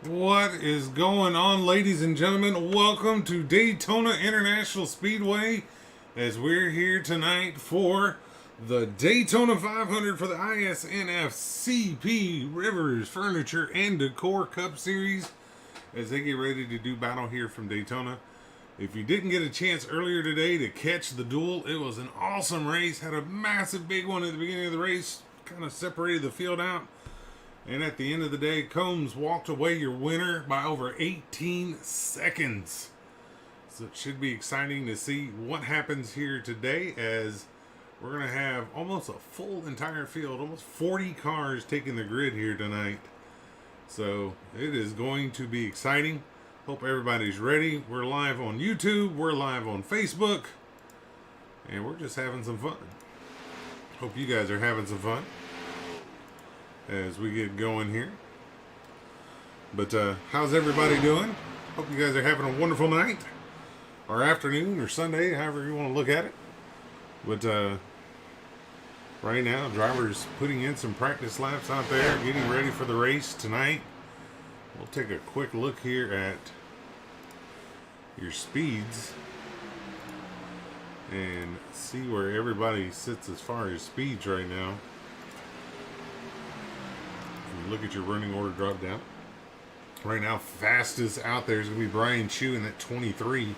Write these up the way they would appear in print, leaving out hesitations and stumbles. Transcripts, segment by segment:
What is going on, ladies and gentlemen? Welcome to Daytona International Speedway as we're here tonight for the Daytona 500 for the ISNF CP Rivers Furniture and Decor Cup Series as they get ready to do battle here from Daytona. If you didn't get a chance earlier today to catch the duel, it was an awesome race. Had a massive big one at the beginning of the race, kind of separated the field out. And at the end of the day, Combs walked away your winner by over 18 seconds. So it should be exciting to see what happens here today as we're going to have almost a full entire field, almost 40 cars taking the grid here tonight. So it is going to be exciting. Hope everybody's ready. We're live on YouTube. We're live on Facebook. And we're just having some fun. Hope you guys are having some fun as we get going here. But how's everybody doing? Hope you guys are having a wonderful night or afternoon or Sunday, however you want to look at it. But right now, drivers putting in some practice laps out there, getting ready for the race tonight. We'll take a quick look here at your speeds and see where everybody sits as far as speeds right now. Look at your running order drop down. Right now, fastest out there is going to be Brian Chu in that 23.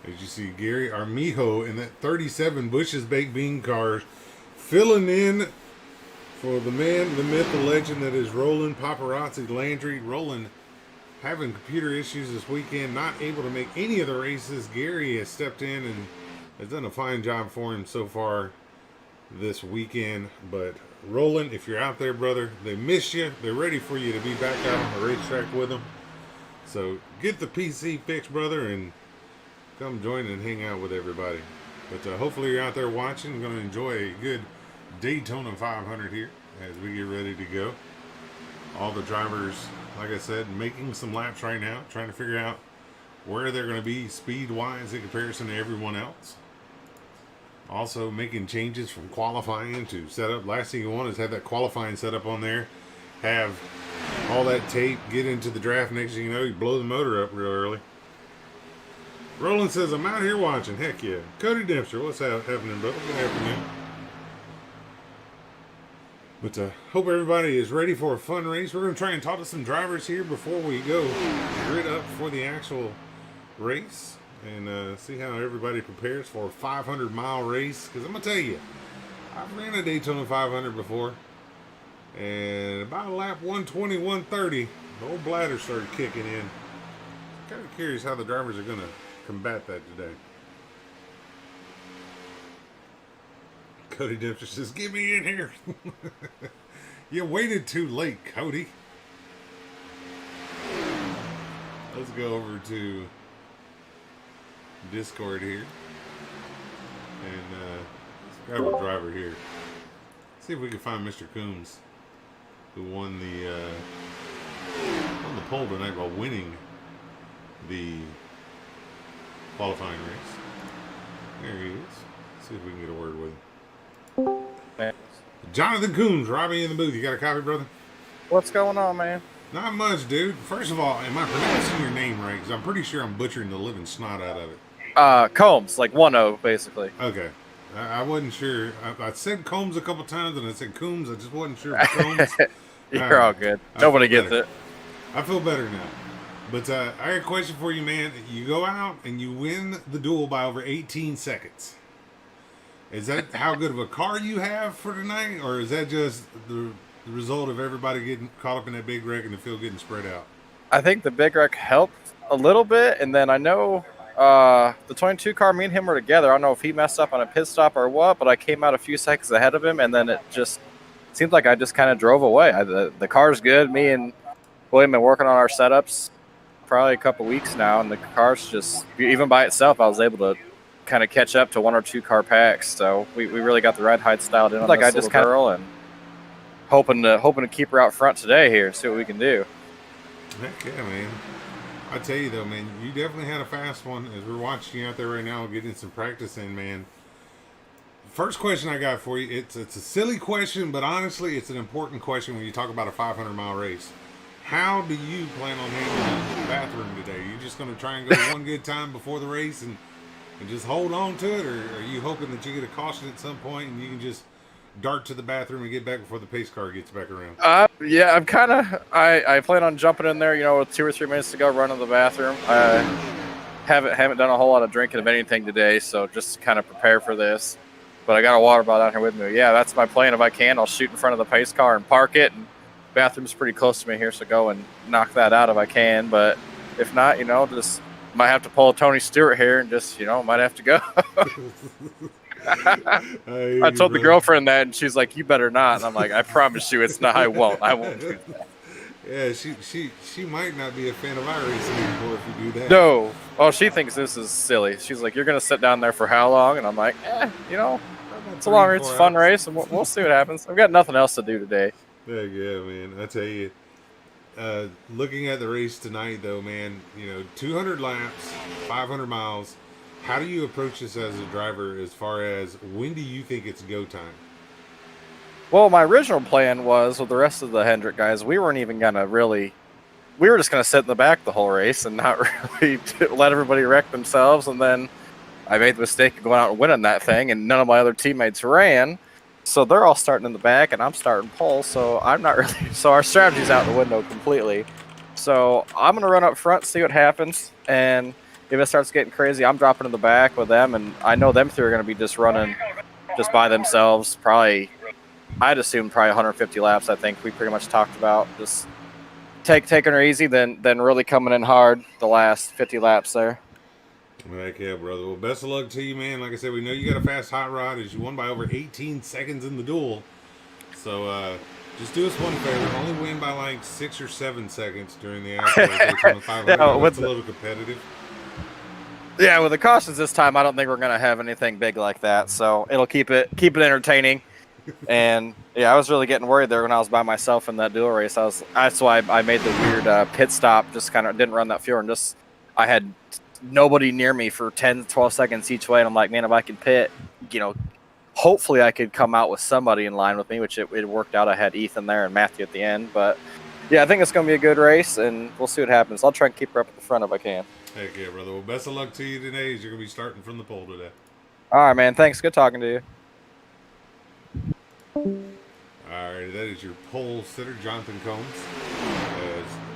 As you see, Gary Armijo in that 37 Bush's Baked Bean car, filling in for the man, the myth, the legend that is Roland Paparazzi Landry. Roland having computer issues this weekend, not able to make any of the races. Gary has stepped in and has done a fine job for him so far this weekend. But Roland, if you're out there, brother, they miss you. They're ready for you to be back out on the racetrack with them. So get the PC fixed, brother, and come join and hang out with everybody. But hopefully you're out there watching. You're going to enjoy a good Daytona 500 here as we get ready to go. All the drivers, like I said, making some laps right now, trying to figure out where they're going to be speed-wise in comparison to everyone else. Also making changes from qualifying to setup. Last thing you want is have that qualifying setup on there, have all that tape, get into the draft. Next thing you know, you blow the motor up real early. Roland says, I'm out here watching. Heck yeah. Cody Dempster, what's happening, brother? Good afternoon. But hope everybody is ready for a fun race. We're going to try and talk to some drivers here before we go grid up for the actual race. And see how everybody prepares for a 500-mile race. Because I'm going to tell you, I've ran a Daytona 500 before. And about lap 120, 130, the old bladder started kicking in. Kind of curious how the drivers are going to combat that today. Cody Dempster says, get me in here. You waited too late, Cody. Let's go over to Discord here and let's grab a driver here. See if we can find Mr. Coombs, who won the pole tonight while winning the qualifying race. There he is. Let's see if we can get a word with him. Jonathan Coombs, Robbie in the booth. You got a copy, brother? What's going on, man? Not much, dude. First of all, am I pronouncing your name right? Because I'm pretty sure I'm butchering the living snot out of it. Combs, like 1-0, basically. Okay. I wasn't sure. I said Combs a couple times, and I said Coombs. I just wasn't sure if Combs. You're all good. Nobody gets it. I feel better now. But I got a question for you, man. You go out and you win the duel by over 18 seconds. Is that how good of a car you have for tonight, or is that just the result of everybody getting caught up in that big wreck and the field getting spread out? I think the big wreck helped a little bit, and then I know the 22 car, me and him were together. I don't know if he messed up on a pit stop or what, but I came out a few seconds ahead of him, and then it just seemed like I just kind of drove away. The car's good. Me and William been working on our setups probably a couple weeks now, and the car's just, even by itself, I was able to kind of catch up to 1 or 2 car packs. So we really got the ride height styled in on like I just kind of and hoping to keep her out front today here, see what we can do. Heck yeah, man. I tell you though, man, you definitely had a fast one. As we're watching you out there right now, getting some practice in, man. First question I got for you, it's a silly question, but honestly, it's an important question when you talk about a 500-mile race. how do you plan on handling the bathroom today? Are you just going to try and go one good time before the race and just hold on to it, or are you hoping that you get a caution at some point and you can just dart to the bathroom and get back before the pace car gets back around? Yeah, I'm kind of. I plan on jumping in there. With 2 or 3 minutes to go, run to the bathroom. I haven't done a whole lot of drinking of anything today, so just kind of prepare for this. But I got a water bottle out here with me. Yeah, that's my plan. If I can, I'll shoot in front of the pace car and park it. And bathroom's pretty close to me here, so go and knock that out if I can. But if not, just might have to pull a Tony Stewart here and just might have to go. I told the girlfriend that, and she's like, "You better not." And I'm like, "I promise you, it's not. I won't do that." Yeah, she might not be a fan of iRacing anymore if you do that. No, well, she thinks this is silly. She's like, "You're gonna sit down there for how long?" And I'm like, it's a long race, it's a fun race, and we'll see what happens. I've got nothing else to do today. Yeah, man. I tell you, looking at the race tonight, though, man, 200 laps, 500 miles. How do you approach this as a driver as far as when do you think it's go time? Well, my original plan was with the rest of the Hendrick guys, we weren't even going to really, we were just going to sit in the back the whole race and not really let everybody wreck themselves. And then I made the mistake of going out and winning that thing, and none of my other teammates ran. So they're all starting in the back, and I'm starting pole. So I'm not really, so our strategy's out the window completely. So I'm going to run up front, see what happens. And if it starts getting crazy, I'm dropping in the back with them, and I know them three are going to be just running just by themselves. Probably, I'd assume probably 150 laps. I think we pretty much talked about just taking her easy, then really coming in hard the last 50 laps there. Heck yeah, brother. Well, best of luck to you, man. Like I said, we know you got a fast hot rod as you won by over 18 seconds in the duel. So just do us one favor. Only win by like 6 or 7 seconds during the actual Daytona 500. That's a little competitive. Yeah, with the cautions this time, I don't think we're gonna have anything big like that. So it'll keep it entertaining. And yeah, I was really getting worried there when I was by myself in that duel race. That's why I made the weird pit stop. Just kind of didn't run that fuel, and just I had nobody near me for 10, 12 seconds each way. And I'm like, man, if I could pit, hopefully I could come out with somebody in line with me, which it worked out. I had Ethan there and Matthew at the end. But yeah, I think it's gonna be a good race, and we'll see what happens. I'll try and keep her up at the front if I can. Heck yeah, brother. Well, best of luck to you today as you're going to be starting from the pole today. All right, man. Thanks. Good talking to you. All right, that is your pole sitter, Jonathan Combs.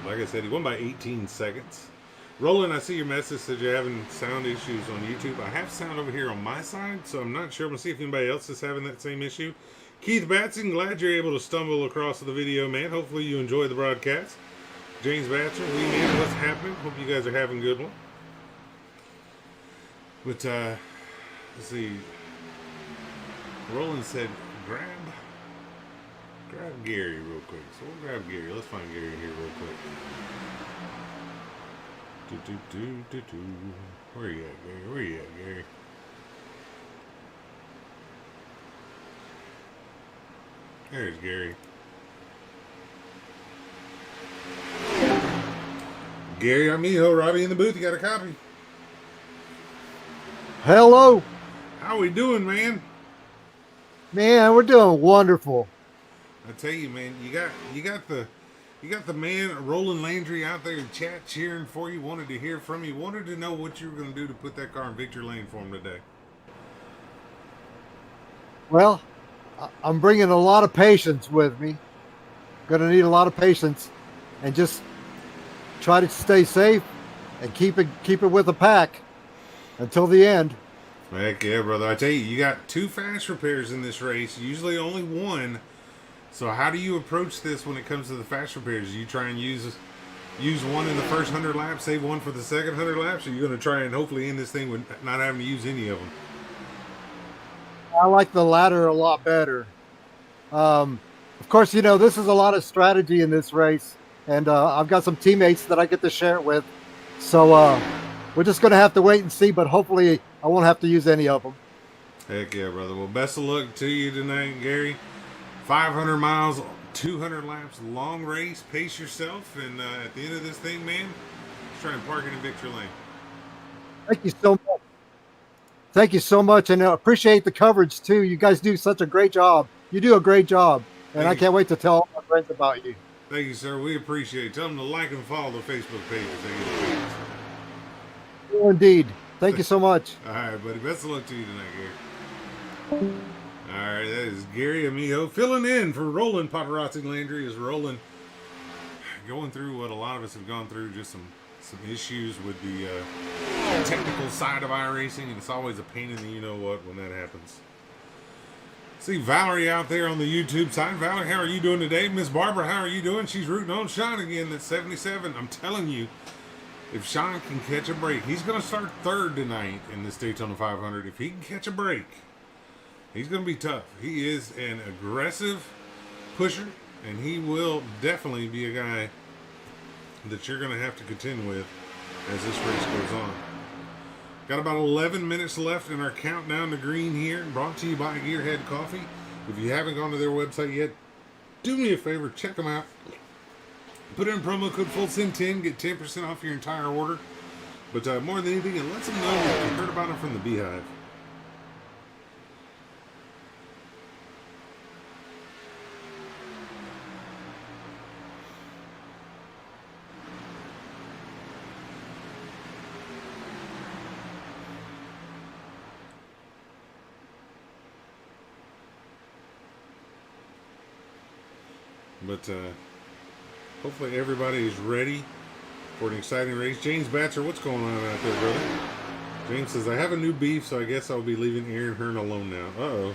Like I said, he won by 18 seconds. Roland, I see your message says you're having sound issues on YouTube. I have sound over here on my side, so I'm not sure. I'm going to see if anybody else is having that same issue. Keith Batson, glad you're able to stumble across the video, man. Hopefully you enjoy the broadcast. James Batcher, Lee Man, what's happening? Hope you guys are having a good one. But, let's see. Roland said, grab Gary real quick. So we'll grab Gary. Let's find Gary here real quick. Where you at, Gary? Where you at, Gary? There's Gary. Gary Armijo, Robbie in the booth. You got a copy? Hello. How we doing, man? Man, we're doing wonderful. I tell you, man, you got the man Roland Landry out there in chat cheering for you. Wanted to hear from you. Wanted to know what you were going to do to put that car in victory lane for him today. Well, I'm bringing a lot of patience with me. Going to need a lot of patience, and just try to stay safe and keep it with the pack until the end. Heck yeah, brother. I tell you, you got 2 fast repairs in this race, usually only 1. So how do you approach this when it comes to the fast repairs? You try and use 1 in the first 100 laps, save 1 for the second 100 laps, or you're going to try and hopefully end this thing with not having to use any of them? I like the latter a lot better. Of course, this is a lot of strategy in this race, and I've got some teammates that I get to share it with. So we're just going to have to wait and see, but hopefully I won't have to use any of them. Heck yeah, brother. Well, best of luck to you tonight, Gary. 500 miles, 200 laps, long race. Pace yourself, and at the end of this thing, man, just try and park it in victory lane. Thank you so much. Thank you so much, and I appreciate the coverage, too. You guys do such a great job. You do a great job, and I can't wait to tell all my friends about you. Thank you, sir. We appreciate it. Tell them to like and follow the Facebook page if they get a chance. Well, indeed. Thank you so much. All right, buddy. Best of luck to you tonight, Gary. All right, that is Gary Amijo filling in for Roland Paparazzi Landry. Is Roland going through what a lot of us have gone through, just some issues with the technical side of iRacing, and it's always a pain in the you-know-what when that happens. See Valerie out there on the YouTube side. Valerie, how are you doing today? Miss Barbara, how are you doing? She's rooting on Sean again. That's 77. I'm telling you, if Sean can catch a break, he's going to start third tonight in this Daytona 500. If he can catch a break, he's going to be tough. He is an aggressive pusher, and he will definitely be a guy that you're going to have to contend with as this race goes on. Got about 11 minutes left in our countdown to green here, brought to you by Gearhead Coffee. If you haven't gone to their website yet, do me a favor, check them out. Put in promo code FULLSEND10, get 10% off your entire order. But more than anything, it lets them know that you heard about them from the Beehive. But hopefully everybody is ready for an exciting race. James Batcher, what's going on out there, brother? James says, I have a new beef, so I guess I'll be leaving Aaron Hearn alone now. Uh-oh.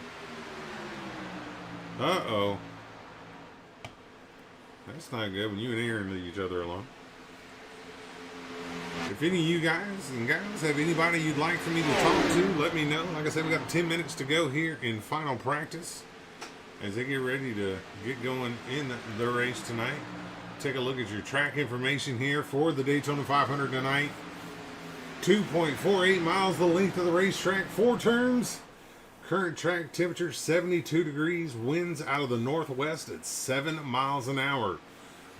Uh-oh. That's not good when you and Aaron leave each other alone. If any of you guys and gals have anybody you'd like for me to talk to, let me know. Like I said, we got 10 minutes to go here in final practice as they get ready to get going in the race tonight. Take a look at your track information here for the Daytona 500 tonight. 2.48 miles the length of the racetrack, 4 turns. Current track temperature 72 degrees, winds out of the northwest at 7 miles an hour.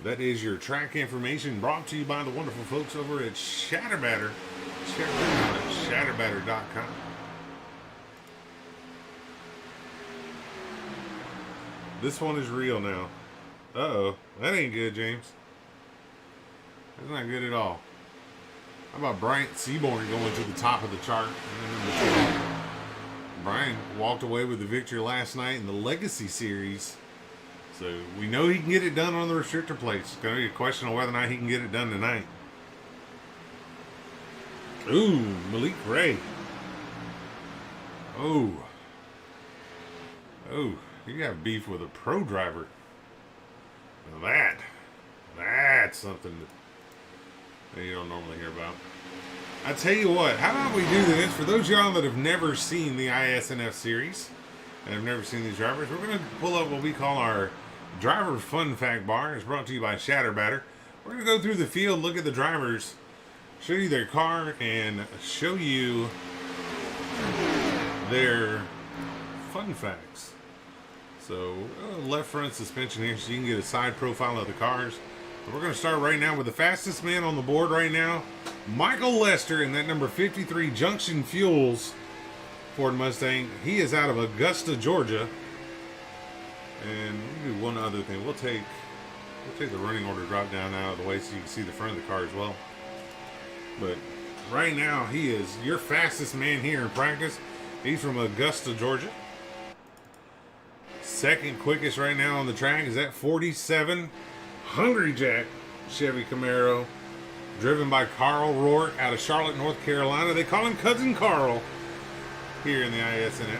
That is your track information brought to you by the wonderful folks over at Shatterbatter. Check them out at shatterbatter.com. This one is real now. Uh-oh. That ain't good, James. That's not good at all. How about Bryant Seaborn going to the top of the chart? Brian walked away with the victory last night in the Legacy Series. So we know he can get it done on the restrictor plates. It's going to be a question of whether or not he can get it done tonight. Ooh, Malik Ray. Oh. Oh. You have beef with a pro driver. Now that's something that you don't normally hear about. I tell you what, how about we do this? For those of y'all that have never seen the ISNF series and have never seen these drivers, we're going to pull up what we call our driver fun fact bar. It's brought to you by Shatterbatter. We're going to go through the field, look at the drivers, show you their car, and show you their fun facts. So, left front suspension here, so you can get a side profile of the cars. But we're going to start right now with the fastest man on the board right now, Michael Lester, in that number 53 Junction Fuels Ford Mustang. He is out of Augusta, Georgia. And we'll do one other thing. We'll take the running order drop down out of the way so you can see the front of the car as well. But right now, he is your fastest man here in practice. He's from Augusta, Georgia. Second quickest right now on the track is that 47 Hungry Jack Chevy Camaro, driven by Carl Rourke out of Charlotte, North Carolina. They call him Cousin Carl here in the ISNF.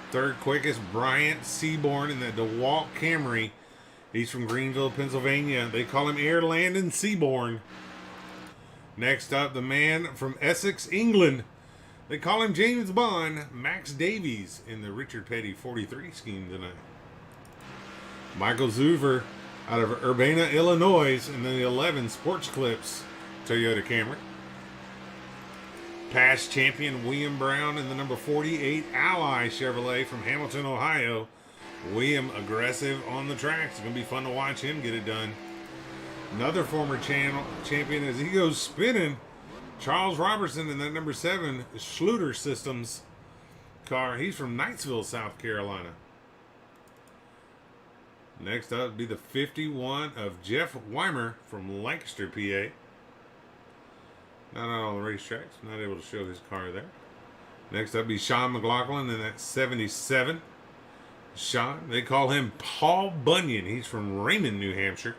Third quickest, Bryant Seaborn in that DeWalt Camry. He's from Greenville, Pennsylvania. They call him Air Landon Seaborn. Next up, the man from Essex, England. They call him James Bond, Max Davies, in the Richard Petty 43 scheme tonight. Michael Zuver out of Urbana, Illinois, in the 11 Sports Clips Toyota Camry. Past champion William Brown in the number 48 Ally Chevrolet from Hamilton, Ohio. William aggressive on the track. It's going to be fun to watch him get it done. Another former champion as he goes spinning, Charles Robertson in that number 7 Schluter Systems car. He's from Knightsville, South Carolina. Next up would be the 51 of Jeff Weimer from Lancaster, PA. Not out on the racetracks. Not able to show his car there. Next up would be Sean McLaughlin in that 77. Sean, they call him Paul Bunyan. He's from Raymond, New Hampshire.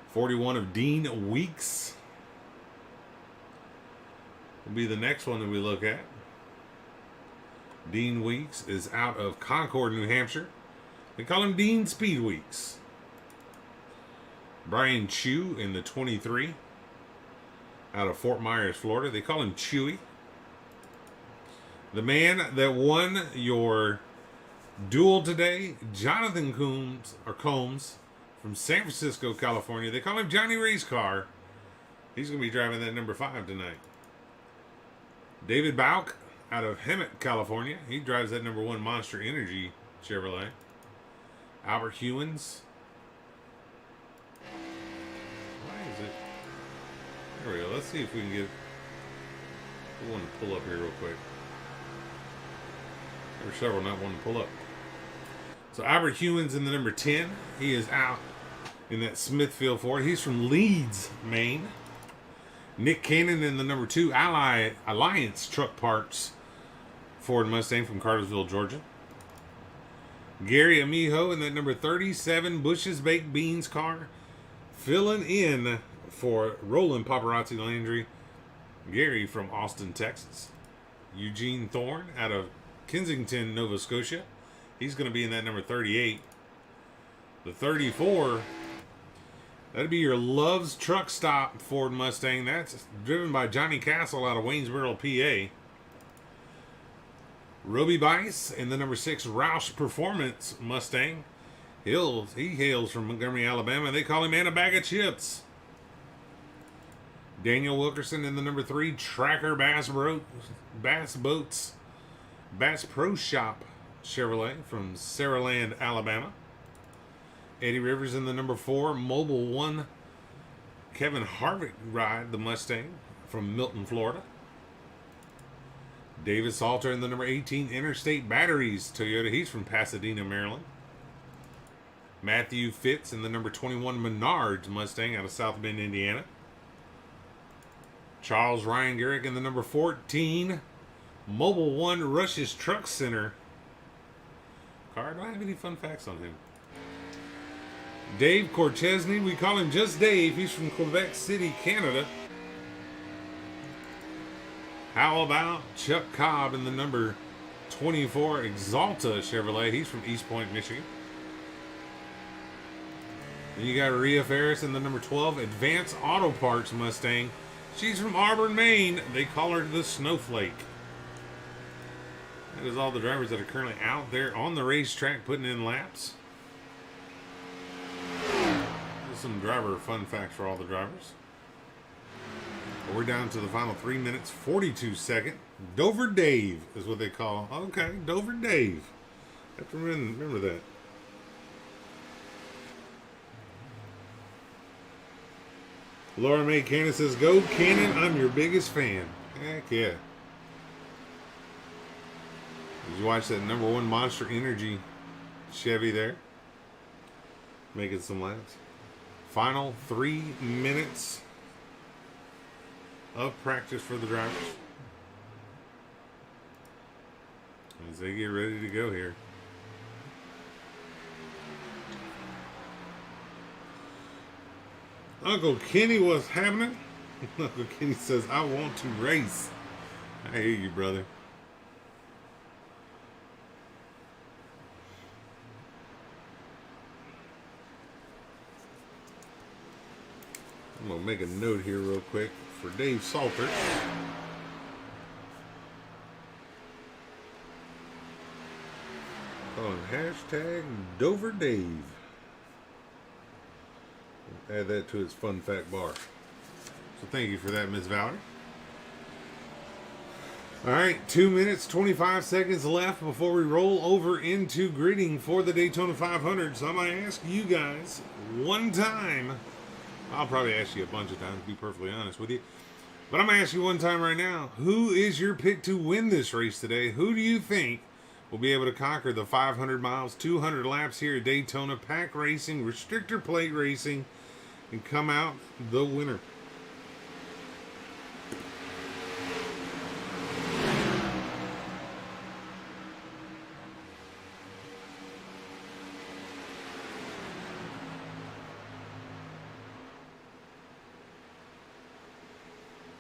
41 of Dean Weeks will be the next one that we look at. Dean Weeks is out of Concord, New Hampshire. They call him Dean Speed Weeks. Brian Chew in the 23 out of Fort Myers, Florida. They call him Chewy. The man that won your duel today, Jonathan Combs from San Francisco, California. They call him Johnny Ray's car. He's going to be driving that number 5 tonight. David Bauk out of Hemet, California. He drives that number 1 Monster Energy Chevrolet. Albert Hewins. Why is it? There we go. Let's see if we can get one to pull up here real quick. There's several not wanting to pull up. So Albert Hewins in the number 10. He is out in that Smithfield Ford. He's from Leeds, Maine. Nick Cannon in the number 2 Alliance Truck Parts Ford Mustang from Cartersville, Georgia. Gary Amijo in that number 37 Bush's Baked Beans car. Filling in for Roland Paparazzi Landry. Gary from Austin, Texas. Eugene Thorne out of Kensington, Nova Scotia. He's going to be in that number 38. The 34, that'd be your Love's Truck Stop Ford Mustang. That's driven by Johnny Castle out of Waynesboro, PA. Roby Bice in the number 6 Roush Performance Mustang. He hails from Montgomery, Alabama. They call him "Man a Bag of Chips." Daniel Wilkerson in the number 3 Tracker Bass Boats Bass Pro Shop Chevrolet from Saraland, Alabama. Eddie Rivers in the number 4 Mobile 1 Kevin Harvick ride the Mustang from Milton, Florida. David Salter in the number 18 Interstate Batteries Toyota. He's from Pasadena, Maryland. Matthew Fitz in the number 21 Menards Mustang out of South Bend, Indiana. Charles Ryan Garrick in the number 14 Mobile 1 Rush's Truck Center car. Do I have any fun facts on him? Dave Corchesney, we call him just Dave. He's from Quebec City, Canada. How about Chuck Cobb in the number 24 Exalta Chevrolet? He's from East Point, Michigan. Then you got Rhea Ferris in the number 12 Advanced Auto Parts Mustang. She's from Auburn, Maine. They call her the Snowflake. That is all the drivers that are currently out there on the racetrack putting in laps. Just some driver fun facts for all the drivers. We're down to the final 3 minutes, 42 seconds. Dover Dave is what they call. Okay, Dover Dave. I have to remember that. Laura Mae Cannon says, "Go Cannon, I'm your biggest fan." Heck yeah. Did you watch that number 1 Monster Energy Chevy there? Making some laps. Final 3 minutes of practice for the drivers as they get ready to go here. Uncle Kenny, what's happening? Uncle Kenny says, "I want to race." I hear you, brother. I'm going to make a note here real quick for Dave Salter. On hashtag Dover Dave. Add that to his fun fact bar. So thank you for that, Miss Valerie. All right, 2 minutes, 25 seconds left before we roll over into gridding for the Daytona 500. So I'm going to ask you guys one time. I'll probably ask you a bunch of times, to be perfectly honest with you. But I'm going to ask you one time right now. Who is your pick to win this race today? Who do you think will be able to conquer the 500 miles, 200 laps here at Daytona, pack racing, restrictor plate racing, and come out the winner.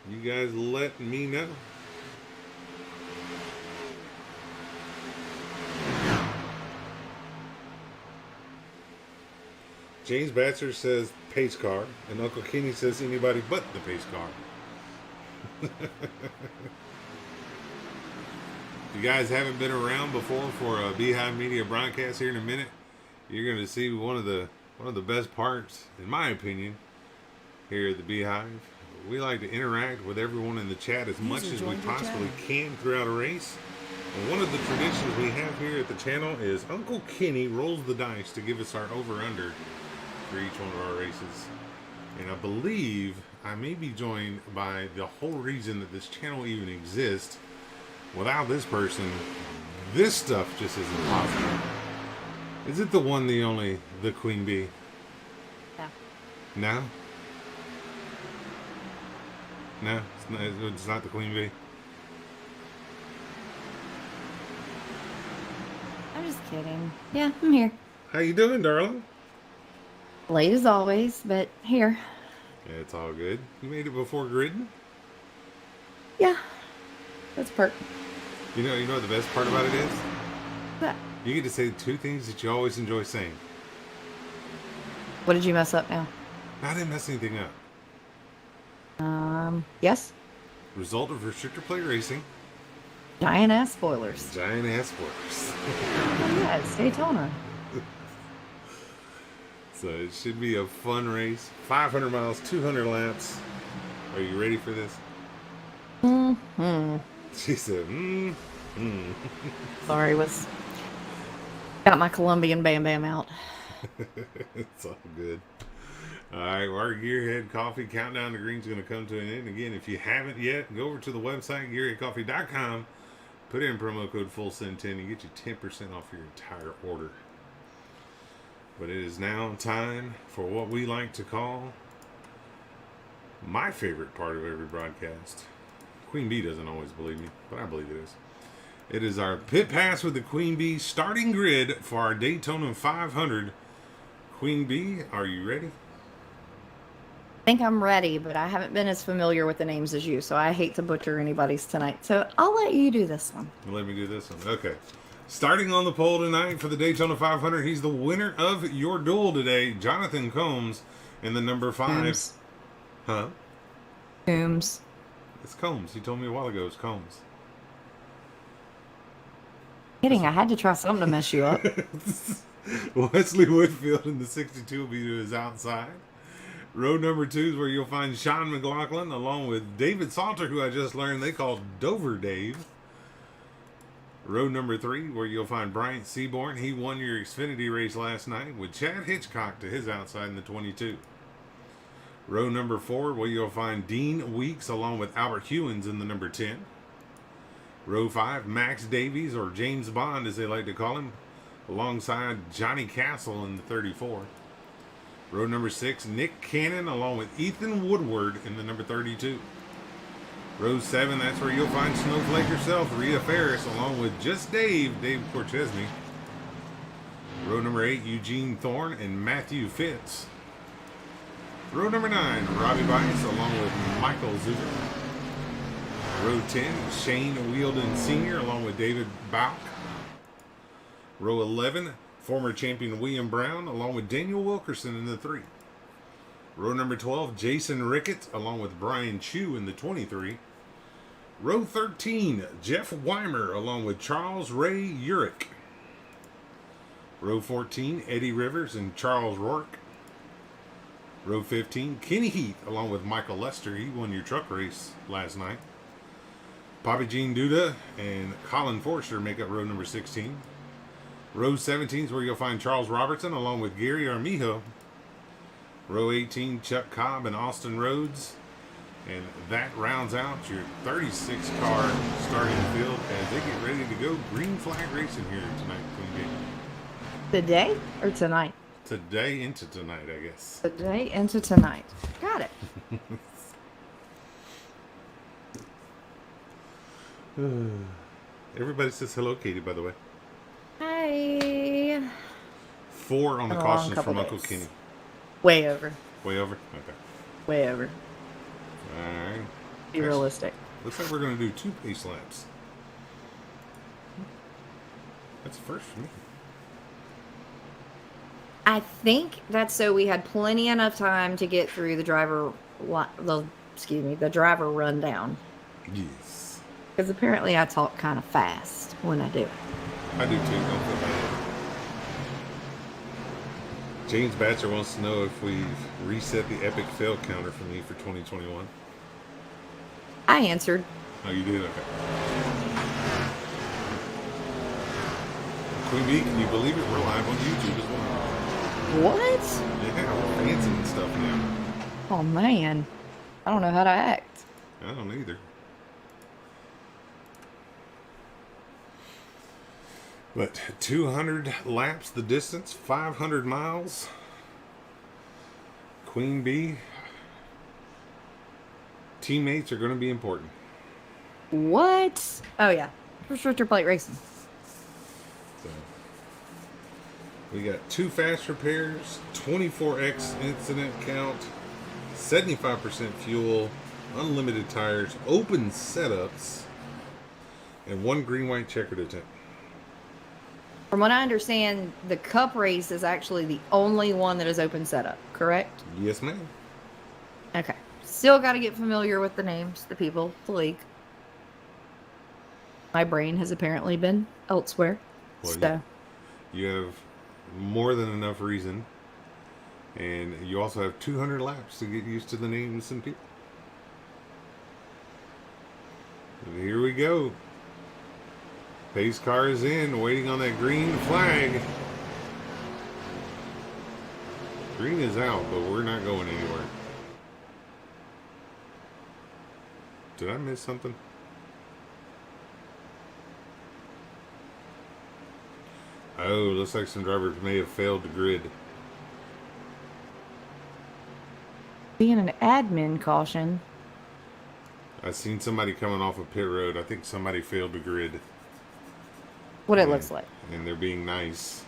You guys let me know. James Batcher says pace car, and Uncle Kenny says anybody but the pace car. If you guys haven't been around before for a Beehive Media broadcast here in a minute, you're going to see one of the best parts, in my opinion, here at the Beehive. We like to interact with everyone in the chat as much as we possibly can throughout a race. And one of the traditions we have here at the channel is Uncle Kenny rolls the dice to give us our over-under for each one of our races. And I believe I may be joined by the whole reason that this channel even exists. Without this person, this stuff just isn't possible. Is it the one, the only, the Queen Bee? No. No? No, it's not the Queen Bee. I'm just kidding. Yeah, I'm here. How you doing, darling? Late as always, but here. Yeah, it's all good. You made it before gridding? Yeah, that's a perk. You know what the best part about it is? What? You get to say two things that you always enjoy saying. What did you mess up now? I didn't mess anything up. Yes? Result of restrictor plate racing. Giant ass spoilers. Giant ass spoilers. Oh, yeah, it's Daytona. So it should be a fun race. 500 miles, 200 laps. Are you ready for this? Mm-hmm. She said, Sorry, got my Colombian Bam Bam out. It's all good. All right, well, our Gearhead Coffee Countdown to Green's going to come to an end. Again, if you haven't yet, go over to the website, gearheadcoffee.com. Put in promo code FULLSEND10 and get you 10% off your entire order. But it is now time for what we like to call my favorite part of every broadcast. Queen Bee doesn't always believe me, but I believe it is. It is our pit pass with the Queen Bee starting grid for our Daytona 500. Queen Bee, are you ready? I think I'm ready, but I haven't been as familiar with the names as you, so I hate to butcher anybody's tonight. So I'll let you do this one. Let me do this one. Okay. Starting on the pole tonight for the Daytona 500, he's the winner of your duel today, Jonathan Combs, in the number 5. Combs. Huh? Combs. It's Combs. You told me a while ago it's Combs. Kidding, I had to try something to mess you up. Wesley Whitfield in the 62 will be to his outside. Row number 2 is where you'll find Sean McLaughlin along with David Salter, who I just learned they call Dover Dave. Row number 3 where you'll find Bryant Seaborn. He won your Xfinity race last night with Chad Hitchcock to his outside in the 22. Row number 4 where you'll find Dean Weeks along with Albert Hewins in the number 10. Row 5, Max Davies, or James Bond as they like to call him, alongside Johnny Castle in the 34. Row number 6, Nick Cannon along with Ethan Woodward in the number 32. Row 7, that's where you'll find Snowflake herself, Rhea Ferris, along with just Dave Corchesney. Row number 8, Eugene Thorne and Matthew Fitz. Row number 9, Robbie Bice along with Michael Zuber. Row 10, Shane Wielden Sr. along with David Bauk. Row 11, former champion William Brown along with Daniel Wilkerson in the 3. Row number 12, Jason Ricketts along with Brian Chu in the 23. Row 13, Jeff Weimer along with Charles Ray Urich. Row 14, Eddie Rivers and Charles Rourke. Row 15, Kenny Heath along with Michael Lester. He won your truck race last night. Bobby Jean Duda and Colin Forster make up row number 16. Row 17 is where you'll find Charles Robertson along with Gary Armijo. Row 18, Chuck Cobb and Austin Rhodes. And that rounds out your 36 car starting field as they get ready to go green flag racing here tonight. Queen Today or tonight? Bee. Today into tonight, I guess. Today into tonight. Got it. Everybody says hello, Katie, by the way. Hi. 4 on the Been a long cautions couple from Uncle days. Kenny. Way over. Way over? Okay. Way over. Alright. Be realistic. Looks like we're going to do 2 pace laps. That's the first for me. I think that's so we had plenty enough time to get through the driver rundown. Yes. Because apparently I talk kind of fast when I do it. I do too. Don't feel bad. James Batcher wants to know if we've reset the epic fail counter for me for 2021. I answered. Oh, you did? Okay. Queen Bee, can you believe it? We're live on YouTube as well. What? Yeah, we're fancy and stuff now. Oh man. I don't know how to act. I don't either. But 200 laps the distance, 500 miles. Queen Bee, teammates are going to be important. What? Oh yeah. Restrictor plate racing. So, we got 2 fast repairs, 24x incident count, 75% fuel, unlimited tires, open setups, and 1 green-white checkered attempt. From what I understand, the cup race is actually the only one that is open setup, correct? Yes, ma'am. Okay. Still got to get familiar with the names, the people, the league. My brain has apparently been elsewhere. Well, so. You have more than enough reason. And you also have 200 laps to get used to the names and people. And here we go. Pace car is in, waiting on that green flag. Green is out, but we're not going anywhere. Did I miss something? Oh, looks like some drivers may have failed to grid. Being an admin caution. I seen somebody coming off of pit road. I think somebody failed to grid. What it looks like. And they're being nice.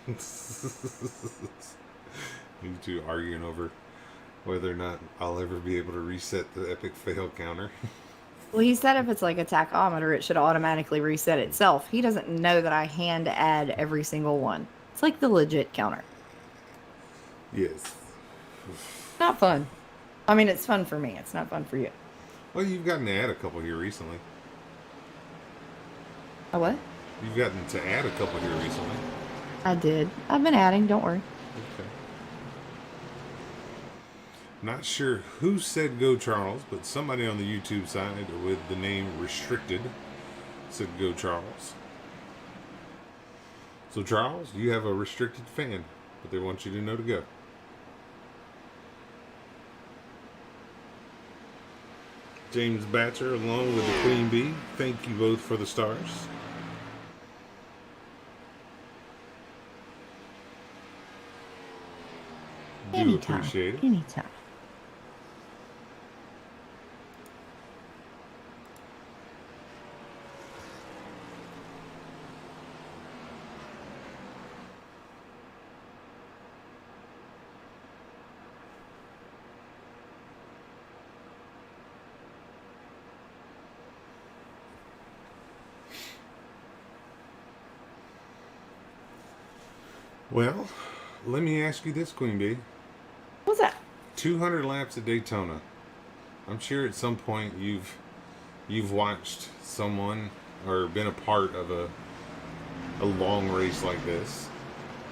You two arguing over whether or not I'll ever be able to reset the epic fail counter. Well, he said if it's like a tachometer, it should automatically reset itself. He doesn't know that I hand add every single one. It's like the legit counter. Yes. Not fun. I mean, it's fun for me. It's not fun for you. Well, you've gotten to add a couple here recently. A what? You've gotten to add a couple here recently. I did. I've been adding. Don't worry. Okay. Not sure who said go Charles, but somebody on the YouTube side with the name Restricted said go Charles. So Charles, you have a Restricted fan, but they want you to know to go. James Batcher along with the Queen Bee, thank you both for the stars. Do appreciate it. Anytime. Well, let me ask you this, Queen Bee. What's that? 200 laps at Daytona. I'm sure at some point you've watched someone or been a part of a long race like this.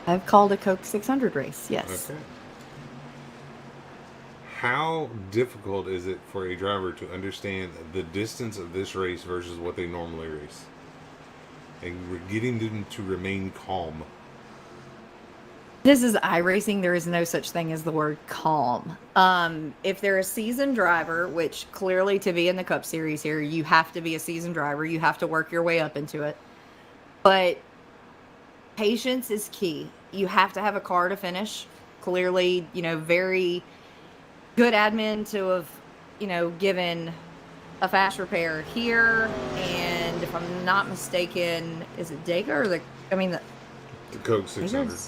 I've called a Coke 600 race. Yes. Okay. How difficult is it for a driver to understand the distance of this race versus what they normally race? and we're getting them to remain calm. This is iRacing. There is no such thing as the word calm. If they're a seasoned driver, which clearly to be in the Cup Series here, you have to be a seasoned driver. You have to work your way up into it. But patience is key. You have to have a car to finish. Clearly, very good admin to have, given a fast repair here. And if I'm not mistaken, is it Decor or the Coke 600.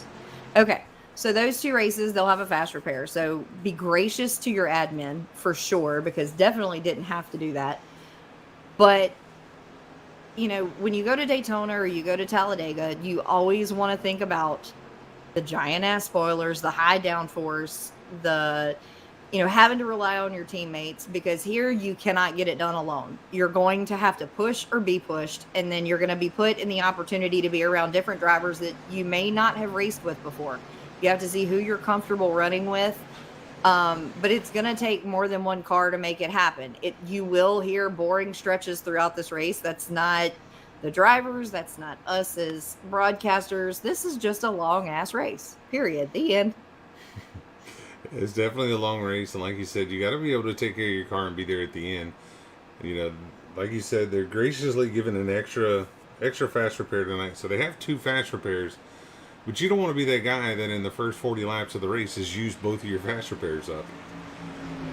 Okay, so those two races, they'll have a fast repair. So be gracious to your admin for sure, because definitely didn't have to do that. But, when you go to Daytona or you go to Talladega, you always want to think about the giant ass spoilers, the high downforce, the, having to rely on your teammates, because here you cannot get it done alone. You're going to have to push or be pushed, and then you're going to be put in the opportunity to be around different drivers that you may not have raced with before. You have to see who you're comfortable running with. But it's going to take more than one car to make it happen. You will hear boring stretches throughout this race. That's not the drivers. That's not us as broadcasters. This is just a long ass race, period. The end. It's definitely a long race, and like you said, you got to be able to take care of your car and be there at the end. Like you said, they're graciously giving an extra fast repair tonight, so they have 2 fast repairs. But you don't want to be that guy that in the first 40 laps of the race has used both of your fast repairs up.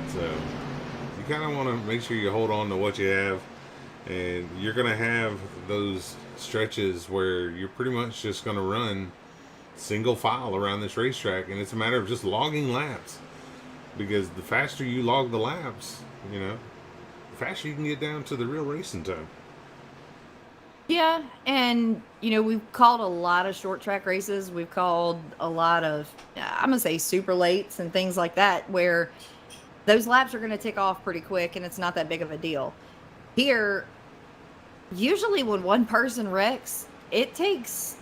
So you kind of want to make sure you hold on to what you have, and you're going to have those stretches where you're pretty much just going to run single file around this racetrack, and it's a matter of just logging laps, because the faster you log the laps, the faster you can get down to the real racing time. Yeah, and we've called a lot of short track races. We've called a lot of, I'm gonna say, super lates and things like that, where those laps are gonna tick off pretty quick, and it's not that big of a deal. Here, usually when one person wrecks, it takes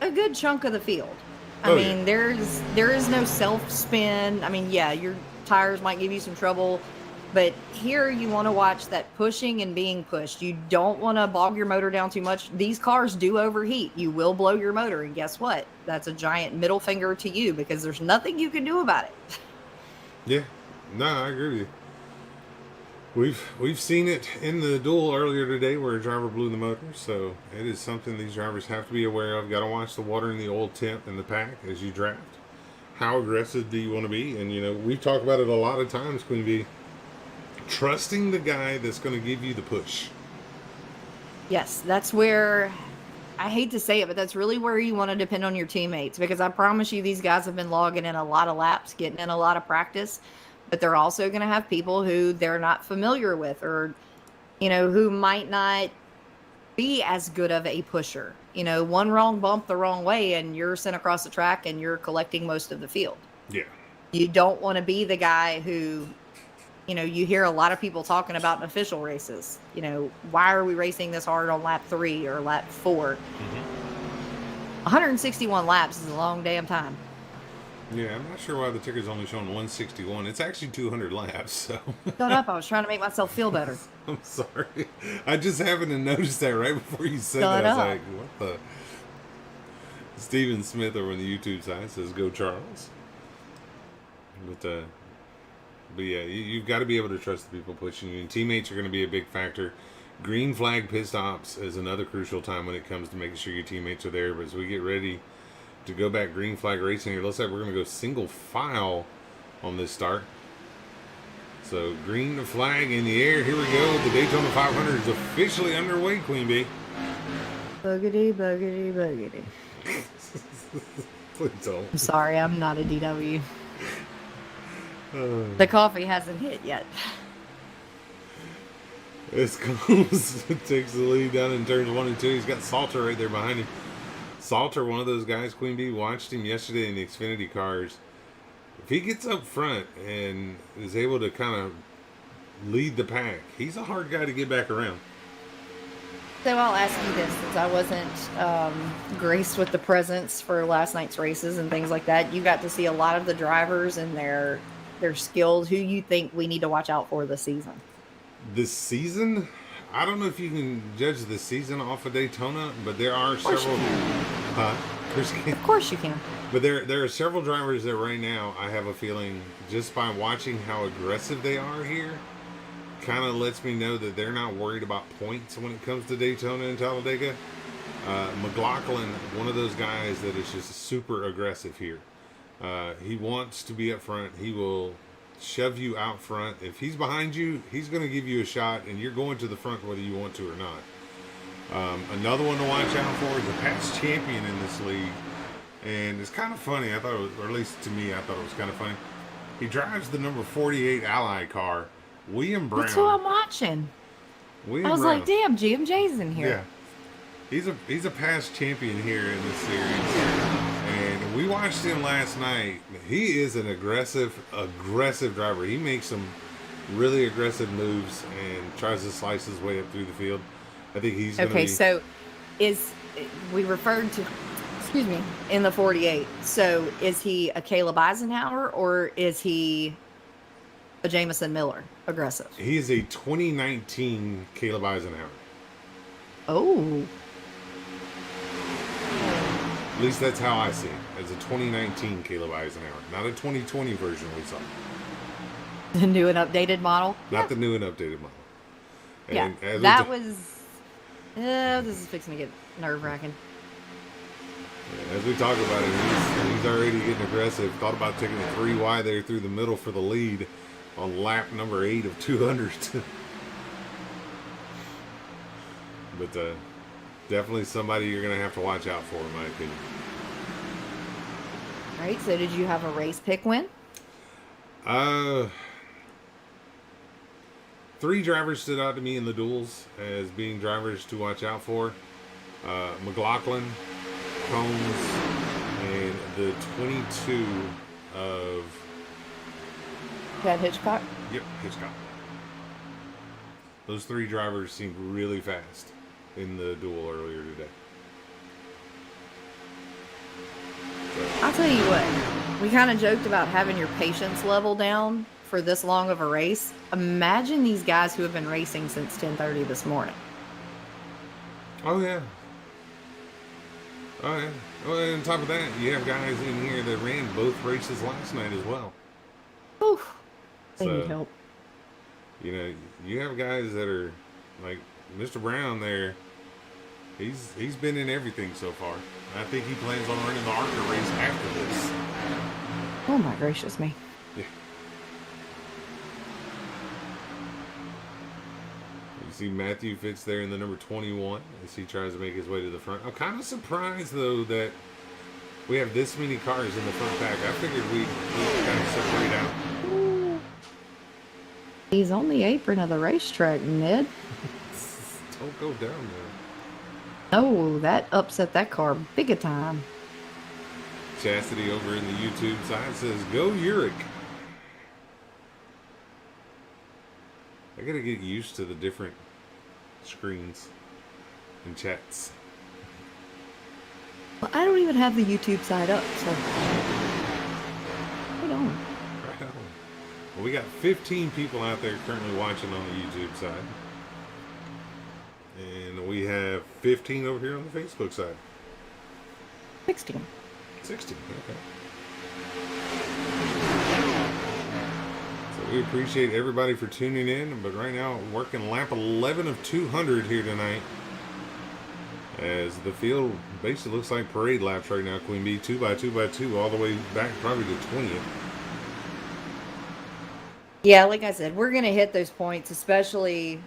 a good chunk of the field. I mean, there is no self spin. I mean, yeah, your tires might give you some trouble, but here you want to watch that pushing and being pushed. You don't want to bog your motor down too much. These cars do overheat. You will blow your motor, and guess what? That's a giant middle finger to you, because there's nothing you can do about it. Yeah, no, I agree with you. We've seen it in the duel earlier today where a driver blew the motor, so it is something these drivers have to be aware of. Got to watch the water and the oil temp in the pack as you draft. How aggressive do you want to be? And we've talked about it a lot of times, Queen Bee. Trusting the guy that's going to give you the push. Yes, that's where, I hate to say it, but that's really where you want to depend on your teammates, because I promise you these guys have been logging in a lot of laps, getting in a lot of practice. But they're also going to have people who they're not familiar with, or, who might not be as good of a pusher. One wrong bump the wrong way, and you're sent across the track and you're collecting most of the field. Yeah. You don't want to be the guy who, you hear a lot of people talking about in official races. Why are we racing this hard on lap 3 or lap 4? Mm-hmm. 161 laps is a long damn time. Yeah, I'm not sure why the ticker's only showing 161. It's actually 200 laps, so... Shut up, I was trying to make myself feel better. I'm sorry. I just happened to notice that right before you said Shut that. I was up. like, what the... Steven Smith over on the YouTube side says, go Charles. But yeah, you've got to be able to trust the people pushing you, and teammates are going to be a big factor. Green flag pit stops is another crucial time when it comes to making sure your teammates are there. But as we get ready to go back green flag racing here, looks like we're going to go single file on this start. So green flag in the air. Here we go. The Daytona 500 is officially underway, Queen Bee. Boogity, boogity, boogity. Please don't. I'm sorry, I'm not a DW. The coffee hasn't hit yet. This comes, takes the lead down in turns 1 and 2. He's got Salter right there behind him. Salter, one of those guys, Queen Bee, watched him yesterday in the Xfinity cars. If he gets up front and is able to kind of lead the pack, he's a hard guy to get back around. So I'll ask you this, since I wasn't graced with the presence for last night's races and things like that, you got to see a lot of the drivers and their skills. Who you think we need to watch out for this season? This season, I don't know if you can judge the season off of Daytona, but there are several. Of course you can. But there are several drivers that right now I have a feeling just by watching how aggressive they are here, kind of lets me know that they're not worried about points when it comes to Daytona and Talladega. McLaughlin, one of those guys that is just super aggressive here. He wants to be up front. He will shove you out front. If he's behind you, he's going to give you a shot, and you're going to the front whether you want to or not. Another one to watch out for is a past champion in this league, and it's kind of funny. I thought it was, or at least to me, I thought it was kind of funny. He drives the number 48 Ally car, William Brown. That's who I'm watching. William I was Brown. like, damn, GMJ's in here. Yeah. He's a past champion here in this series. And we watched him last night. He is an aggressive driver. He makes some really aggressive moves and tries to slice his way up through the field. I think he's going to be... So we referred to, excuse me, in the 48. So is he a Caleb Eisenhower or is he a Jamison Miller aggressive? He is a 2019 Caleb Eisenhower. Oh. At least that's how I see it. As a 2019 Caleb Eisenhower. Not a 2020 version we saw. The new and updated model? Not the new and updated model. And as that was... this is fixing to get nerve-wracking. As we talk about it, he's already getting aggressive. Thought about taking a 3 wide there through the middle for the lead on lap number 8 of 200. But definitely somebody you're going to have to watch out for, in my opinion. All right, so did you have a race pick win? 3 drivers stood out to me in the duels as being drivers to watch out for. McLaughlin, Combs, and the 22 of... Chad Hitchcock? Yep, Hitchcock. Those 3 drivers seemed really fast in the duel earlier today. I'll tell you what, we kind of joked about having your patience level down for this long of a race. Imagine these guys who have been racing since 10:30 this morning. Oh, yeah. Oh, yeah. Well, and on top of that, you have guys in here that ran both races last night as well. Oof. They So, need help. You know, you have guys that are like Mr. Brown there. He's been in everything so far. I think he plans on running the ARCA race after this. Oh my gracious me. Yeah. You see Matthew Fitz there in the number 21 as he tries to make his way to the front. I'm kind of surprised though that we have this many cars in the front pack. I figured we'd kind of separate out. Ooh. He's on the apron of the racetrack, Ned. Don't go down there. Oh, that upset that car big a time. Chastity over in the YouTube side says, "Go Uric." I gotta get used to the different screens and chats. Well, I don't even have the YouTube side up, so hold on. Right on. Well, we got 15 people out there currently watching on the YouTube side. And we have 15 over here on the Facebook side. 16. 16, okay. So we appreciate everybody for tuning in, but right now working lap 11 of 200 here tonight. As the field basically looks like parade laps right now, Queen Bee, 2x2x2 all the way back probably to 20th. Yeah, like I said, we're going to hit those points, especially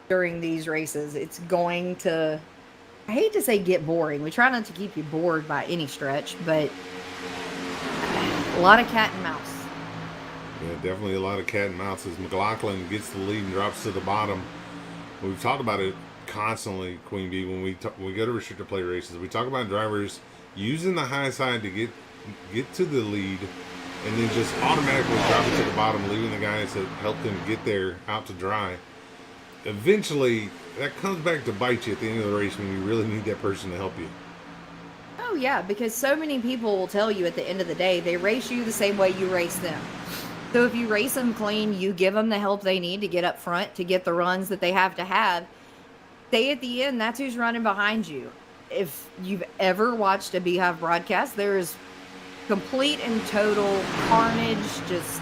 during these races. It's going to, I hate to say get boring. We try not to keep you bored by any stretch, but a lot of cat and mouse. Yeah, definitely a lot of cat and mouse as McLaughlin gets the lead and drops to the bottom. We've talked about it constantly, Queen Bee, when we go to restrictor play races. We talk about drivers using the high side to get to the lead and then just automatically drop it to the bottom, leaving the guys that help them get there out to dry. Eventually, that comes back to bite you at the end of the race when you really need that person to help you. Oh, yeah, because so many people will tell you at the end of the day, they race you the same way you race them. So if you race them clean, you give them the help they need to get up front, to get the runs that they have to have. Stay at the end. That's who's running behind you. If you've ever watched a Beehive broadcast, there is complete and total carnage, just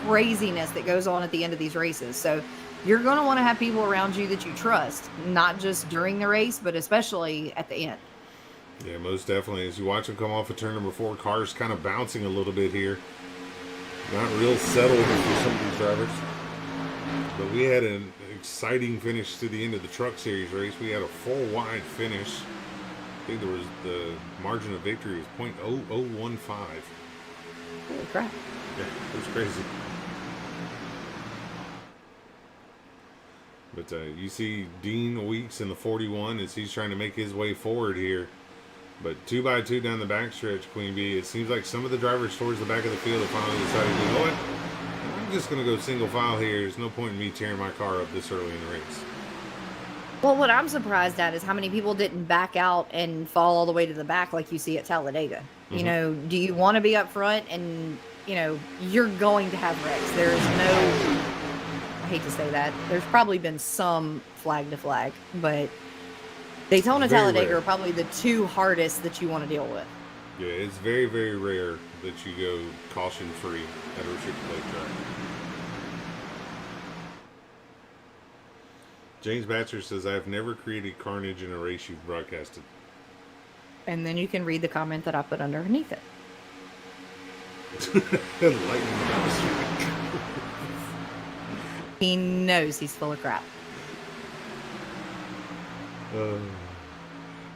craziness that goes on at the end of these races. So you're going to want to have people around you that you trust, not just during the race, but especially at the end. Yeah, most definitely. As you watch them come off of turn number 4, cars kind of bouncing a little bit here. Not real settled for some of these drivers. But we had an exciting finish to the end of the Truck Series race. We had a 4-wide finish. I think the margin of victory was .0015. Holy crap. Yeah, it was crazy. But you see Dean Weeks in the 41 as he's trying to make his way forward here. But 2x2 down the backstretch, Queen Bee. It seems like some of the drivers towards the back of the field have finally decided, you know what? I'm just going to go single file here. There's no point in me tearing my car up this early in the race. Well, what I'm surprised at is how many people didn't back out and fall all the way to the back like you see at Talladega. You know, do you want to be up front? And, you know, you're going to have wrecks. There is no, I hate to say that. There's probably been some flag to flag, but Daytona, Talladega are probably the two hardest that you want to deal with. Yeah, it's very, very rare that you go caution-free at a restricted lake track. James Batcher says, I've never created carnage in a race you've broadcasted. And then you can read the comment that I put underneath it. Lightning mouse. He knows he's full of crap.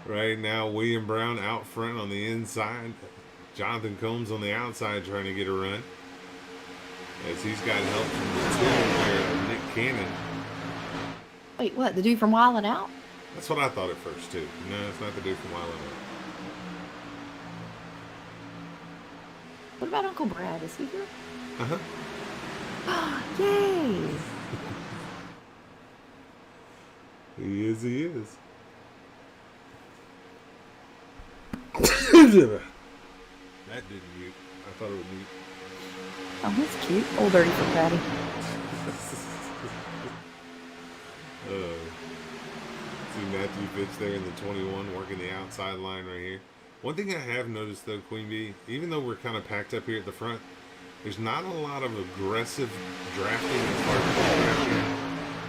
Right now, William Brown out front on the inside. Jonathan Combs on the outside trying to get a run. As he's got help from the tool there, Nick Cannon. Wait, what? The dude from Wild 'N Out? That's what I thought at first, too. No, it's not the dude from Wild 'N Out. What about Uncle Brad? Is he here? Uh-huh. Yay! He is, he is. That didn't mute. I thought it would mute. Oh, that's cute. Old dirty for Patty. See Matthew Fitch there in the 21 working the outside line right here. One thing I have noticed though, Queen Bee, even though we're kind of packed up here at the front, there's not a lot of aggressive drafting as far as drafting,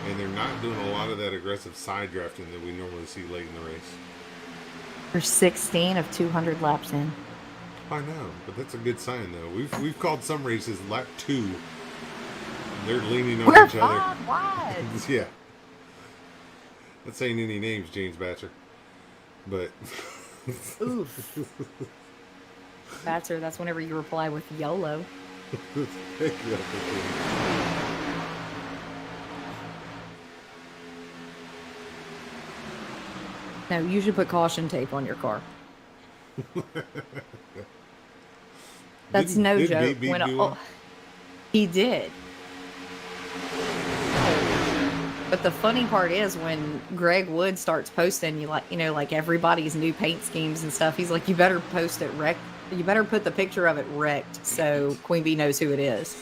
and they're not doing a lot of that aggressive side drafting that we normally see late in the race. We're 16 of 200 laps in. I know, but that's a good sign though. We've called some races lap 2. They're leaning on We're each other. 5 wide. Yeah. Not saying any names, James Batcher. But Oof. Batzer, that's whenever you reply with YOLO. No, you should put caution tape on your car. That's no joke. He did. But the funny part is when Greg Wood starts posting, like everybody's new paint schemes and stuff. He's like, you better post it wrecked. You better put the picture of it wrecked so Queen Bee knows who it is.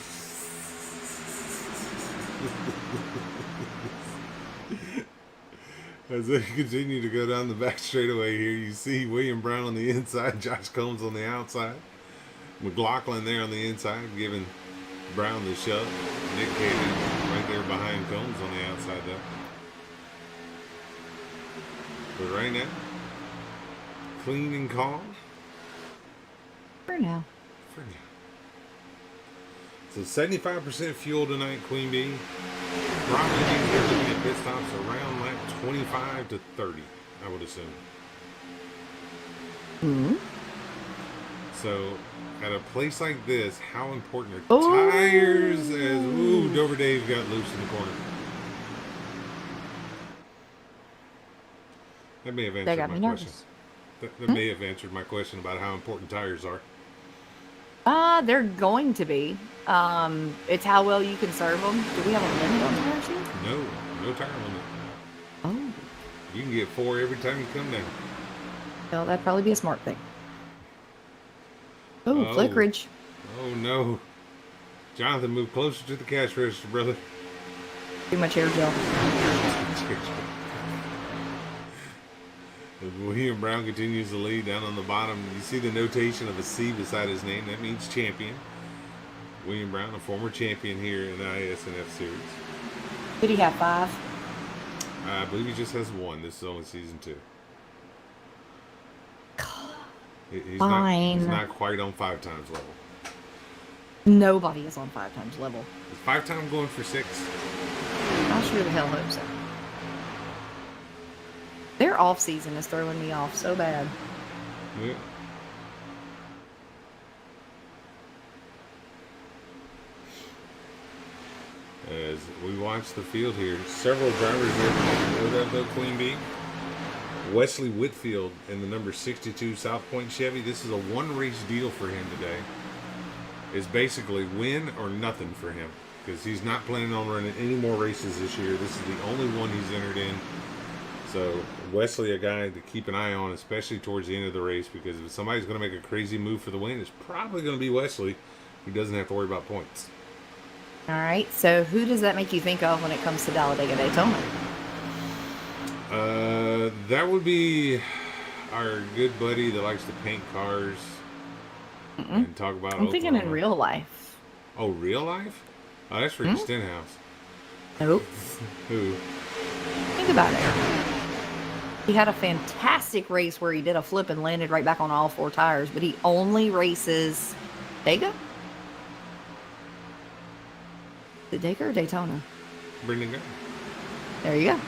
As they continue to go down the back straightaway here, you see William Brown on the inside, Josh Combs on the outside, McLaughlin there on the inside, giving Brown the shove. Nick Cannon right there behind Combs on the outside though. But right now, clean and calm. For now. For now. So 75% fuel tonight, Queen Bee. Probably they're looking at pit stops around lap 25 to 30, I would assume. Mm-hmm. So at a place like this, how important are tires? As Dover Dave got loose in the corner. That may have answered my question. That may have answered my question about how important tires are. They're going to be. It's how well you can serve them. Do we have a limit on tires here? No tire limit. Oh. You can get 4 every time you come down. Well, that'd probably be a smart thing. Oh, flickerage. Oh no. Jonathan, move closer to the cash register, brother. Too much hair gel. William Brown continues to lead down on the bottom. You see the notation of a C beside his name. That means champion. William Brown, a former champion here in the ISNF series. Did he have 5? I believe he just has 1. This is only season 2. He's not quite on 5 times level. Nobody is on 5 times level. Is 5 times going for 6? I sure the hell hope so. Their off season is throwing me off so bad. Yeah. As we watch the field here, several drivers there. Queen Bee. Wesley Whitfield in the number 62 South Point Chevy. This is a 1-race deal for him today. It's basically win or nothing for him because he's not planning on running any more races this year. This is the only one he's entered in. So Wesley, a guy to keep an eye on, especially towards the end of the race, because if somebody's going to make a crazy move for the win, it's probably going to be Wesley, who doesn't have to worry about points. All right, so who does that make you think of when it comes to Talladega Daytona? That would be our good buddy that likes to paint cars and talk about I'm thinking in real life. Oh, real life? Oh, that's Ricky Stenhouse. Nope. Who? Think about it. He had a fantastic race where he did a flip and landed right back on all 4 tires, but he only races Daytona? Is it Decor or Daytona? Brendan Gaughan. There you go.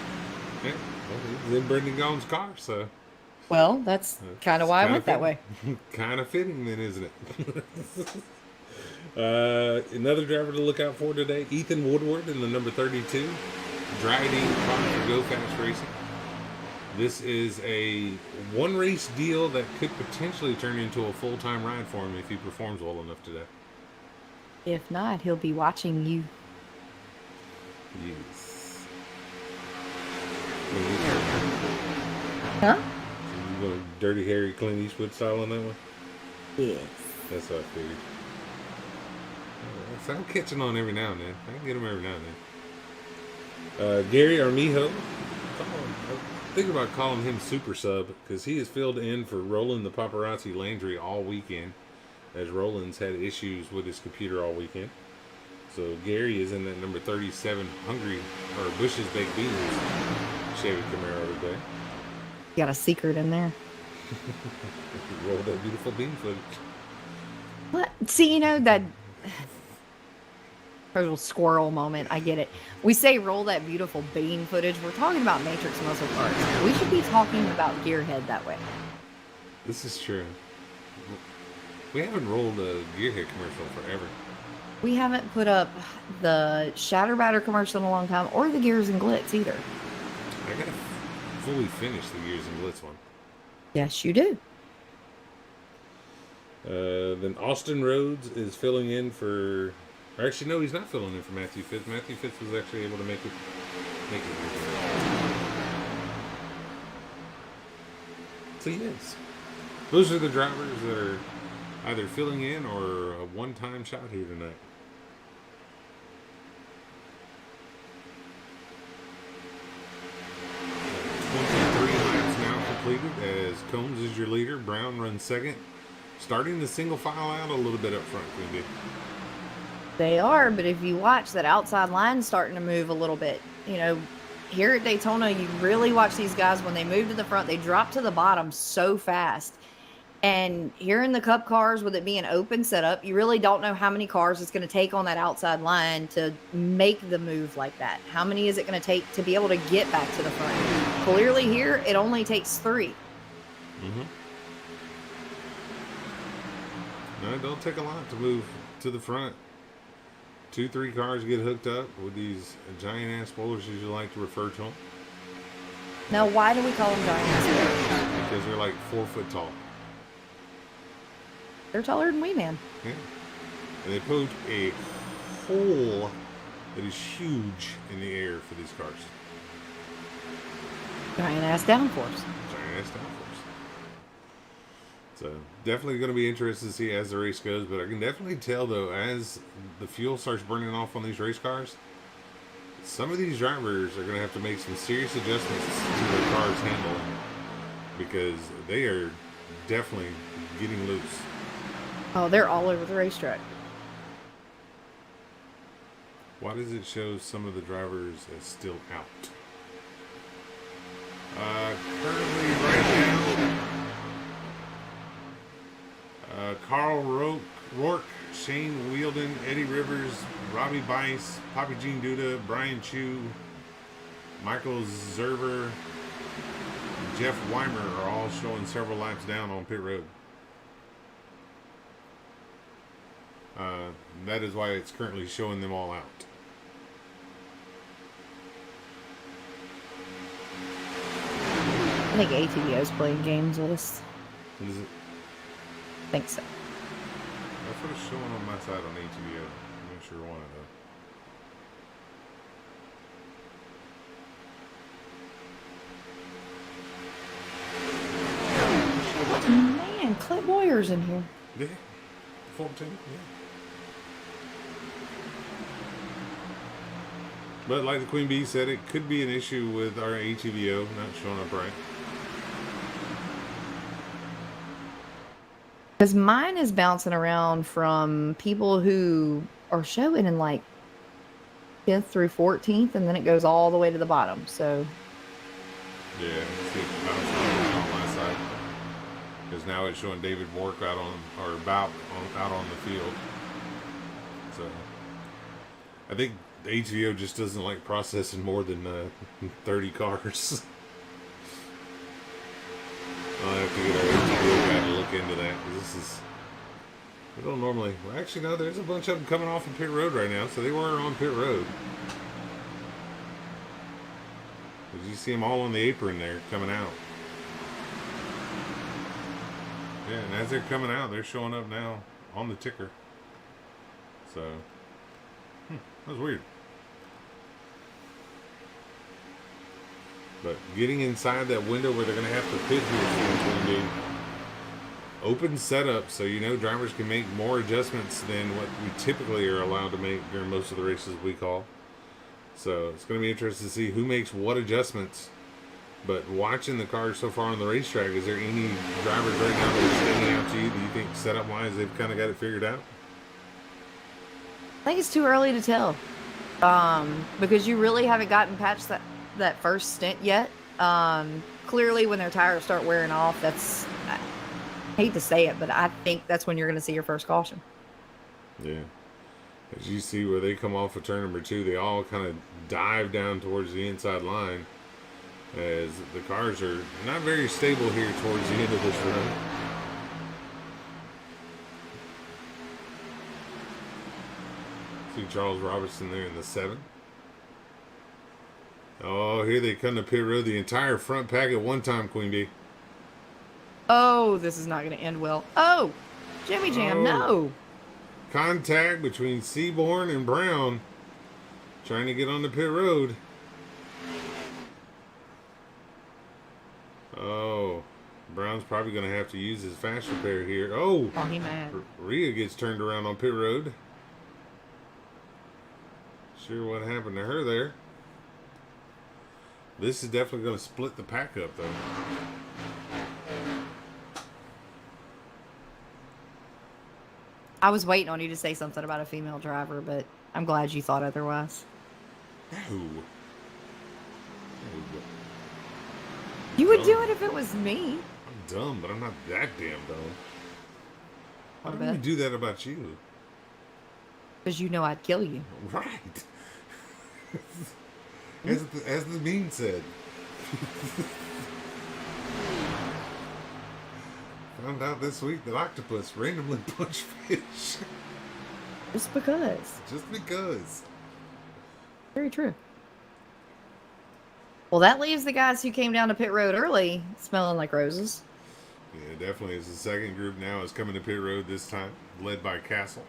Yeah, well, he's in Brendan Gaughan's car, so. Well, that's kind of why I went that way. Kind of fitting, then, isn't it? Another driver to look out for today, Ethan Woodward in the number 32, driving car for Go Fast Racing. This is a 1-race deal that could potentially turn into a full-time ride for him if he performs well enough today. If not, he'll be watching you. Yes. Huh? You going Dirty Harry, Clint Eastwood style on that one? Yes. That's what I figured. So I'm catching on every now and then. I can get them every now and then. Gary Armijo. I'm thinking about calling him Super Sub because he has filled in for Roland the Paparazzi Landry all weekend, as Roland's had issues with his computer all weekend. So Gary is in that number 37 Bush's Baked Beans Chevy Camaro today. You got a secret in there. Roll that beautiful bean footage. What? See, you know, that little squirrel moment. I get it. We say roll that beautiful bean footage. We're talking about Matrix muscle cars. We should be talking about Gearhead that way. This is true. We haven't rolled a Gearhead commercial forever. We haven't put up the Shatter Batter commercial in a long time, or the Gears and Glitz either. I gotta fully finish the Gears and Glitz one. Yes, you do. Then Austin Rhodes is filling in for. Or actually, no, he's not filling in for Matthew Fitz. Matthew Fitz was actually able to make it. So yes, those are the drivers that are either filling in or a one-time shot here tonight. Completed as Combs is your leader. Brown runs second. Starting the single file out a little bit up front, Queen Bee. They are, but if you watch, that outside line starting to move a little bit. You know, here at Daytona, you really watch these guys when they move to the front, they drop to the bottom so fast. And here in the Cup cars, with it being open setup, you really don't know how many cars it's going to take on that outside line to make the move like that. How many is it going to take to be able to get back to the front? Clearly here, it only takes 3. Mm-hmm. No, it don't take a lot to move to the front. 2-3 cars get hooked up with these giant-ass spoilers, as you like to refer to them. Now, why do we call them giant-ass spoilers? Because they're like 4 foot tall. They're taller than we, man. Yeah. And they put a hole that is huge in the air for these cars. Giant ass downforce. Giant ass downforce. So definitely going to be interested to see as the race goes. But I can definitely tell though, as the fuel starts burning off on these race cars, some of these drivers are going to have to make some serious adjustments to their car's handling because they are definitely getting loose. Oh, they're all over the racetrack. Why does it show some of the drivers as still out? Currently right now, Carl Rourke, Shane Wheeldon, Eddie Rivers, Robbie Bice, Poppy Jean Duda, Brian Chu, Michael Zerver, and Jeff Weimer are all showing several laps down on pit road. That is why it's currently showing them all out. I think ATVO's playing games with us. What is it? I think so. That's what it's showing on my side on ATVO. I'm not sure why though. Man, Clint Boyer's in here. Yeah. 14, yeah. But like the Queen Bee said, it could be an issue with our ATVO not showing up right. Because mine is bouncing around from people who are showing in like 10th through 14th, and then it goes all the way to the bottom. So Yeah, see it bouncing around on my side. Because now it's showing David Bork out on, or about out on the field. So I think the ATVO just doesn't like processing more than 30 cars. I'll have to get our ATVO guy to look into that, because this is, we don't normally, well actually no, there's a bunch of them coming off of pit road right now, so they were on pit road. Did you see them all on the apron there coming out? Yeah, and as they're coming out, they're showing up now on the ticker. So, that was weird. But getting inside that window where they're going to have to pit here soon is going to be open setup, so you know drivers can make more adjustments than what we typically are allowed to make during most of the races we call. So it's going to be interesting to see who makes what adjustments. But watching the cars so far on the racetrack, is there any drivers right now that are standing out to you that you think setup-wise they've kind of got it figured out? I think it's too early to tell. Because you really haven't gotten past that first stint yet. Clearly when their tires start wearing off, that's, I hate to say it, but I think that's when you're going to see your first caution. Yeah. As you see where they come off of turn number 2, they all kind of dive down towards the inside line, as the cars are not very stable here towards the end of this run. See Charles Robertson there in the 7. Oh, here they come to pit road. The entire front pack at one time, Queen Bee. Oh, this is not going to end well. Oh, Jimmy Jam, no. Contact between Seaborn and Brown trying to get on the pit road. Oh, Brown's probably going to have to use his fast repair here. Oh, he mad. Rhea gets turned around on pit road. Sure what happened to her there. This is definitely going to split the pack up, though. I was waiting on you to say something about a female driver, but I'm glad you thought otherwise. No. You would do it if it was me. I'm dumb, but I'm not that damn dumb. How I do we bet. do that about you? Because you know I'd kill you. Right. As the meme said. Found out this week that octopus randomly punch fish. Just because. Just because. Very true. Well, that leaves the guys who came down to pit road early smelling like roses. Yeah, definitely. It's the second group now is coming to pit road this time, led by Castle.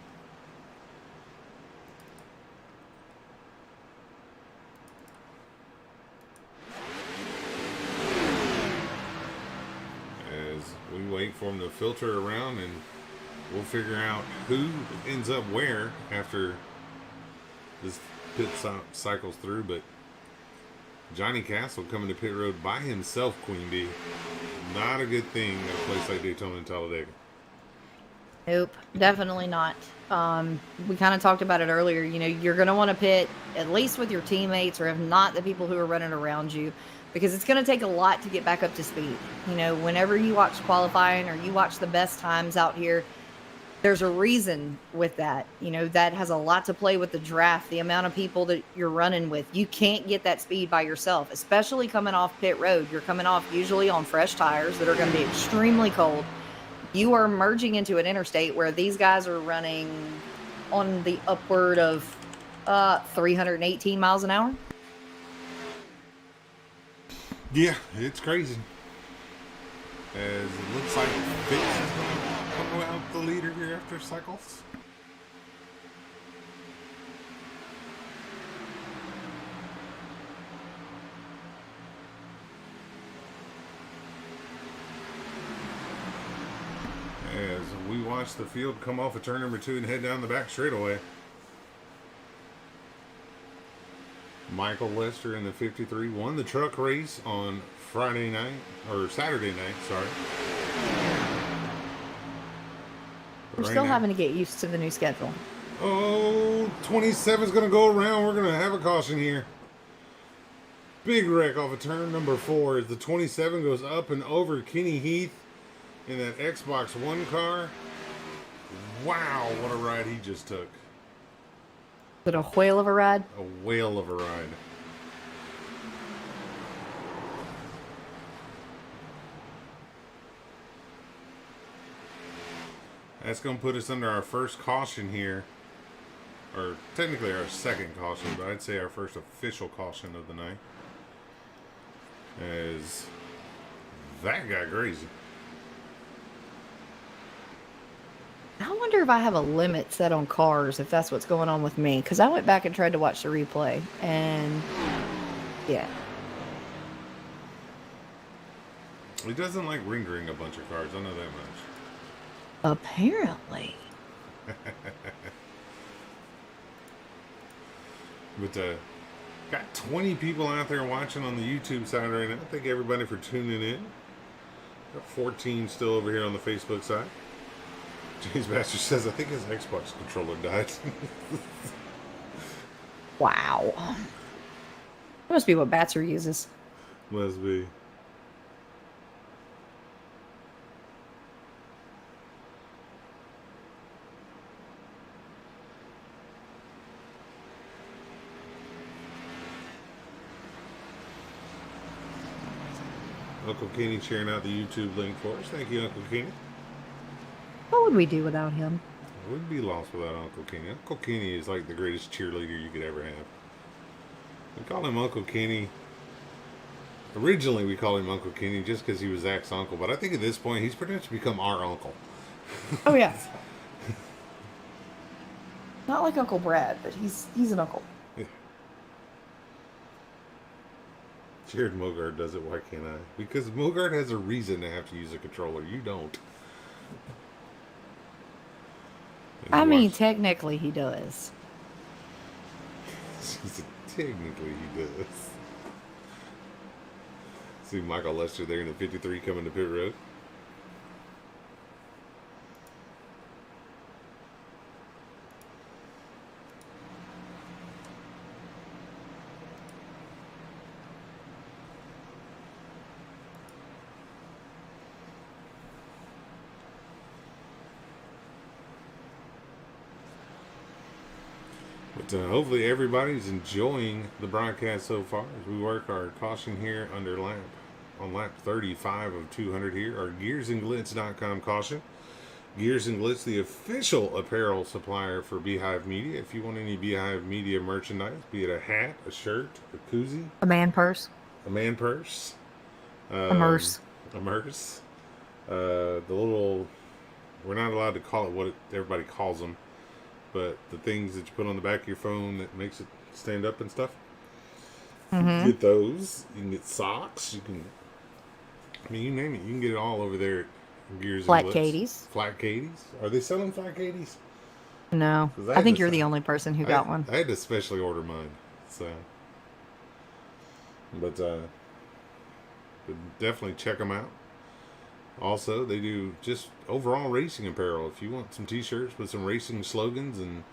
As we wait for them to filter around, and we'll figure out who ends up where after this pit cycles through. But Johnny Castle coming to pit road by himself, Queen Bee. Not a good thing at a place like Daytona and Talladega. Nope, definitely not. We kind of talked about it earlier. You know, you're going to want to pit at least with your teammates, or if not, the people who are running around you, because it's going to take a lot to get back up to speed. You know, whenever you watch qualifying or you watch the best times out here, there's a reason with that. You know, that has a lot to play with the draft, the amount of people that you're running with. You can't get that speed by yourself, especially coming off pit road. You're coming off usually on fresh tires that are going to be extremely cold. You are merging into an interstate where these guys are running on the upward of 318 miles an hour. Yeah, it's crazy. As it looks like Fitz is going to come out the leader here after cycles. As we watch the field come off of turn number 2 and head down the back straightaway. Michael Lester in the 53 won the truck race on Saturday night, sorry. We're still having to get used to the new schedule. Oh, 27 is going to go around. We're going to have a caution here. Big wreck off of turn number 4 as the 27 goes up and over Kenny Heath in that Xbox One car. Wow, what a ride he just took. Is it a whale of a ride? A whale of a ride. That's going to put us under our first caution here. Or technically our second caution, but I'd say our first official caution of the night. As that got crazy. I wonder if I have a limit set on cars, if that's what's going on with me. Because I went back and tried to watch the replay. And, yeah. He doesn't like rendering a bunch of cars. I know that much. Apparently. But got 20 people out there watching on the YouTube side right now. Thank everybody for tuning in. Got 14 still over here on the Facebook side. James Master says, I think his Xbox controller died. Wow. That must be what Batser uses. Must be. Uncle Kenny sharing out the YouTube link for us. Thank you, Uncle Kenny. What would we do without him? We'd be lost without Uncle Kenny. Uncle Kenny is like the greatest cheerleader you could ever have. We call him Uncle Kenny. Originally, we called him Uncle Kenny just because he was Zach's uncle. But I think at this point, he's pretty much become our uncle. Oh, yeah. Not like Uncle Brad, but he's an uncle. Yeah. Jared Mogart does it, why can't I? Because Mogart has a reason to have to use a controller. You don't. I mean, technically he does. Technically he does. See Michael Lester there in the 53 coming to pit road. But hopefully everybody's enjoying the broadcast so far as we work our caution here on lap 35 of 200 here. Our gearsandglitz.com caution. Gears and Glitz, the official apparel supplier for Beehive Media. If you want any Beehive Media merchandise, be it a hat, a shirt, a koozie. A man purse. A man purse. A merce. A merce. The little, we're not allowed to call it what everybody calls them. But the things that you put on the back of your phone that makes it stand up and stuff. Mm-hmm. Get those. You can get socks. You can, I mean, you name it. You can get it all over there Gears Flat and Blips. Katie's. Flat Katie's? Are they selling Flat Katie's? No, 'Cause I think had you're to- the only person who got one. I had to specially order mine. So, but definitely check them out. Also, they do just overall racing apparel. If you want some t-shirts with some racing slogans and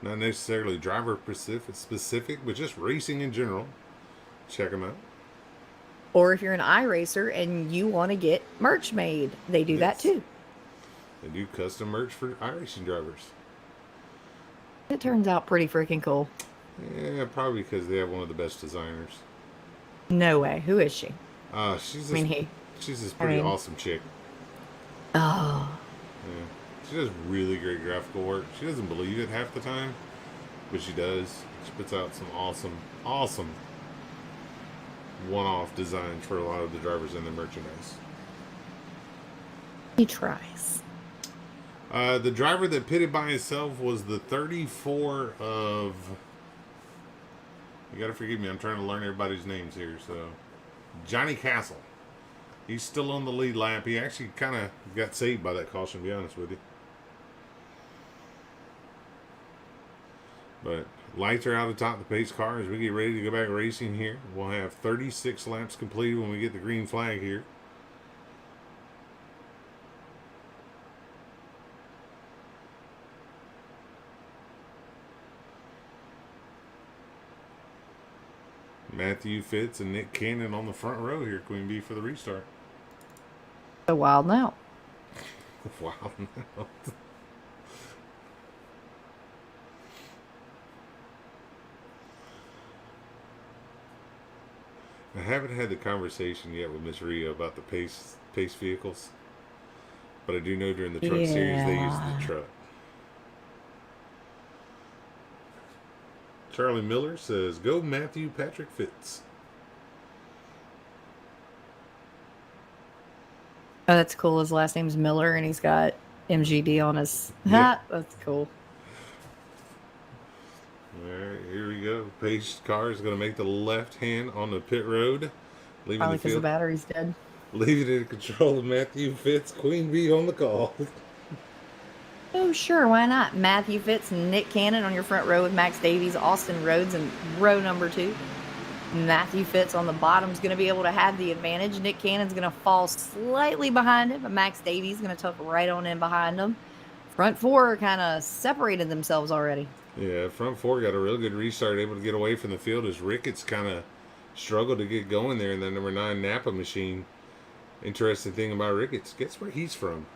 not necessarily driver specific, but just racing in general, check them out. Or if you're an iRacer and you want to get merch made, they do that Yes. too. They do custom merch for iRacing drivers. It turns out pretty freaking cool. Yeah, probably because they have one of the best designers. No way. Who is she? She's I this, mean, she's this pretty mean- awesome chick. Oh, Yeah. She does really great graphical work. She doesn't believe it half the time, but she does. She puts out some awesome one-off designs for a lot of the drivers in the merchandise. he tries. The driver that pitted by himself was the 34 of... You gotta forgive me, I'm trying to learn everybody's names here, so... Johnny Castle. He's still on the lead lap. He actually kind of got saved by that caution, to be honest with you. But lights are out atop the pace car as we get ready to go back racing here. We'll have 36 laps completed when we get the green flag here. Matthew Fitz and Nick Cannon on the front row here, Queen Bee, for the restart. So wild now. Wow. I haven't had the conversation yet with Miss Rio about the pace vehicles, but I do know during the truck series they use the truck. Charlie Miller says, "Go Matthew Patrick Fitz." Oh, that's cool. His last name's Miller, and he's got MGD on his Yeah. hat. That's cool. All right, here we go. Pace car is going to make the left hand on the pit road, leaving Probably the because the field, battery's dead. leaving it in control of Matthew Fitz. Queen Bee on the call. Oh, sure. Why not? Matthew Fitz and Nick Cannon on your front row with Max Davies, Austin Rhodes, and row number 2. Matthew Fitz on the bottom is going to be able to have the advantage. Nick Cannon's going to fall slightly behind him, but Max Davies is going to tuck right on in behind him. Front 4 kind of separated themselves already. Yeah, front 4 got a real good restart, able to get away from the field as Ricketts kind of struggled to get going there in the number 9 Napa machine. Interesting thing about Ricketts, guess where he's from?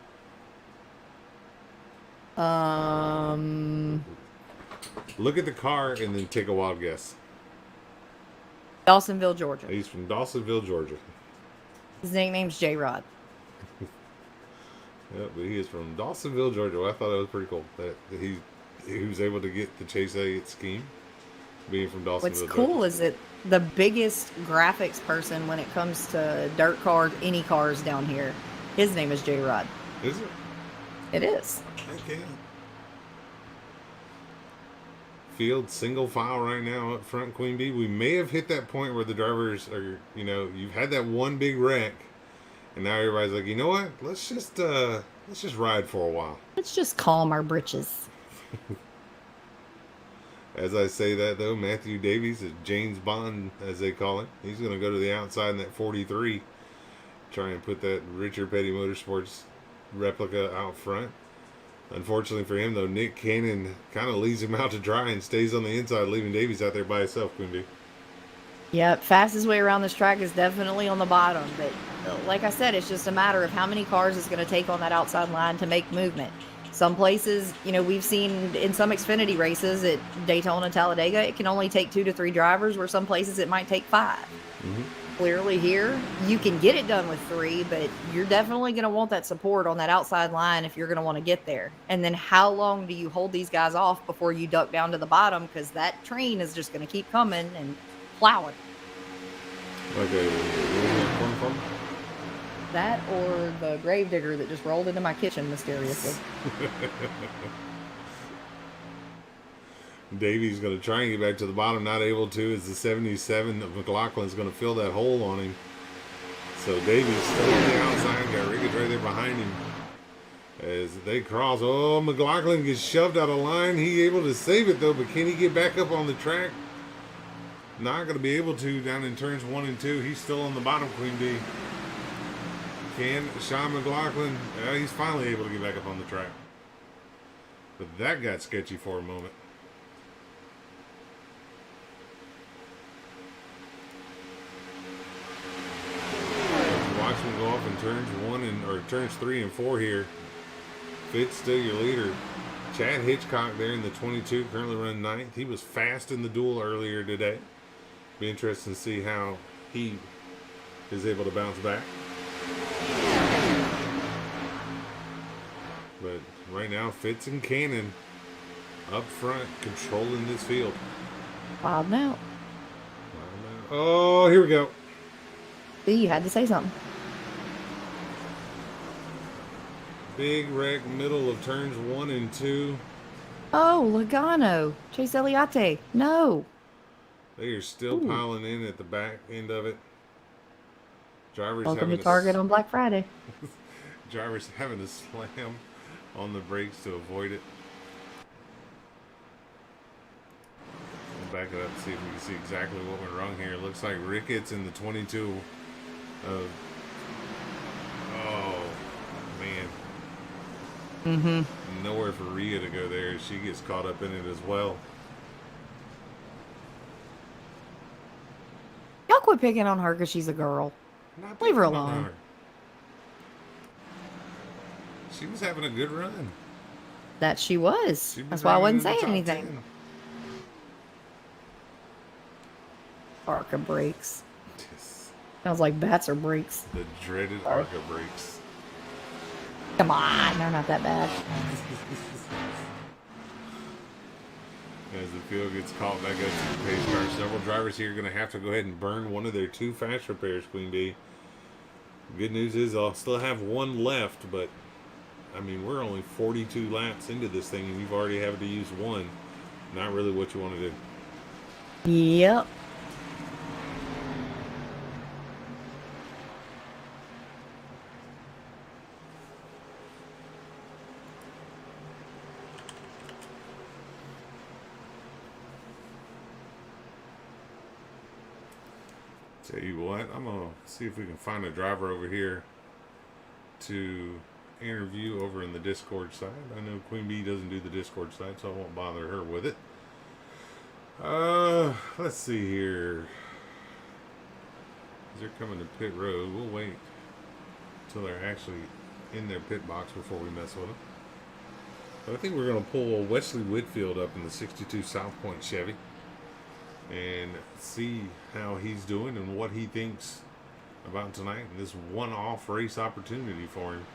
Look at the car and then take a wild guess. Dawsonville, Georgia. He's from Dawsonville, Georgia. His nickname's J-Rod. Yep, but he is from Dawsonville, Georgia. Well, I thought that was pretty cool that he was able to get the Chase Elliott scheme, being from Dawsonville. What's cool is that the biggest graphics person when it comes to dirt cars, any cars down here, his name is J-Rod. Is it? It is. Heck yeah. Field single file right now up front, Queen Bee. We may have hit that point where the drivers are, you've had that one big wreck, and now everybody's like, you know what? Let's just ride for a while. Let's just calm our britches. As I say that though, Matthew Davies is James Bond, as they call him. He's going to go to the outside in that 43, try and put that Richard Petty Motorsports replica out front. Unfortunately for him, though, Nick Cannon kind of leaves him out to dry and stays on the inside, leaving Davies out there by himself, Queen Bee. Yep, fastest way around this track is definitely on the bottom. But like I said, it's just a matter of how many cars it's going to take on that outside line to make movement. Some places, we've seen in some Xfinity races at Daytona, Talladega, it can only take 2 to 3 drivers, where some places it might take 5. Mm-hmm. Clearly here, you can get it done with 3, but you're definitely going to want that support on that outside line if you're going to want to get there. And then how long do you hold these guys off before you duck down to the bottom? Because that train is just going to keep coming and plowing. Okay, from? That or the gravedigger that just rolled into my kitchen mysteriously. Davies going to try and get back to the bottom, not able to, as the 77 of McLaughlin's going to fill that hole on him. So Davies still on the outside, got Ricketts right there behind him. as they cross. Oh, McLaughlin gets shoved out of line. He able to save it though, but can he get back up on the track? Not going to be able to down in turns 1 and 2. He's still on the bottom, Queen B. Can Sean McLaughlin? He's finally able to get back up on the track. But that got sketchy for a moment. Watch him go off in turns 3 and 4 here. Fitz still your leader. Chad Hitchcock there in the 22, currently running 9th. He was fast in the duel earlier today. Be interesting to see how he is able to bounce back. But right now, Fitz and Cannon up front, controlling this field. Wild out. Oh, here we go. See, you had to say something. Big wreck, middle of turns 1 and 2. Oh, Logano. Chase Elliott. No. They are still piling in at the back end of it. Drivers Welcome to having Target on Black Friday. Drivers having to slam on the brakes to avoid it. We'll back it up and see if we can see exactly what went wrong here. It looks like Ricketts in the 22 of... Oh, man. Mm-hmm. Nowhere for Rhea to go there. She gets caught up in it as well. Y'all quit picking on her because she's a girl. Not Leave her picking on alone. her. She was having a good run. That she was. She was That's why I running wasn't in the saying top anything. 10. Arca brakes. Yes. Sounds like bats or brakes. The dreaded Arca brakes. Come on, they're not that bad. As the field gets caught back up to the pace car, several drivers here are going to have to go ahead and burn one of their 2 fast repairs, Queen B. Good news is I'll still have 1 left, but I mean, we're only 42 laps into this thing and you've already had to use 1. Not really what you want to do. Yep. Tell you what, I'm going to see if we can find a driver over here to interview over in the Discord side. I know Queen Bee doesn't do the Discord side, so I won't bother her with it. Let's see here. As they're coming to pit road, we'll wait until they're actually in their pit box before we mess with them. But I think we're going to pull Wesley Whitfield up in the 62 South Point Chevy and see how he's doing and what he thinks about tonight and this one-off race opportunity for him.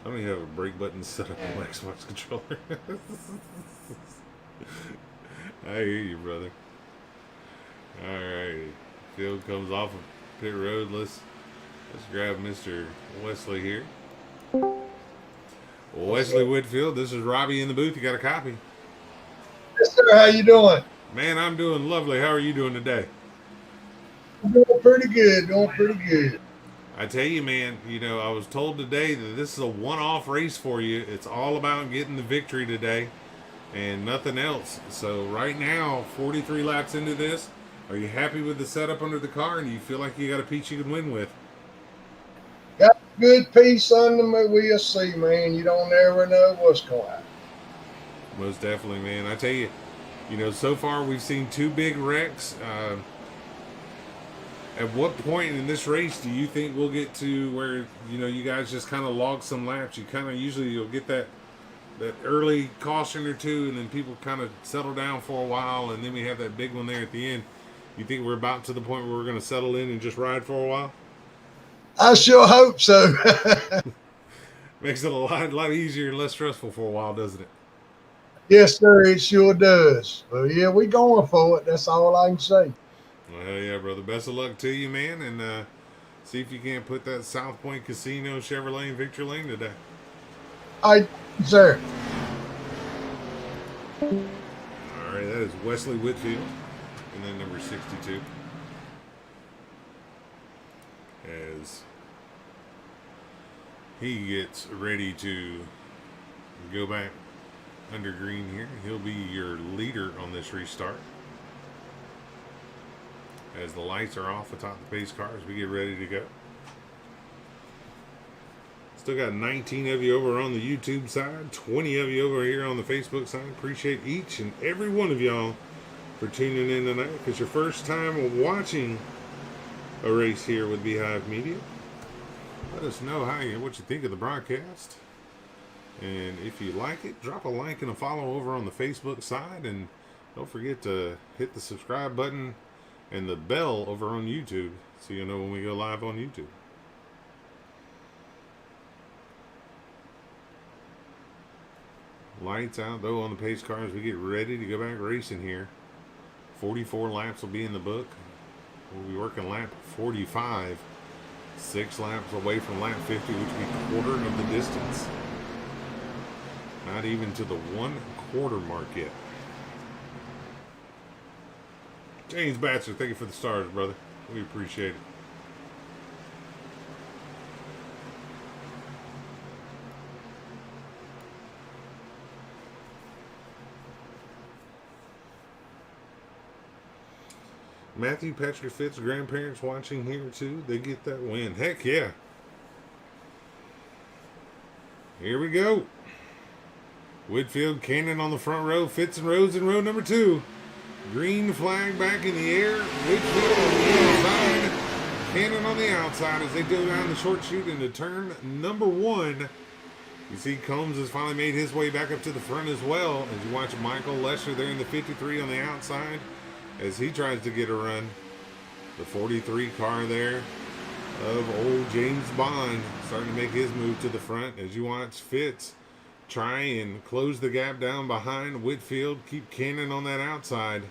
I don't even have a brake button set up on my Xbox controller. I hear you, brother. Alright. Field comes off of pit road. Let's grab Mr. Wesley here. Wesley Whitfield, this is Robbie in the booth. You got a copy? Yes, sir. How you doing? Man, I'm doing lovely. How are you doing today? I'm doing pretty good. Doing pretty good. I tell you, man, you know, I was told today that this is a one-off race for you. It's all about getting the victory today and nothing else. So right now, 43 laps into this, are you happy with the setup under the car and you feel like you got a piece you can win with? Got a good piece under me. We'll see, man. You don't ever know what's going to happen. Most definitely, man. I tell you, you know, so far we've seen 2 big wrecks. At what point in this race do you think we'll get to where, you know, you guys just kind of log some laps? You kind of usually you'll get that early caution or 2, and then people kind of settle down for a while, and then we have that big one there at the end. You think we're about to the point where we're going to settle in and just ride for a while? I sure hope so. Makes it a lot easier and less stressful for a while, doesn't it? Yes, sir. It sure does. But yeah, we going for it. That's all I can say. Well, hell yeah, brother. Best of luck to you, man, and see if you can't put that South Point Casino Chevrolet in Victory Lane today. Sir. All right, that is Wesley Whitfield, and then number 62. as he gets ready to go back under green here. He'll be your leader on this restart. As the lights are off atop the pace car as we get ready to go. Still got 19 of you over on the YouTube side, 20 of you over here on the Facebook side. Appreciate each and every one of y'all for tuning in tonight. If it's your first time watching a race here with Beehive Media, let us know what you think of the broadcast. And if you like it, drop a like and a follow over on the Facebook side. And don't forget to hit the subscribe button and the bell over on YouTube so you'll know when we go live on YouTube. Lights out though on the pace car as we get ready to go back racing here. 44 laps will be in the book. We'll be working lap 45. 6 laps away from lap 50, which will be quarter of the distance. Not even to the 1/4 mark yet. James Batcher, thank you for the stars, brother. We appreciate it. Matthew, Patrick Fitz, grandparents watching here too. They get that win. Heck yeah. Here we go. Whitfield, Cannon on the front row. Fitz and Rhodes in row number 2. Green flag back in the air. Whitfield on the inside. Cannon on the outside as they go down the short chute into turn number 1. You see Combs has finally made his way back up to the front as well. As you watch Michael Lesher there in the 53 on the outside as he tries to get a run. The 43 car there of old James Bond starting to make his move to the front as you watch Fitz try and close the gap down behind Whitfield. Keep Cannon on that outside.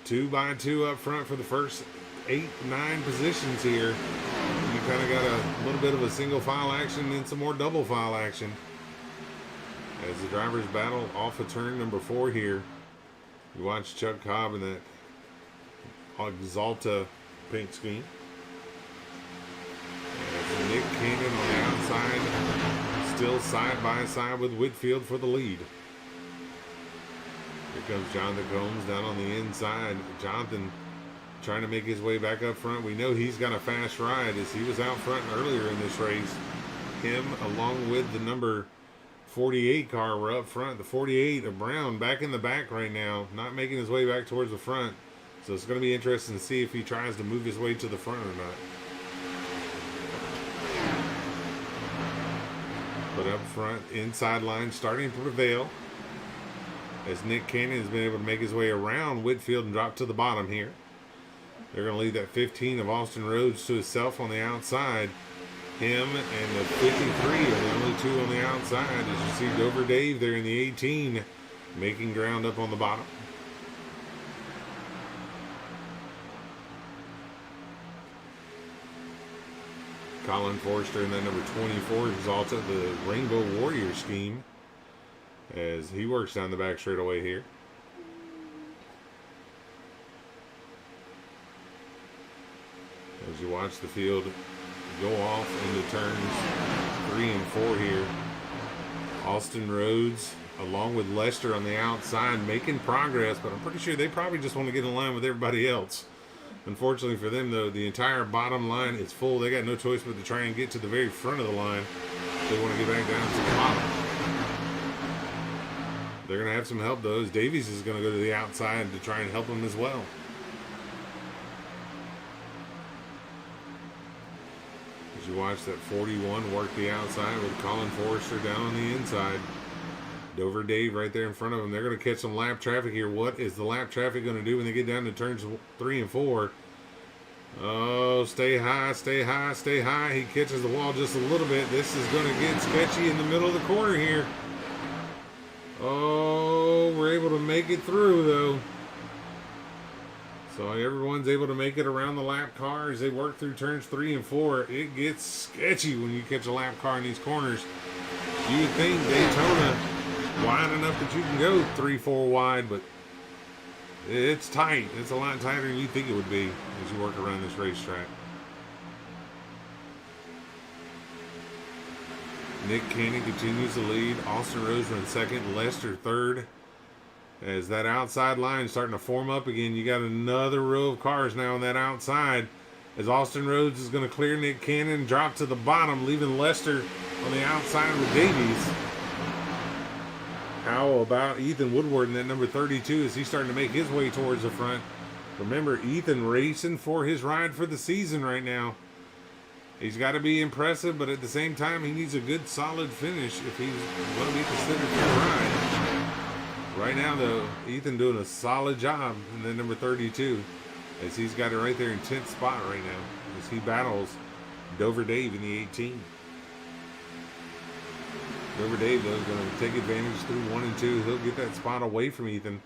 2 by 2 up front for the first 8-9 positions here. You kind of got a little bit of a single file action and some more double file action as the drivers battle off of turn number 4 here. You watch Chuck Cobb in that Exalta paint scheme. As Nick Cannon on the outside, still side by side with Whitfield for the lead. Here comes Jonathan Combs down on the inside. Jonathan trying to make his way back up front. We know he's got a fast ride as he was out front earlier in this race. Him along with the number 48 car were up front. The 48 of Brown back in the back right now, not making his way back towards the front. So it's going to be interesting to see if he tries to move his way to the front or not. But up front, inside line starting to prevail as Nick Cannon has been able to make his way around Whitfield and drop to the bottom here. They're going to leave that 15 of Austin Rhodes to himself on the outside. Him and the 53 are the only 2 on the outside as you see Dover Dave there in the 18 making ground up on the bottom. Colin Forster in that number 24 Exalta, the Rainbow Warrior scheme, as he works down the back straightaway here. As you watch the field go off into turns 3 and 4 here. Austin Rhodes along with Lester on the outside making progress, but I'm pretty sure they probably just want to get in line with everybody else. Unfortunately for them, though, the entire bottom line is full. They got no choice but to try and get to the very front of the line. They want to get back down to the bottom. They're going to have some help, though, as Davies is going to go to the outside to try and help them as well. As you watch that 41 work the outside with Colin Forrester down on the inside. Dover Dave right there in front of them. They're going to catch some lap traffic here. What is the lap traffic going to do when they get down to turns 3 and 4? Oh, stay high, stay high, stay high. He catches the wall just a little bit. This is going to get sketchy in the middle of the corner here. Oh, we're able to make it through, though. So everyone's able to make it around the lap car as they work through turns 3 and 4. It gets sketchy when you catch a lap car in these corners. You would think Daytona wide enough that you can go 3-4 wide, but it's tight. It's a lot tighter than you think it would be as you work around this racetrack. Nick Cannon continues to lead. Austin Rose runs second. Lester third. As that outside line is starting to form up again, you got another row of cars now on that outside. As Austin Rhodes is going to clear Nick Cannon, drop to the bottom, leaving Lester on the outside with Davies. How about Ethan Woodward in that number 32 as he's starting to make his way towards the front? Remember, Ethan racing for his ride for the season right now. He's got to be impressive, but at the same time, he needs a good, solid finish if he's going to be considered for the ride. Right now, though, Ethan doing a solid job in that number 32 as he's got it right there in 10th spot right now as he battles Dover Dave in the 18. Dover Dave, though, is going to take advantage through 1 and 2. He'll get that spot away from Ethan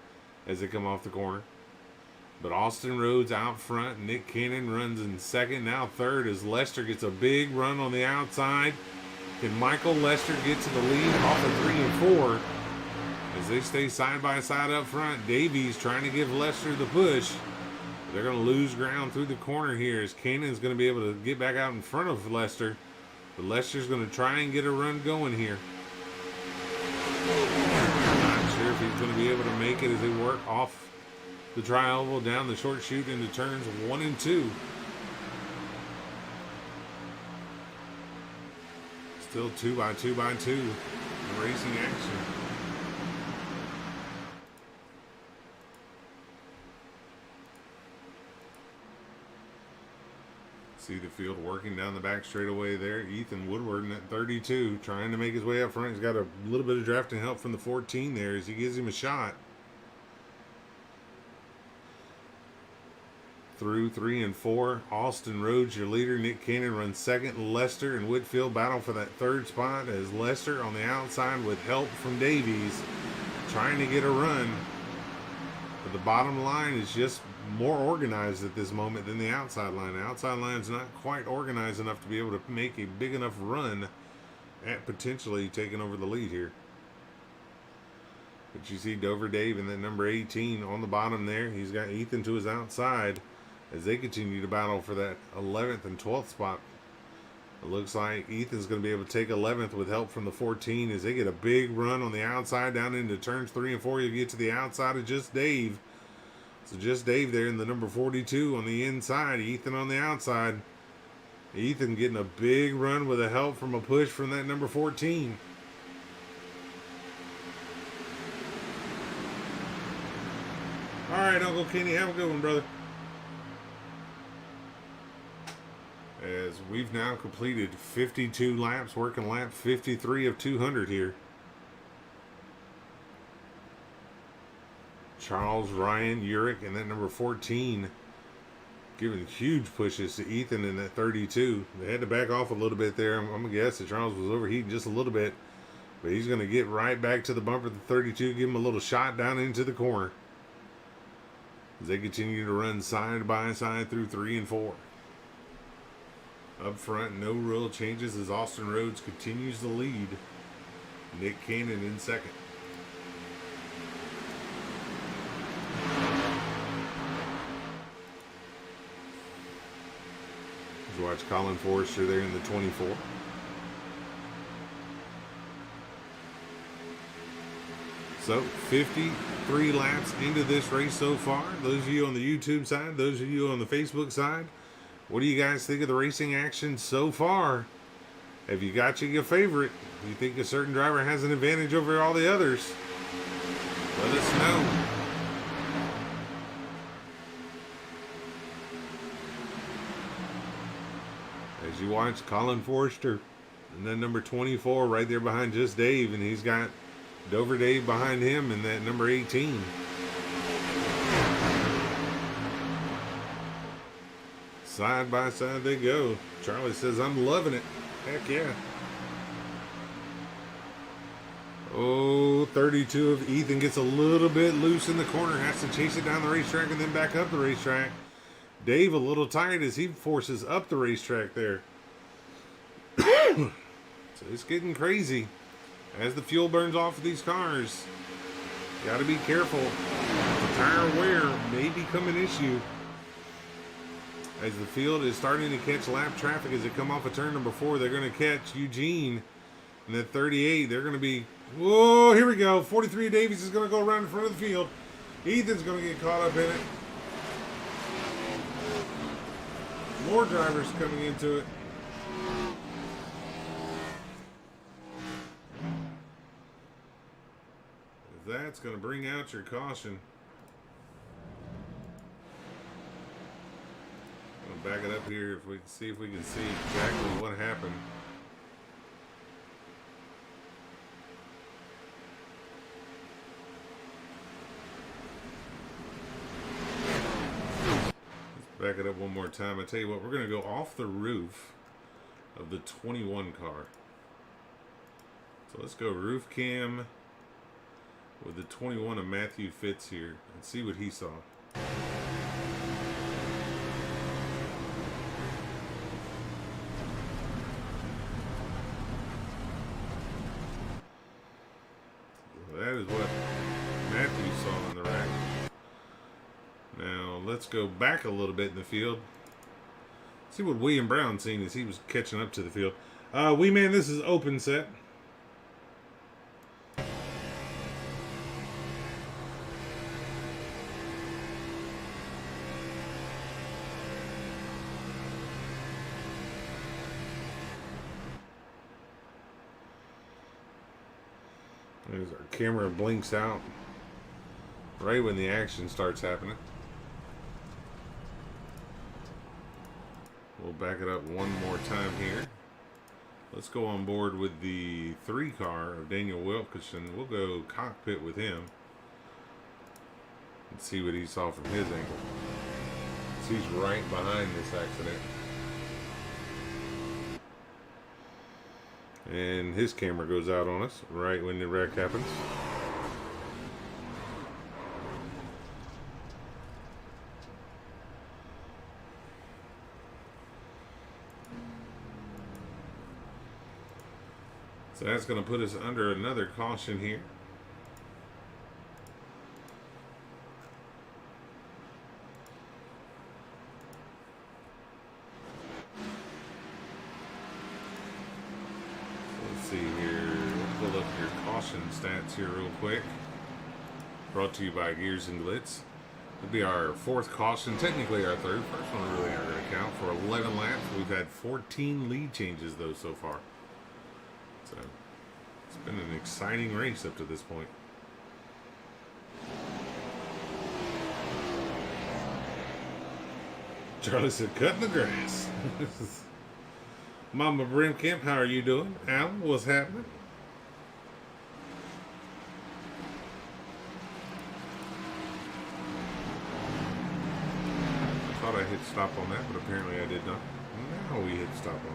as they come off the corner. But Austin Rhodes out front. Nick Cannon runs in second. Now third as Lester gets a big run on the outside. Can Michael Lester get to the lead off of 3 and 4? As they stay side by side up front, Davies trying to give Lester the push. They're going to lose ground through the corner here as Cannon's going to be able to get back out in front of Lester. But Lester's going to try and get a run going here. Not sure if he's going to be able to make it as they work off the tri-oval down the short chute into turns 1 and 2. Still 2 by 2 by 2 in racing action. See the field working down the back straightaway there. Ethan Woodward in that 32 trying to make his way up front. He's got a little bit of drafting help from the 14 there as he gives him a shot. Through 3 and 4, Austin Rhodes, your leader. Nick Cannon runs second. Lester and Whitfield battle for that third spot as Lester on the outside with help from Davies trying to get a run. But the bottom line is just more organized at this moment than the outside line. The outside line's not quite organized enough to be able to make a big enough run at potentially taking over the lead here. But you see Dover Dave in that number 18 on the bottom there. He's got Ethan to his outside as they continue to battle for that 11th and 12th spot. It looks like Ethan's going to be able to take 11th with help from the 14 as they get a big run on the outside down into turns 3 and 4. You get to the outside of Just Dave. So Just Dave there in the number 42 on the inside. Ethan on the outside. Ethan getting a big run with a help from a push from that number 14. All right, Uncle Kenny, have a good one, brother. As we've now completed 52 laps, working lap 53 of 200 here. Charles Ryan Urich and that number 14 giving huge pushes to Ethan in that 32. They had to back off a little bit there. I'm going to guess that Charles was overheating just a little bit. But he's going to get right back to the bumper at the 32, give him a little shot down into the corner. As they continue to run side by side through 3 and 4. Up front, no real changes as Austin Rhodes continues to lead. Nick Cannon in second. Let's watch Colin Forrester there in the 24. So 53 laps into this race so far. Those of you on the YouTube side, those of you on the Facebook side, what do you guys think of the racing action so far? Have you got your favorite? Do you think a certain driver has an advantage over all the others? Let us know. As you watch Colin Forrester, and then number 24 right there behind Just Dave, and he's got Dover Dave behind him in that number 18. Side by side they go. Charlie says, I'm loving it. Heck yeah. Oh, 32 of Ethan gets a little bit loose in the corner. Has to chase it down the racetrack and then back up the racetrack. Dave a little tired as he forces up the racetrack there. So it's getting crazy. As the fuel burns off of these cars, got to be careful. The tire wear may become an issue. As the field is starting to catch lap traffic as they come off of turn number 4, they're going to catch Eugene And then 38, they're going to be... Whoa, here we go. 43 Davies is going to go around in front of the field. Ethan's going to get caught up in it. More drivers coming into it. That's going to bring out your caution. I'll back it up here if we can see exactly what happened. Let's back it up one more time. I tell you what, we're going to go off the roof of the 21 car. So let's go roof cam with the 21 of Matthew Fitz here and see what he saw. That is what Matthew saw on the rack. Now let's go back a little bit in the field. See what William Brown seen as he was catching up to the field. Wee Man, this is open set. As our camera blinks out right when the action starts happening. We'll back it up one more time here. Let's go on board with the 3 car of Daniel Wilkinson. We'll go cockpit with him and see what he saw from his angle. So he's right behind this accident. And his camera goes out on us right when the wreck happens. So that's going to put us under another caution here. See here, we'll pull up your caution stats here real quick. Brought to you by Gears and Glitz. It'll be our 4th caution, technically our 3rd. First one really aren't going to count for 11 laps. We've had 14 lead changes though so far. So it's been an exciting race up to this point. Charlie said, cutting the grass. Mama Brimkamp, how are you doing? Alan, what's happening? I thought I hit stop on that, but apparently I did not. Now we hit stop on it.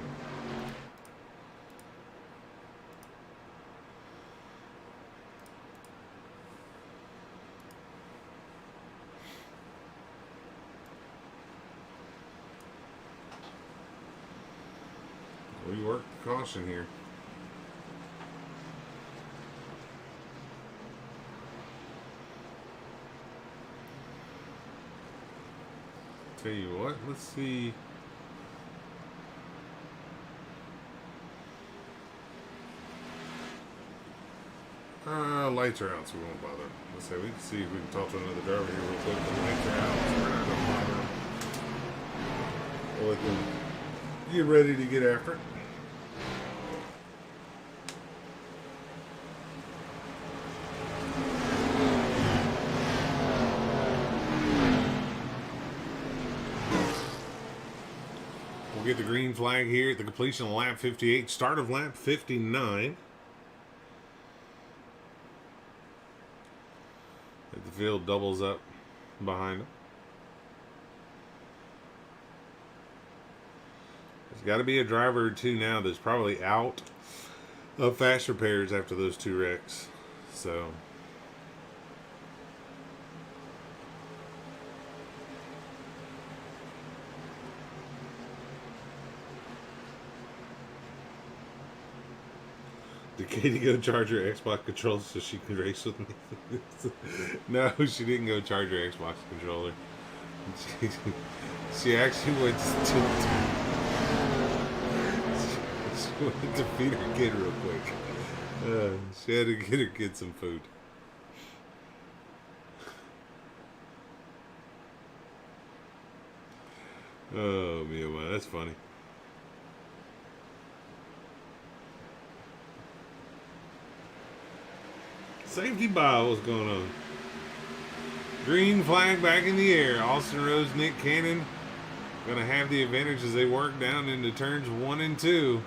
We work the caution here. Tell you what, let's see. Lights are out, so we won't bother. Let's say we can see if we can talk to another driver here real quick. The lights are out, so we're not gonna bother. We'll let them get ready to get after it. We'll get the green flag here at the completion of lap 58, start of lap 59. The field doubles up behind them. There's got to be a driver or two now that's probably out of fast repairs after those 2 wrecks. So did Katie go charge her Xbox controller so she could race with me? No, she didn't go charge her Xbox controller. She actually went to went to feed her kid real quick. She had to get her kid some food. Oh, man, that's funny. Safety ball, what's going on? Green flag back in the air. Austin Rose, Nick Cannon going to have the advantage as they work down into turns 1 and 2.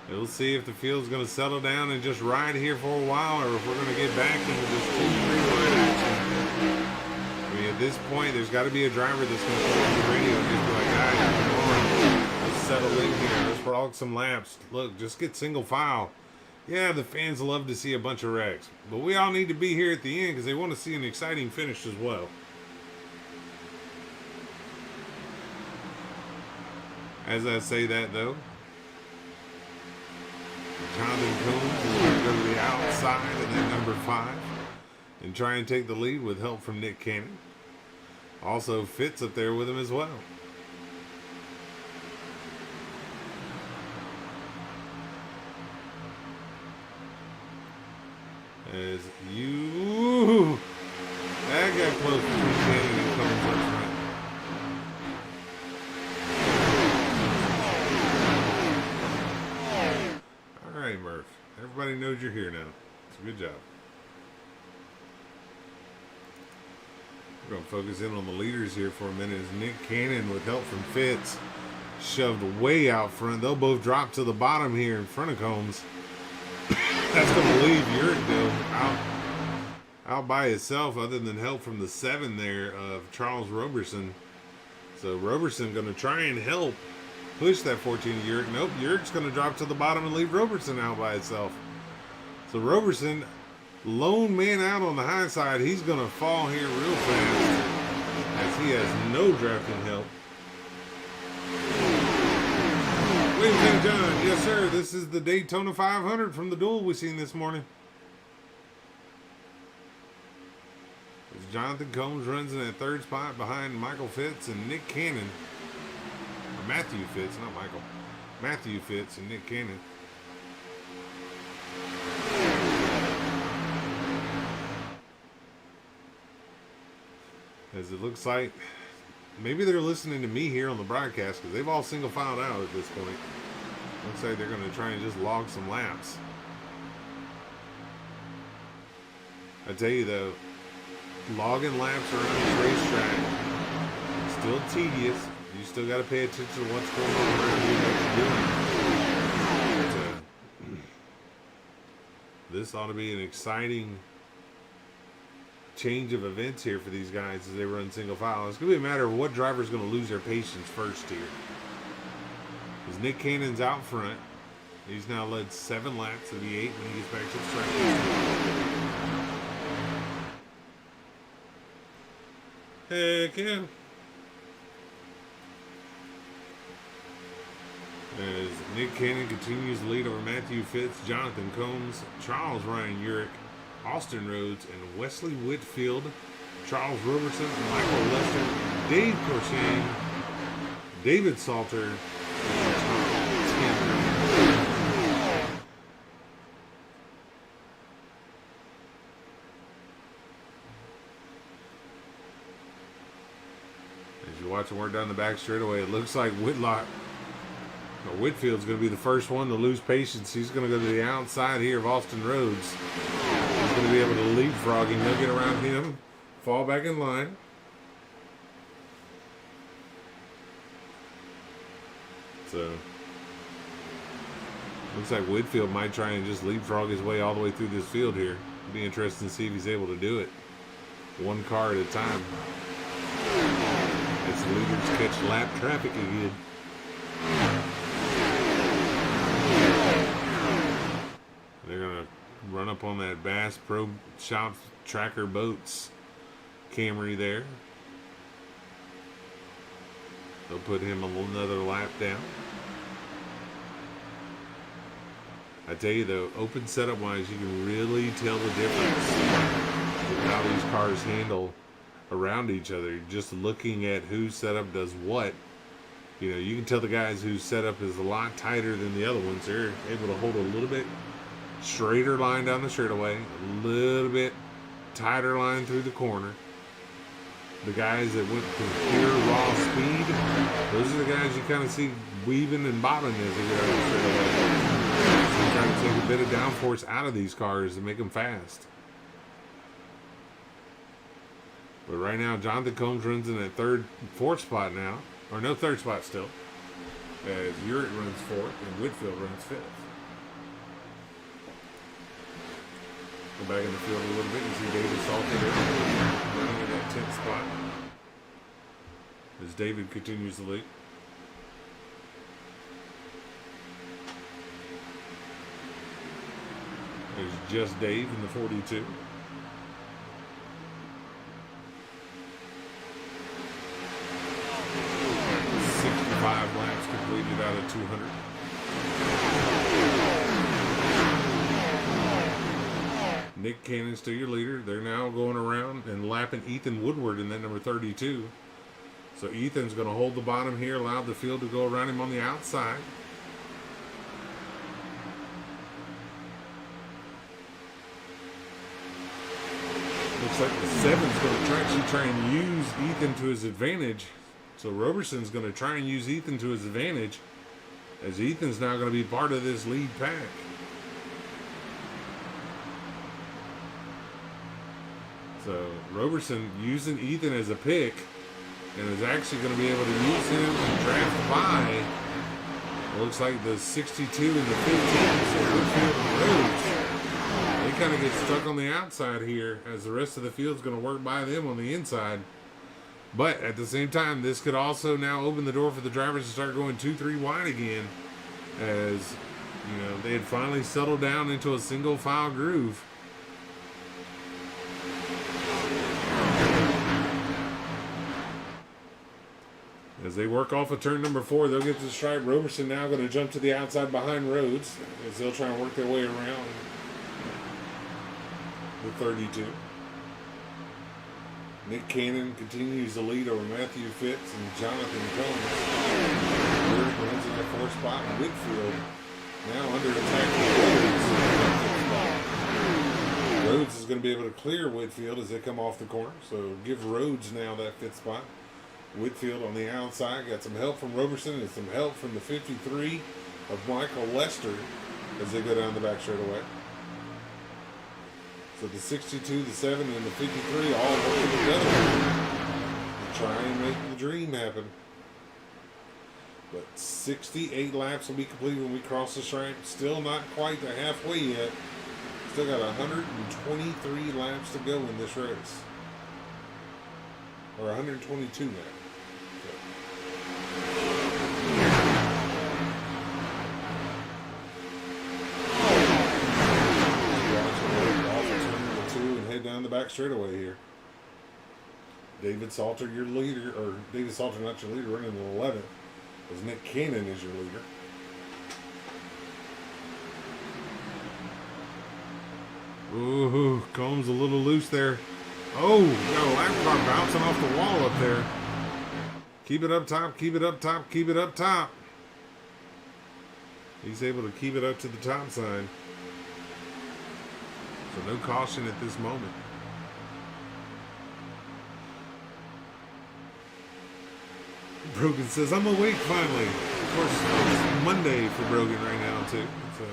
We'll see if the field's going to settle down and just ride here for a while, or if we're going to get back into this 2-3 wide action. I mean, at this point, there's got to be a driver that's going to come on the radio and just be like, guys, come on, let's settle in here. Let's frog some laps. Look, just get single file. Yeah, the fans love to see a bunch of wrecks, but we all need to be here at the end because they want to see an exciting finish as well. As I say that, though, Jonathan Combs is going to go to the outside of that number 5 and try and take the lead with help from Nick Cannon. Also, Fitz up there with him as well. As you... That got close between Cannon and Combs up front. Alright, Murph. Everybody knows you're here now. It's a good job. We're going to focus in on the leaders here for a minute as Nick Cannon, with help from Fitz, shoved way out front. They'll both drop to the bottom here in front of Combs. That's going to leave Urick, though, out by itself, other than help from the 7 there of Charles Roberson. So Roberson going to try and help push that 14 to Urick. Nope, Urick's going to drop to the bottom and leave Roberson out by itself. So Roberson, lone man out on the high side, he's going to fall here real fast as he has no drafting help. Ladies and gentlemen, yes sir, this is the Daytona 500 from the duel we seen this morning. As Jonathan Combs runs in that 3rd spot behind Michael Fitz and Nick Cannon. Or Matthew Fitz, not Michael. Matthew Fitz and Nick Cannon. As it looks like maybe they're listening to me here on the broadcast because they've all single filed out at this point. Looks like they're going to try and just log some laps. I tell you though, logging laps around this racetrack is still tedious. You still got to pay attention to what's going on around you, what you're doing. But, this ought to be an exciting change of events here for these guys as they run single file. It's going to be a matter of what driver's going to lose their patience first here. Because Nick Cannon's out front. He's now led 7 laps of the 8 when he gets back to the track. Heck yeah. As Nick Cannon continues to lead over Matthew Fitz, Jonathan Combs, Charles Ryan Urick, Austin Rhodes, and Wesley Whitfield, Charles Roberson, Michael Lester, Dave Corshane, David Salter, and Tom Tanner. As you watch them work down the back straightaway, it looks like Whitfield's going to be the first one to lose patience. He's going to go to the outside here of Austin Rhodes. He's going to be able to leapfrog him. He'll get around him, fall back in line. So, looks like Whitfield might try and just leapfrog his way all the way through this field here. It'll be interesting to see if he's able to do it. One car at a time. As the leaders catch lap traffic again. They're going to run up on that Bass Pro Shop Tracker Boats Camry there. They'll put him another lap down. I tell you though, open setup wise, you can really tell the difference with how these cars handle around each other. Just looking at whose setup does what. You know, you can tell the guys whose setup is a lot tighter than the other ones. They're able to hold a little bit straighter line down the straightaway, a little bit tighter line through the corner. The guys that went to pure raw speed, those are the guys you kind of see weaving and bobbing as they go down the straightaway. So trying to take a bit of downforce out of these cars and make them fast. But right now, Jonathan Combs runs in that fourth spot now. Or no, third spot still. As Urick runs fourth and Whitfield runs fifth. Go back in the field a little bit. You see David Salter there running in that 10th spot. As David continues the lead. There's just Dave in the 42. Laps completed out of 200. Nick Cannon's still your leader. They're now going around and lapping Ethan Woodward in that number 32. So Ethan's going to hold the bottom here, allow the field to go around him on the outside. Looks like the 7's going to actually try and use Ethan to his advantage. So Roberson's going to try and use Ethan to his advantage, as Ethan's now going to be part of this lead pack. So Roberson using Ethan as a pick, and is actually going to be able to use him and draft by. It looks like the 62 and the 15. So Whitfield and Rhodes, they kind of get stuck on the outside here, as the rest of the field's going to work by them on the inside. But at the same time, this could also now open the door for the drivers to start going 2-3 wide again, as you know they had finally settled down into a single file groove. As they work off of turn number 4, they'll get to the stripe. Roberson now going to jump to the outside behind Rhodes, as they'll try and work their way around the 32. Nick Cannon continues the lead over Matthew Fitz and Jonathan Combs. Urick runs in that 4th spot. Whitfield now under attack from Rhodes. Rhodes is going to be able to clear Whitfield as they come off the corner. So give Rhodes now that 5th spot. Whitfield on the outside. Got some help from Roberson and some help from the 53 of Michael Lester as they go down the back straightaway. So the 62, the 7, and the 53 all working together to try and make the dream happen. But 68 laps will be completed when we cross the stripe. Still not quite to halfway yet. Still got 123 laps to go in this race. Or 122 now. Down the back straightaway here. David Salter, your leader, or David Salter, not your leader, running in 11th, as Nick Cannon is your leader. Ooh, Combs a little loose there. Oh, got a lap car bouncing off the wall up there. Keep it up top, keep it up top, keep it up top. He's able to keep it up to the top side. So no caution at this moment. Brogan says, I'm awake finally. Of course, it's Monday for Brogan right now, too. So.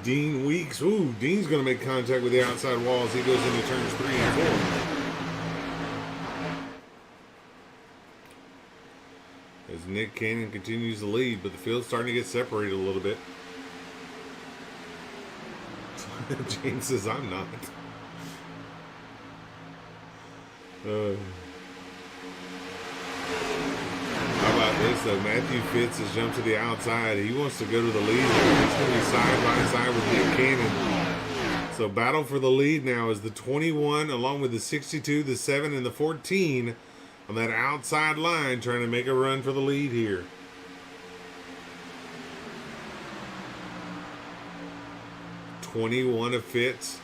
Dean Weeks. Ooh, Dean's going to make contact with the outside wall as he goes into turns 3 and 4. As Nick Cannon continues to lead, but the field's starting to get separated a little bit. James says, I'm not. How about this, though? Matthew Fitz has jumped to the outside. He wants to go to the lead. He's going to be side by side with Nick Cannon. So battle for the lead now is the 21, along with the 62, the 7, and the 14 on that outside line, trying to make a run for the lead here. '21 of Fitz,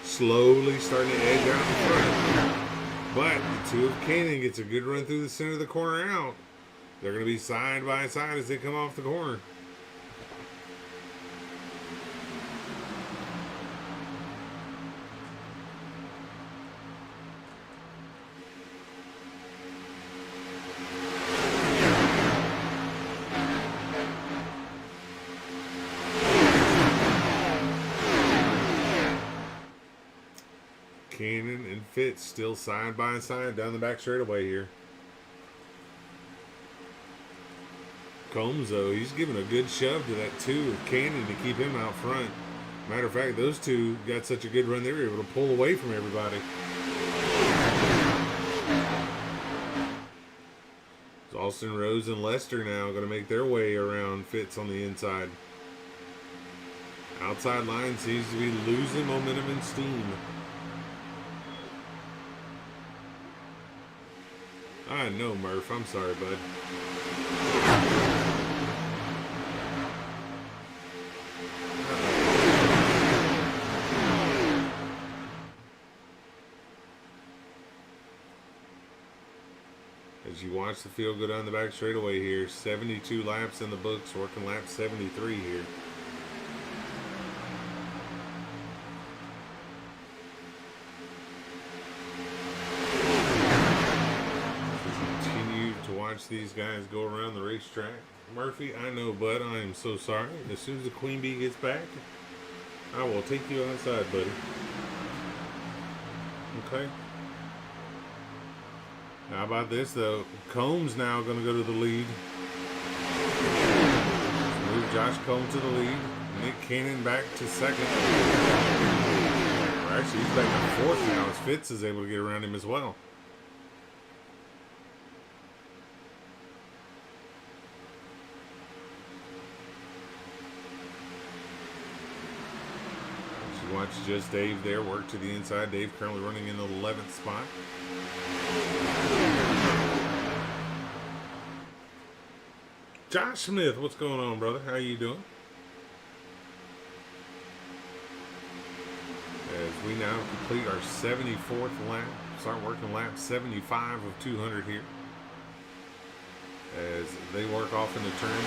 slowly starting to edge out in front. But the 2 of Kanan gets a good run through the center of the corner out. They're going to be side by side as they come off the corner. Kanan and Fitz still side by side down the back straightaway here. Combs, though, he's giving a good shove to that 2 of Kanan to keep him out front. Matter of fact, those 2 got such a good run, they were able to pull away from everybody. So Austin Rose and Lester now going to make their way around Fitz on the inside. Outside line seems to be losing momentum and steam. I know, Murph. I'm sorry, bud. As you watch the field go down the back straightaway here, 72 laps in the books, working lap 73 here. Watch these guys go around the racetrack. Murphy, I know, bud, I am so sorry. As soon as the Queen Bee gets back, I will take you outside, buddy. Okay. How about this, though? Combs now going to go to the lead. Move Josh Combs to the lead. Nick Cannon back to second. Or actually, he's back to fourth now as Fitz is able to get around him as well. Watch just Dave there work to the inside. Dave currently running in the 11th spot. Josh Smith, what's going on, brother? How you doing? As we now complete our 74th lap. Start working lap 75 of 200 here. As they work off into turn.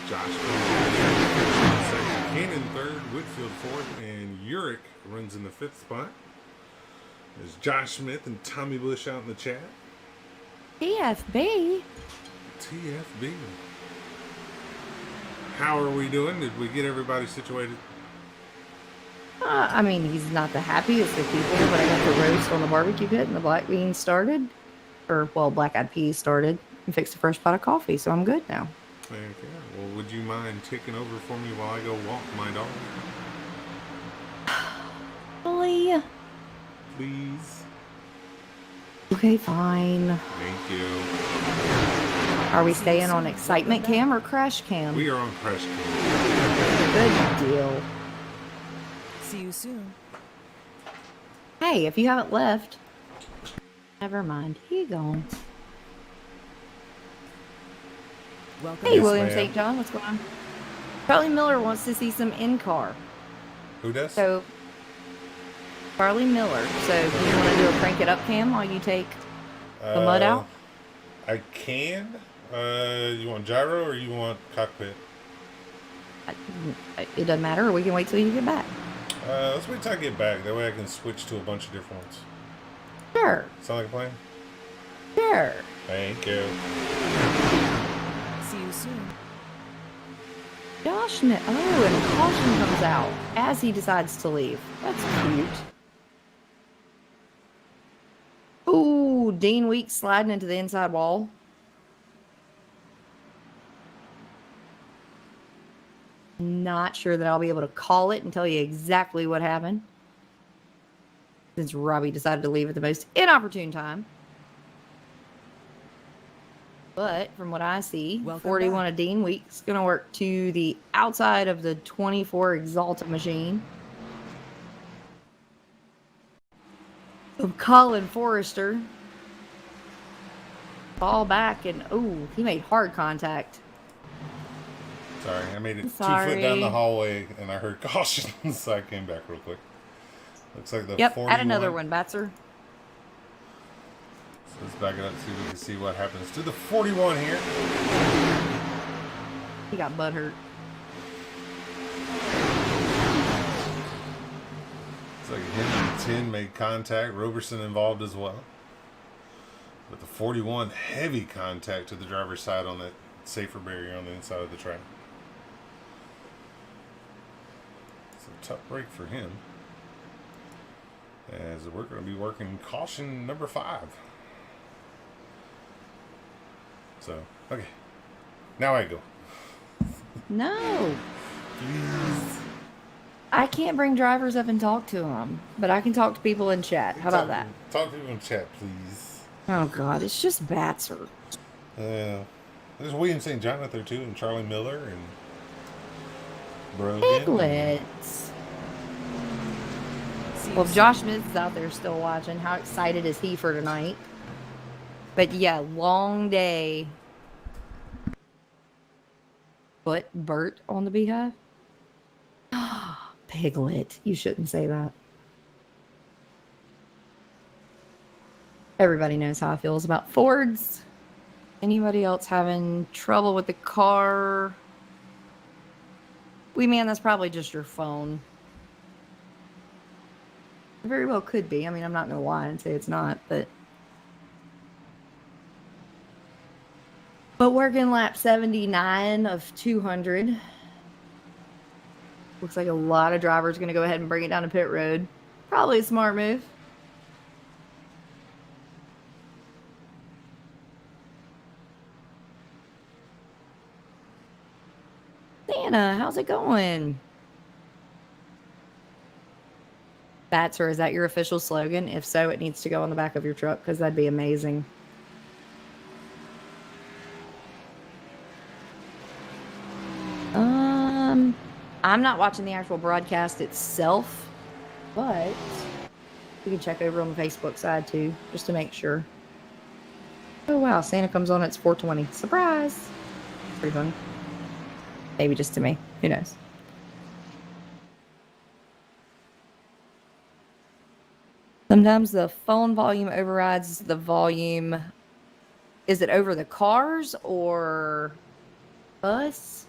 Josh second, Cannon third, Whitfield fourth, and Urick runs in the 5th spot. There's Josh Smith and Tommy Bush out in the chat. TFB. TFB. How are we doing? Did we get everybody situated? I mean, he's not the happiest of people, but I got the roast on the barbecue pit and the black beans started. Or, well, black-eyed peas started and fixed the first pot of coffee, so I'm good now. Okay. Well, would you mind taking over for me while I go walk my dog? Really? Please. Okay, fine. Thank you. Are we staying on excitement cam or crash cam? We are on crash cam. Good deal. See you soon. Hey, if you haven't left, never mind. He gone. Welcome. Hey, Yes, William ma'am. St. John, what's going on? Charlie Miller wants to see some in-car. Who does? So, Charlie Miller. So, do you want to do a crank it up cam while you take the mud out? I can. You want gyro or you want cockpit? It doesn't matter. We can wait till you get back. Let's wait till I get back. That way I can switch to a bunch of different ones. Sure. Sound like a plan? Sure. Thank you. See you soon. Josh, oh, and caution comes out as he decides to leave. That's cute. Ooh, Dean Weeks sliding into the inside wall. Not sure that I'll be able to call it and tell you exactly what happened, since Robbie decided to leave at the most inopportune time. But from what I see, Welcome 41 back. of Dean Weeks going to work to the outside of the 24 Exalta machine. Colin Forrester. Ball back and he made hard contact. Sorry, I made it 2 Sorry. foot down the hallway and I heard caution, so I came back real quick. Looks like the Yep, 41. add another one, Batser. So let's back it up so we can see what happens to the 41 here. He got butthurt. Looks like him and 10 made contact. Roberson involved as well. But the 41, heavy contact to the driver's side on that safer barrier on the inside of the track. It's a tough break for him. As we're going to be working caution number 5. So, okay. Now I go. No. Please. I can't bring drivers up and talk to them, but I can talk to people in chat. How about that? Talk to people in chat, please. Oh, God. It's just Batser. There's William St. John out there, too, and Charlie Miller, and Brogan. Piglets. Well, if Josh Smith's out there still watching, how excited is he for tonight? But yeah, long day. But Bert on the beehive? Piglet. You shouldn't say that. Everybody knows how I feel about Fords. Anybody else having trouble with the car? Man, that's probably just your phone. It very well could be. I mean, I'm not going to lie and say it's not, but working lap 79 of 200. Looks like a lot of drivers are going to go ahead and bring it down to pit road. Probably a smart move. Santa, how's it going? Batser, is that your official slogan? If so, it needs to go on the back of your truck because that'd be amazing. I'm not watching the actual broadcast itself, but you can check over on the Facebook side too, just to make sure. Oh wow, Santa comes on, it's 4:20. Surprise! Pretty funny. Maybe just to me. Who knows? Sometimes the phone volume overrides the volume. Is it over the cars or us?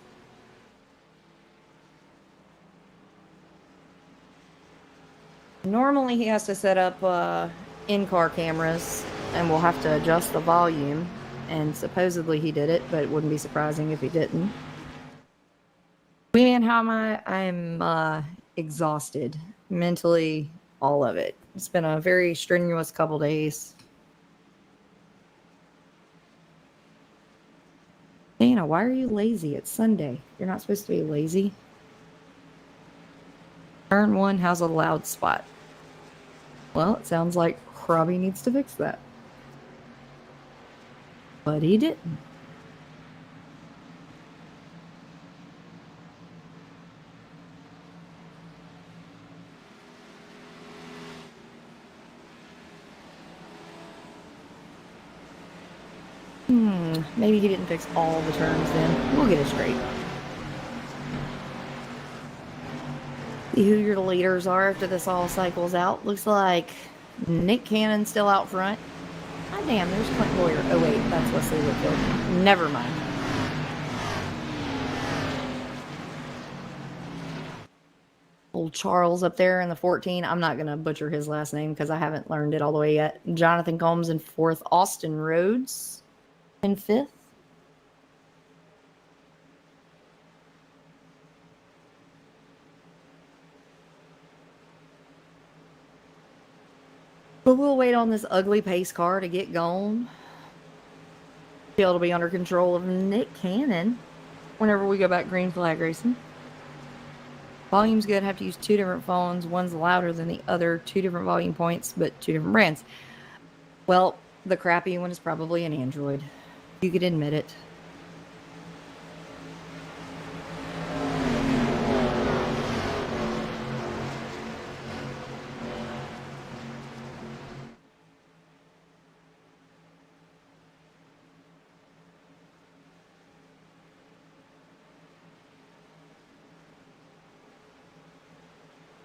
Normally he has to set up in-car cameras and we'll have to adjust the volume. And supposedly he did it, but it wouldn't be surprising if he didn't. Man, how am I? I'm exhausted. Mentally, all of it. It's been a very strenuous couple days. Dana, why are you lazy? It's Sunday. You're not supposed to be lazy. Turn 1 has a loud spot. Well, it sounds like Robbie needs to fix that. But he didn't. Maybe he didn't fix all the turns then. We'll get it straight. See who your leaders are after this all cycles out. Looks like Nick Cannon's still out front. Ah, damn, there's Clint Boyer. Oh, wait, that's Wesley Whitfield. Never mind. Old Charles up there in the 14. I'm not going to butcher his last name because I haven't learned it all the way yet. Jonathan Combs in 4th. Austin Rhodes in 5th. But we'll wait on this ugly pace car to get going. Be able to be under control of Nick Cannon whenever we go back green flag racing. Volume's good. I have to use 2 different phones. One's louder than the other. 2 different volume points, but 2 different brands. Well, the crappy one is probably an Android. You could admit it.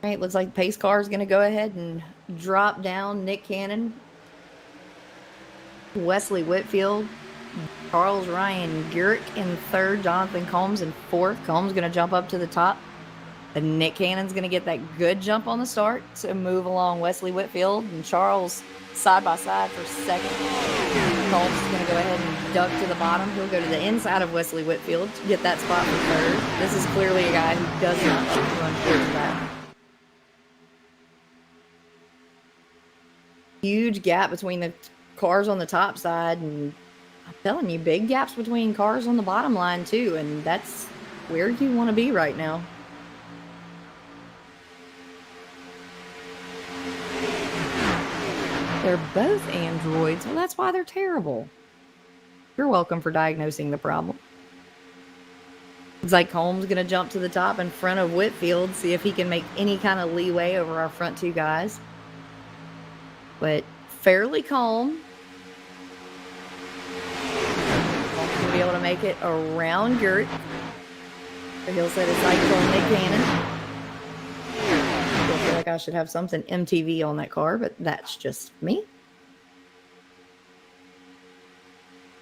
Right, looks like pace car is going to go ahead and drop down Nick Cannon, Wesley Whitfield, Charles Ryan Gurrick in third, Jonathan Combs in fourth. Combs going to jump up to the top. And Nick Cannon's going to get that good jump on the start to move along Wesley Whitfield and Charles side by side for second. Combs is going to go ahead and duck to the bottom. He'll go to the inside of Wesley Whitfield to get that spot for third. This is clearly a guy who does not like to run towards that. Huge gap between the cars on the top side, and I'm telling you, big gaps between cars on the bottom line too, and that's where you want to be right now. They're both androids. Well, that's why they're terrible. You're welcome for diagnosing the problem. Looks like Holmes going to jump to the top in front of Whitfield, see if he can make any kind of leeway over our front two guys. But fairly calm. Holmes going to be able to make it around Gert. So he'll set his sights on Nick Cannon. I feel like I should have something MTV on that car, but that's just me.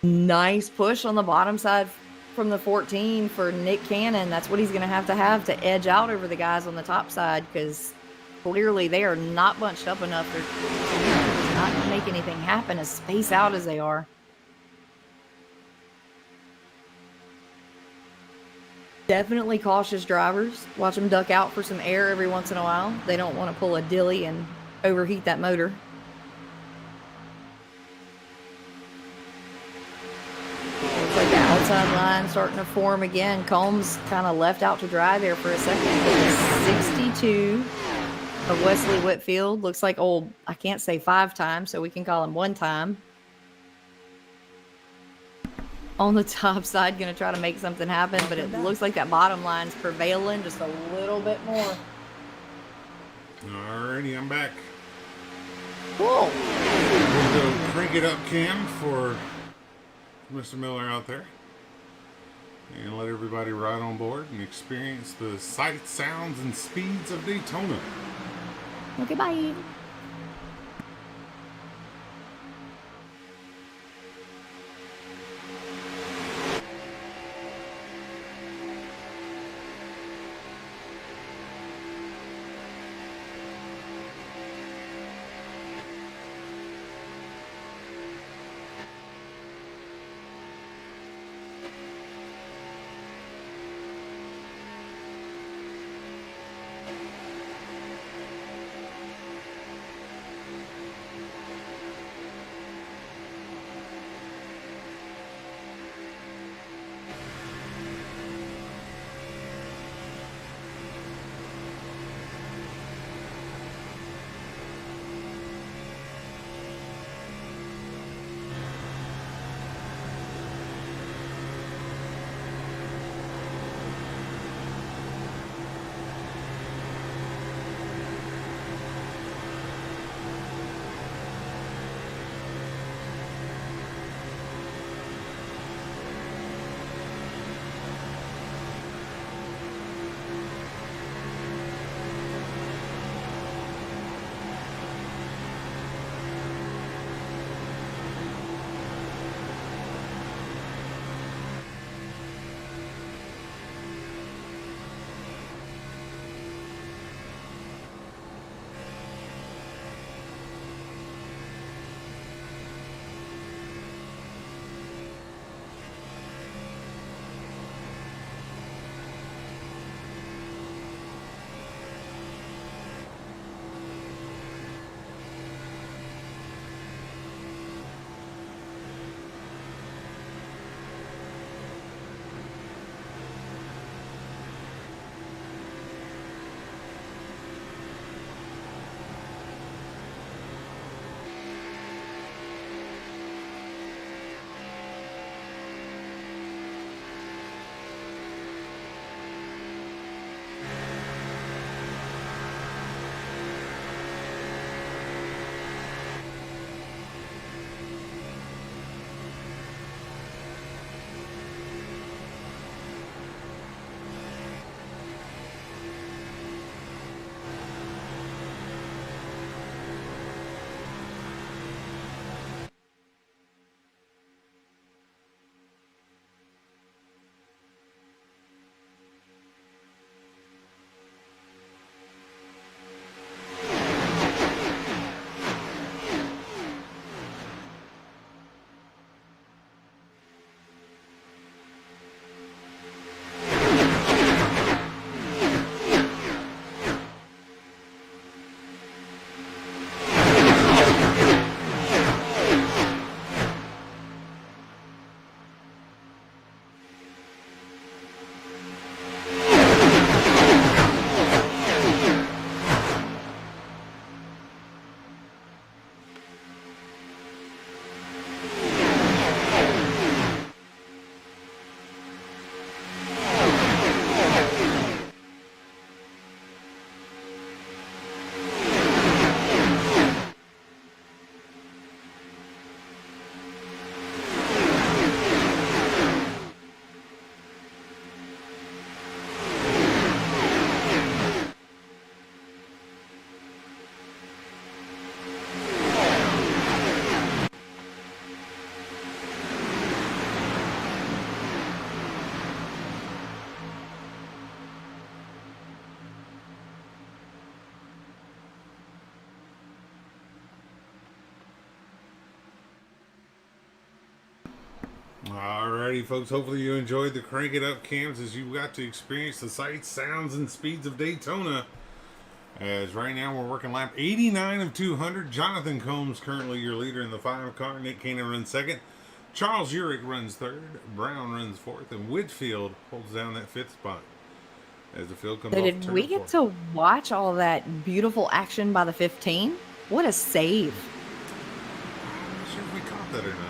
Nice push on the bottom side from the 14 for Nick Cannon. That's what he's going to have to edge out over the guys on the top side, because clearly they are not bunched up enough to not make anything happen as spaced out as they are. Definitely cautious drivers. Watch them duck out for some air every once in a while. They don't want to pull a dilly and overheat that motor. Looks like the outside line starting to form again. Combs kind of left out to dry there for a second. 62 of Wesley Whitfield. Looks like old, I can't say 5 times, so we can call him 1 time. On the top side, going to try to make something happen, but it looks like that bottom line's prevailing just a little bit more. Alrighty, I'm back. Cool. We'll go crank it up, Cam, for Mr. Miller out there. And let everybody ride on board and experience the sights, sounds, and speeds of Daytona. Okay, bye. Alrighty, folks. Hopefully you enjoyed the Crank It Up cams as you got to experience the sights, sounds, and speeds of Daytona. As right now we're working lap 89 of 200. Jonathan Combs currently your leader in the 5 car. Nick Cannon runs second. Charles Urich runs third. Brown runs fourth. And Whitfield holds down that 5th spot as the field comes So off did turn we 4. get to watch all that beautiful action by the 15? What a save. I'm not sure if we caught that or not.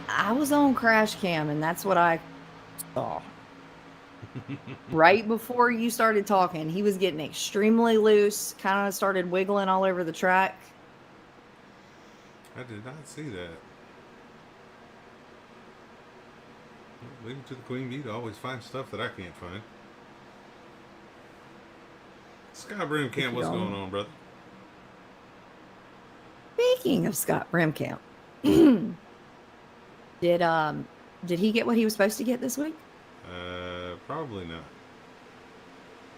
I was on crash cam, and that's what I saw. Right before you started talking, he was getting extremely loose, kind of started wiggling all over the track. I did not see that. Leave it to the Queen Bee to always find stuff that I can't find. Scott Brimkamp, what's going on, brother? Speaking of Scott Brimkamp, did he get what he was supposed to get this week? Probably not.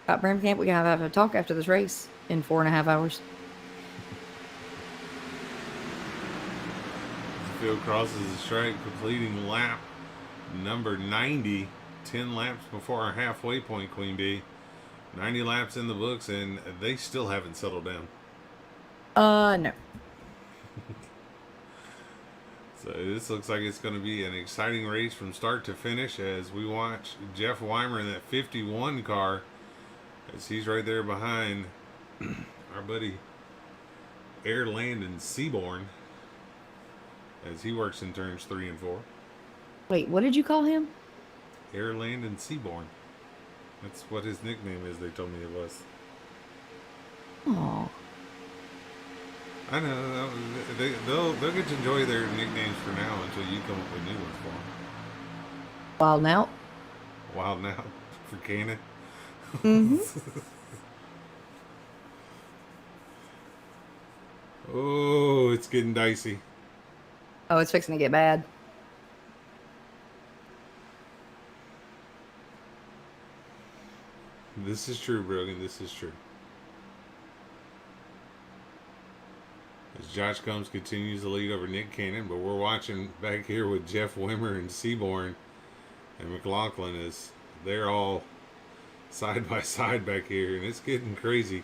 Scott Brimkamp, we gotta have a talk after this race in 4.5 hours. The field crosses the strike, completing lap number 90, 10 laps before our halfway point, Queen Bee. 90 laps in the books, and they still haven't settled down. No. So this looks like it's going to be an exciting race from start to finish as we watch Jeff Weimer in that 51 car as he's right there behind our buddy Air Landon Seaborn as he works in turns 3 and 4. Wait, what did you call him? Air Landon Seaborn. That's what his nickname is, they told me it was. Oh. I know. They'll get to enjoy their nicknames for now until you come up with new ones for them. Wild now. Wild now for Cannon. Mm-hmm. Oh, it's getting dicey. Oh, it's fixing to get bad. This is true, Brogan. This is true. As Josh Combs continues to lead over Nick Cannon, but we're watching back here with Jeff Wimmer and Seaborn and McLaughlin as they're all side by side back here, and it's getting crazy.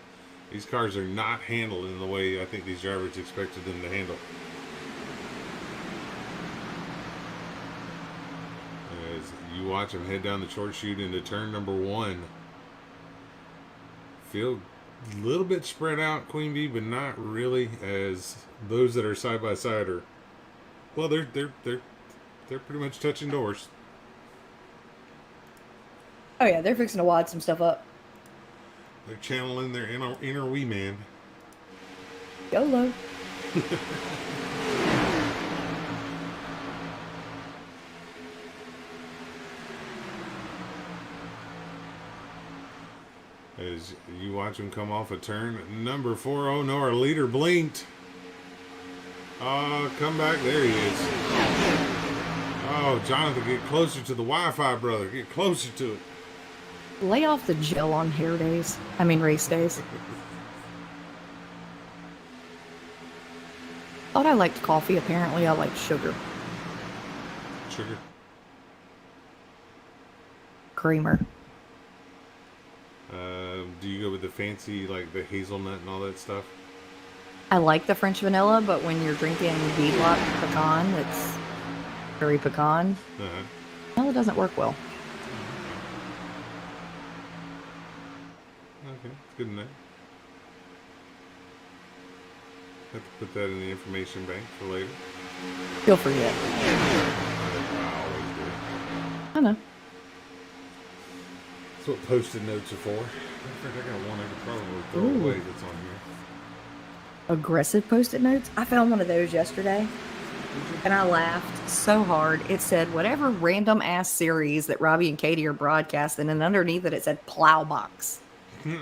These cars are not handled in the way I think these drivers expected them to handle. As you watch them head down the short chute into turn number 1. Feel a little bit spread out, Queen Bee, but not really, as those that are side by side are, well, they're pretty much touching doors. Oh yeah, they're fixing to wad some stuff up. They're channeling their inner wee man. YOLO. As you watch him come off a turn number 4. Oh no, our leader blinked. Come back. There he is. Oh, Jonathan, get closer to the Wi-Fi, brother. Get closer to it. Lay off the gel on hair days. I mean race days. Thought I liked coffee. Apparently I like sugar. Sugar. Creamer. Do you go with the fancy, like the hazelnut and all that stuff? I like the French vanilla, but when you're drinking beadlock pecan, it's very pecan. Uh-huh. Well, it doesn't work well. Okay, good enough. Have to put that in the information bank for later. You'll forget. I always do. I know. That's what Post-it notes are for. I think I got one I could probably throw away that's on here. Aggressive Post-it notes. I found one of those yesterday, and I laughed so hard. It said whatever random ass series that Robbie and Katie are broadcasting, and underneath it said Plow Box. Nice.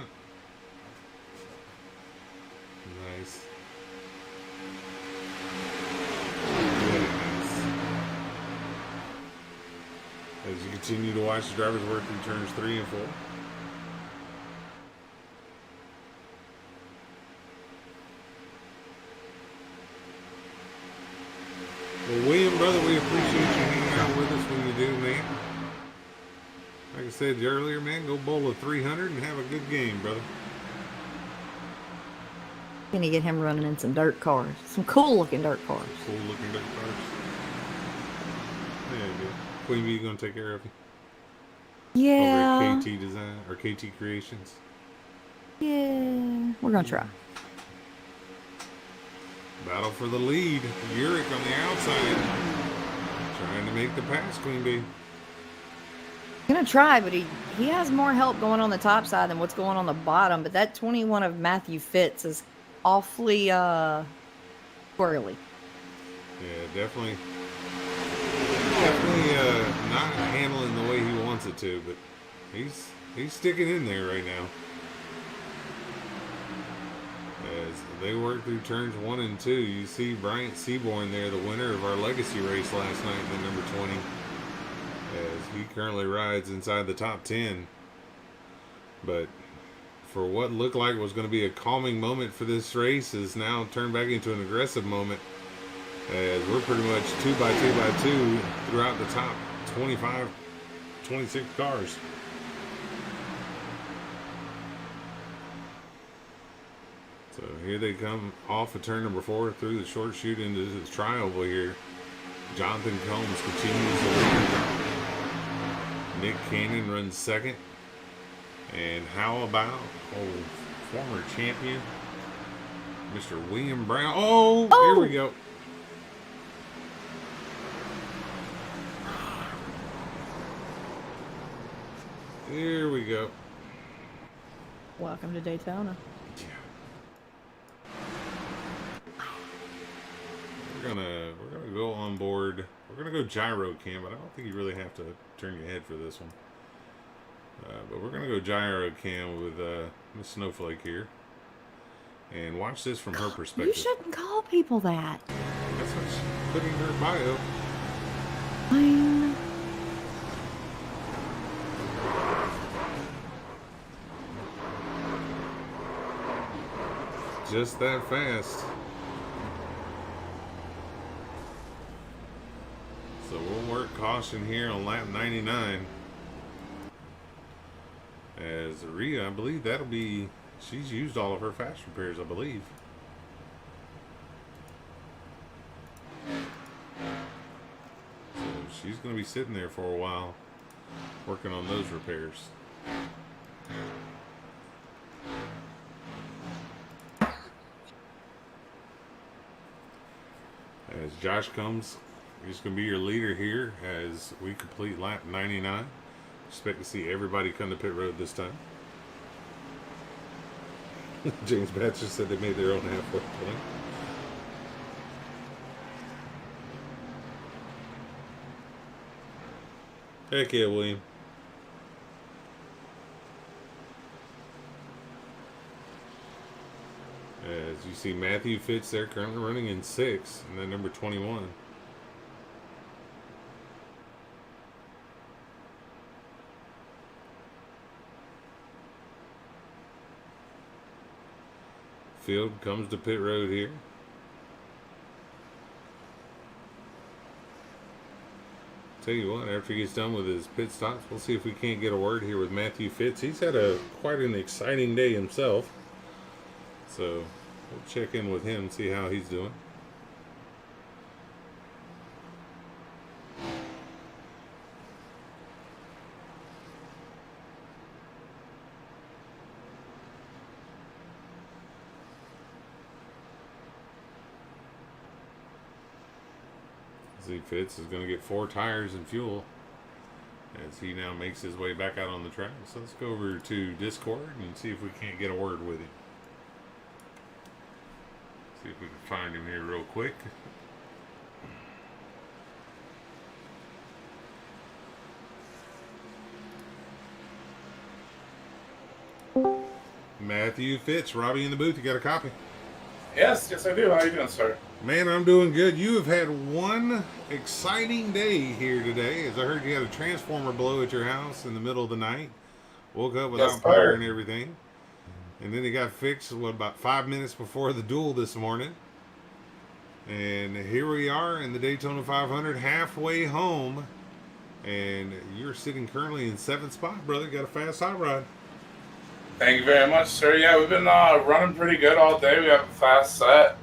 Very nice. As you continue to watch the drivers work through turns 3 and 4. Well, William, brother, we appreciate you said earlier, man, go bowl a 300 and have a good game, brother. Gonna get him running in some dirt cars. Some cool looking dirt cars. Cool looking dirt cars. There you go. Queen Bee gonna take care of you. Yeah. Over at KT Design or KT Creations. Yeah. We're gonna try. Battle for the lead. Uric on the outside. Trying to make the pass, Queen Bee. Gonna try, but he has more help going on the top side than what's going on the bottom. But that 21 of Matthew Fitz is awfully squirrely. Yeah, definitely not handling the way he wants it to, but he's sticking in there right now. As they work through turns 1 and 2, you see Bryant Seaborn there, the winner of our legacy race last night in the number 20. As he currently rides inside the top 10. But for what looked like was going to be a calming moment for this race is now turned back into an aggressive moment. As we're pretty much 2 by 2 by 2 throughout the top 25, 26 cars. So here they come off of turn number 4 through the short chute into the trioval here. Jonathan Combs continues to lead. Nick Cannon runs second. And how about former champion, Mr. William Brown? Oh, here we go. Here we go. Welcome to Daytona. We're gonna go on board. We're gonna go gyro cam, but I don't think you really have to turn your head for this one. But we're gonna go gyro cam with Miss Snowflake here, and watch this from her perspective. You shouldn't call people that. That's what she put in her bio. Fine. Just that fast. So we'll work caution here on lap 99. As Rhea, I believe that'll be, she's used all of her fast repairs, I believe. So she's going to be sitting there for a while, working on those repairs. As Josh comes, he's going to be your leader here as we complete lap 99. Expect to see everybody come to pit road this time. James Batcher said they made their own halfway point. Heck yeah, William. As you see Matthew Fitz there currently running in 6th, and then number 21. Field comes to pit road here. Tell you what, after he gets done with his pit stops, we'll see if we can't get a word here with Matthew Fitz. He's had quite an exciting day himself. So we'll check in with him, see how he's doing. Z Fitz is going to get 4 tires and fuel as he now makes his way back out on the track. So let's go over to Discord and see if we can't get a word with him. See if we can find him here real quick. Matthew Fitz, Robbie in the booth, you got a copy? Yes, I do. How are you doing, sir? Man, I'm doing good. You have had one exciting day here today, as I heard you had a transformer blow at your house in the middle of the night. Woke up without power and everything. And then it got fixed, about 5 minutes before the duel this morning. And here we are in the Daytona 500, halfway home. And you're sitting currently in 7th spot, brother. Got a fast hot rod. Thank you very much, sir. Yeah, we've been running pretty good all day. We have a fast set.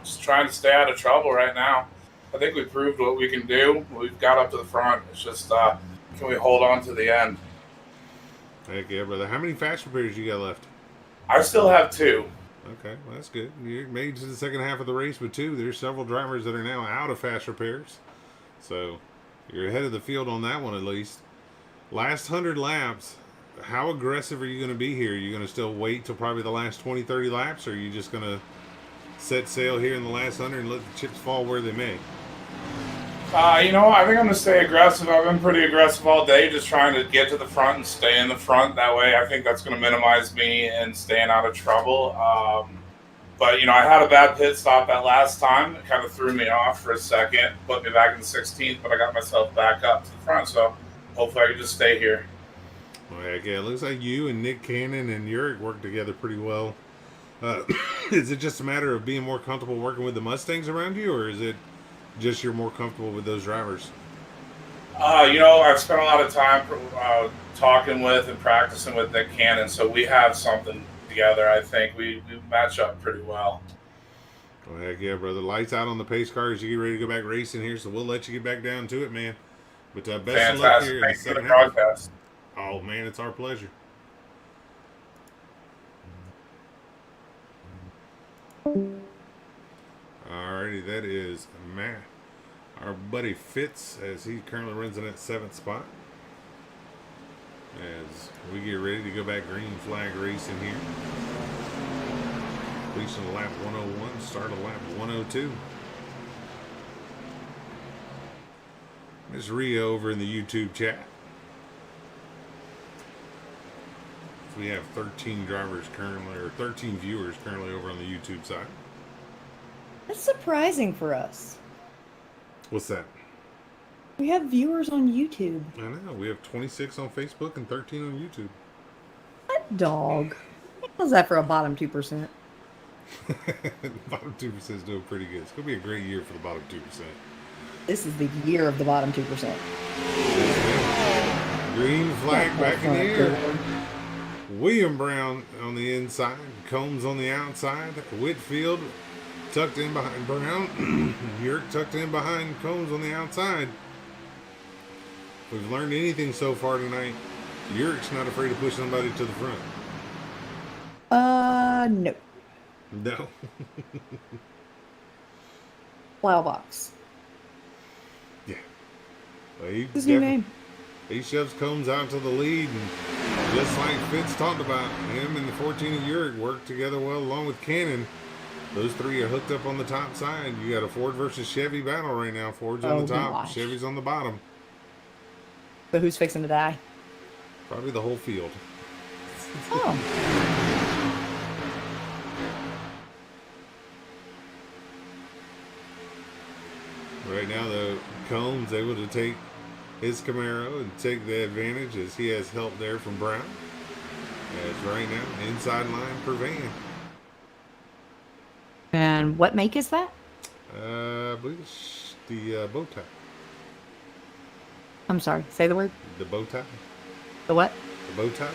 Just trying to stay out of trouble right now. I think we proved what we can do. We've got up to the front. It's just, can we hold on to the end? Heck yeah, brother. How many fast repairs you got left? I still have 2. Okay, well, that's good. You made it to the second half of the race with 2. There's several drivers that are now out of fast repairs. So you're ahead of the field on that one at least. Last 100 laps, how aggressive are you going to be here? Are you going to still wait till probably the last 20, 30 laps? Or are you just going to set sail here in the last 100 and let the chips fall where they may? I think I'm going to stay aggressive. I've been pretty aggressive all day, just trying to get to the front and stay in the front. That way, I think that's going to minimize me and staying out of trouble. But, I had a bad pit stop that last time. It kind of threw me off for a second, put me back in 16th, but I got myself back up to the front. So hopefully I can just stay here. Well, heck yeah, it looks like you and Nick Cannon and Uric work together pretty well. Is it just a matter of being more comfortable working with the Mustangs around you, or is it just you're more comfortable with those drivers? I've spent a lot of time talking with and practicing with Nick Cannon, so we have something together. I think we match up pretty well. Oh, heck yeah, brother. Lights out on the pace car as you get ready to go back racing here, so we'll let you get back down to it, man. But best of luck here in the Thanks for the second half. broadcast. Oh, man, it's our pleasure. Alrighty, that is Matt. Our buddy Fitz, as he currently runs in that 7th spot. As we get ready to go back green flag racing here. Completion lap 101, start of lap 102. Miss Rhea over in the YouTube chat. We have 13 drivers currently, or 13 viewers currently over on the YouTube side. That's surprising for us. What's that? We have viewers on YouTube. I know. We have 26 on Facebook and 13 on YouTube. That dog. How's that for a bottom 2%? Bottom 2% is doing pretty good. It's going to be a great year for the bottom 2%. This is the year of the bottom 2%. Green flag back in the air. Good. William Brown on the inside. Combs on the outside. Whitfield tucked in behind Brown. Yerk tucked in behind Combs on the outside. If we've learned anything so far tonight, Yerk's not afraid to push somebody to the front. No. No. Plow box. Yeah. Well, he His new name. He shoves Combs out to the lead, and just like Fitz talked about, him and the 14 of Uric work together well along with Cannon. Those three are hooked up on the top side. You got a Ford versus Chevy battle right now. Ford's on the top, gosh. Chevy's on the bottom. So who's fixing to die? Probably the whole field. Oh. Right now, though, Combs able to take his Camaro and take the advantage as he has help there from Brown. As right now, inside line per van. And what make is that? I believe it's the bow tie. I'm sorry. Say the word. The bow tie? The what? The bow tie?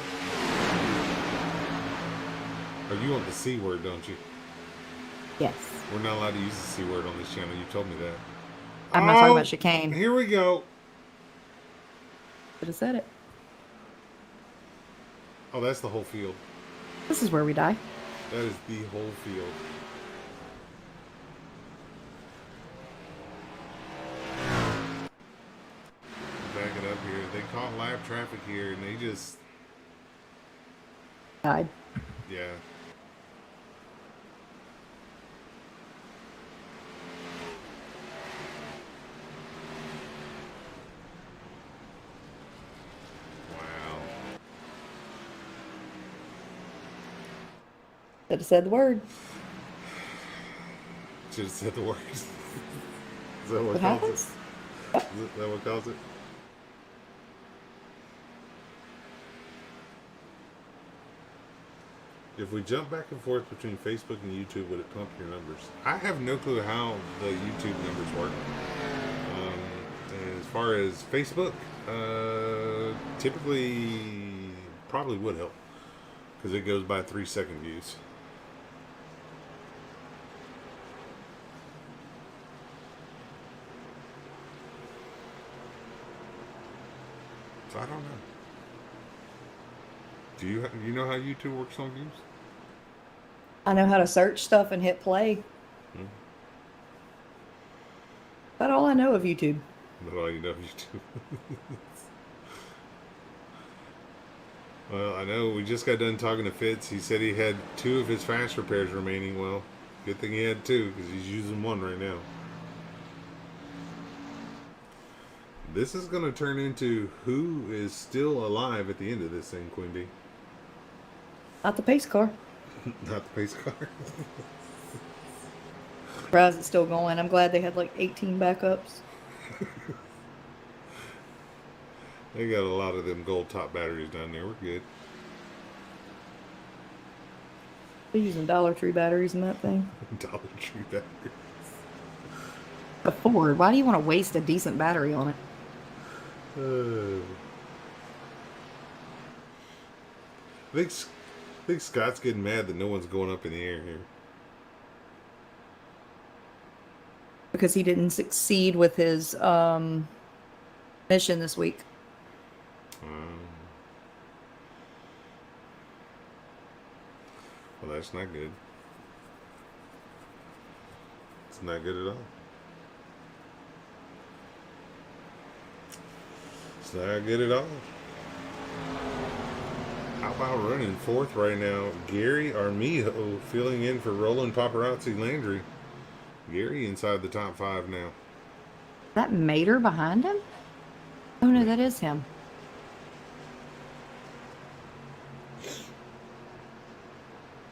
Or you want the C word, don't you? Yes. We're not allowed to use the C word on this channel. You told me that. I'm not talking about chicane. Here we go. Should have said it. Oh, that's the whole field. This is where we die. That is the whole field. Back it up here. They caught lap traffic here, and they just, Died. yeah. Wow. Should have said the word. Should have said the words. Is that what What caused happens? it? Is that what caused it? If we jump back and forth between Facebook and YouTube, would it pump your numbers? I have no clue how the YouTube numbers work. As far as Facebook, Typically, probably would help because it goes by 3-second views. So I don't know. Do you know how YouTube works on views? I know how to search stuff and hit play. Hmm. That's all I know of YouTube. That's all you know of YouTube. Well, I know we just got done talking to Fitz. He said he had 2 of his fast repairs remaining. Well, good thing he had 2 because he's using 1 right now. This is going to turn into who is still alive at the end of this thing, Queen Bee. Not the pace car. Not the pace car. Surprised it's still going. I'm glad they had like 18 backups. They got a lot of them gold top batteries down there. We're good. They're using Dollar Tree batteries in that thing. Dollar Tree batteries. A Ford. Why do you want to waste a decent battery on it? I think Scott's getting mad that no one's going up in the air here. Because he didn't succeed with his mission this week. Well, that's not good. It's not good at all. It's not good at all. How about running 4th right now? Gary Armijo filling in for Roland Paparazzi Landry. Gary inside the top 5 now. Is that Mater behind him? Oh no, that is him.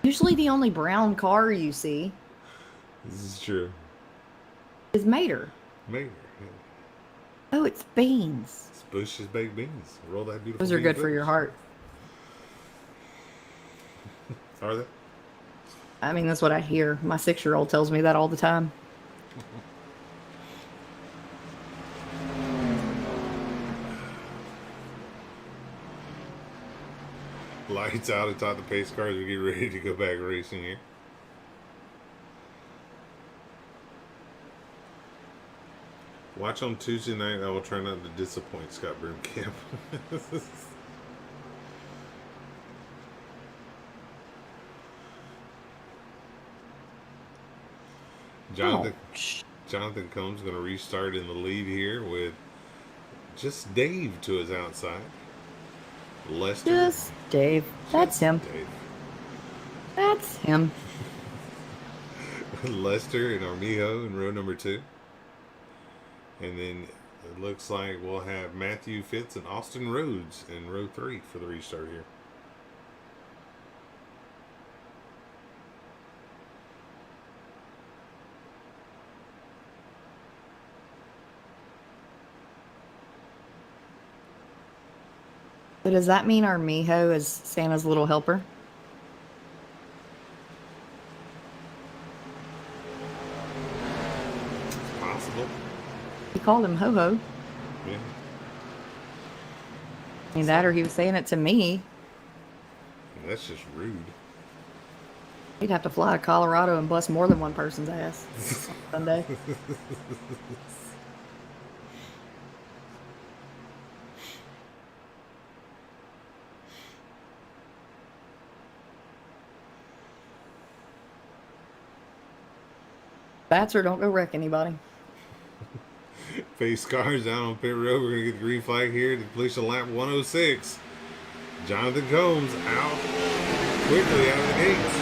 Usually the only brown car you see This is true. is Mater. Mater. Oh, it's beans. It's Bush's baked beans. Roll that beautiful. Those are bean good for footage. your heart. Are they? I mean, that's what I hear. My 6-year-old tells me that all the time. Lights out atop the pace cars. We get ready to go back racing here. Watch on Tuesday night. I will try not to disappoint Scott Broomcamp. Jonathan Combs going to restart in the lead here with just Dave to his outside. Lester. Just Dave. That's him. Dave. That's him. Lester and Armijo in row number 2. And then it looks like we'll have Matthew Fitz and Austin Rhodes in row 3 for the restart here. So does that mean Armijo is Santa's little helper? It's possible. He called him Ho-Ho. Yeah. I mean, that or he was saying it to me. That's just rude. He'd have to fly to Colorado and bust more than one person's ass Sunday. Bats or don't go wreck anybody. Face cars down on pit road. We're going to get the green flag here to completion lap 106. Jonathan Combs out quickly out of the gates.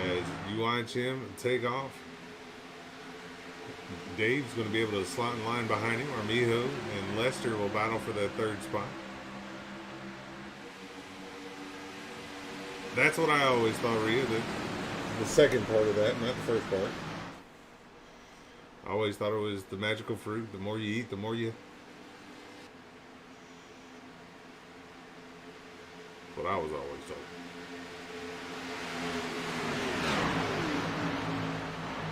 As you watch him take off, Dave's going to be able to slot in line behind him. Armijo and Lester will battle for that 3rd spot. That's what I always thought, Rhea, that the second part of that, not the first part. I always thought it was the magical fruit. The more you eat, the more you... What I was always told.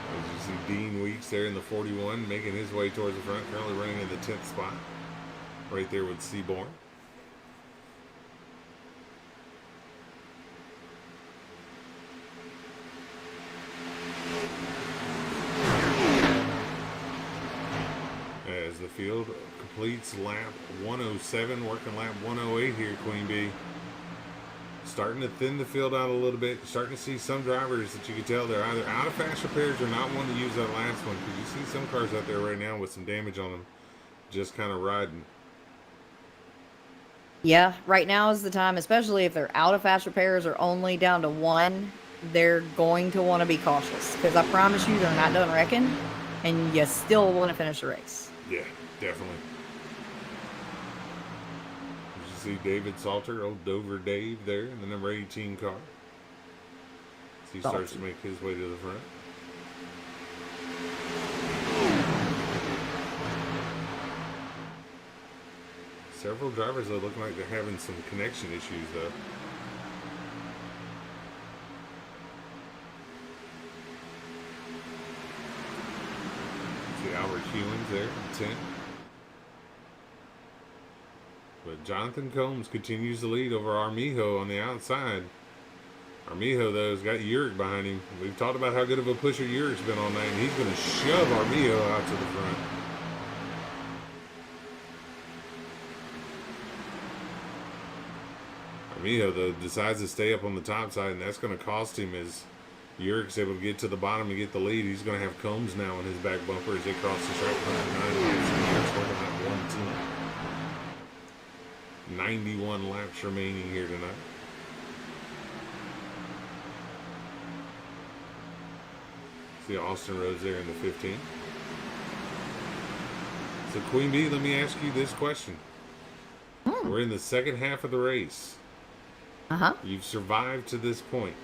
As you see Dean Weeks there in the 41, making his way towards the front, currently running in the 10th spot, right there with Seaborn. As the field completes lap 107, working lap 108 here, Queen Bee. Starting to thin the field out a little bit. Starting to see some drivers that you can tell they're either out of fast repairs or not wanting to use that last one. Because you see some cars out there right now with some damage on them, just kind of riding. Yeah, right now is the time, especially if they're out of fast repairs or only down to one, they're going to want to be cautious. Because I promise you, they're not done wrecking, and you still want to finish the race. Yeah, definitely. You see David Salter, old Dover Dave there in the number 18 car. As he starts to make his way to the front. Several drivers are looking like they're having some connection issues though. See Albert Hewins there in 10. But Jonathan Combs continues to lead over Armijo on the outside. Armijo, though, has got Uric behind him. We've talked about how good of a pusher Uric's been all night, and he's going to shove Armijo out to the front. Armijo, though, decides to stay up on the top side, and that's going to cost him as Uric's able to get to the bottom and get the lead. He's going to have Combs now on his back bumper as they cross the track. 109 laps, and Uric's working at 110. 91 laps remaining here tonight. See Austin Rhodes there in the 15. So Queen Bee, let me ask you this question. We're in the second half of the race. You've survived to this point.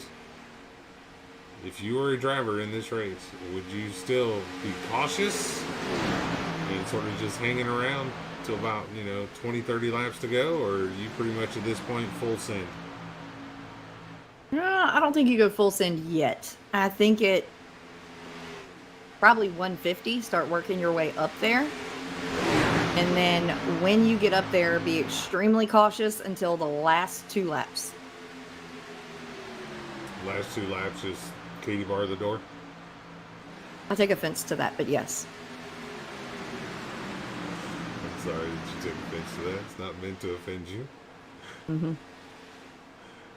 If you were a driver in this race, would you still be cautious and sort of just hanging around till about, 20, 30 laps to go, or are you pretty much at this point full send? No, I don't think you go full send yet. I think it probably 150, start working your way up there. And then when you get up there, be extremely cautious until the last 2 laps. Last 2 laps, just Katie bar the door? I take offense to that, but yes. I'm sorry that you take offense to that. It's not meant to offend you.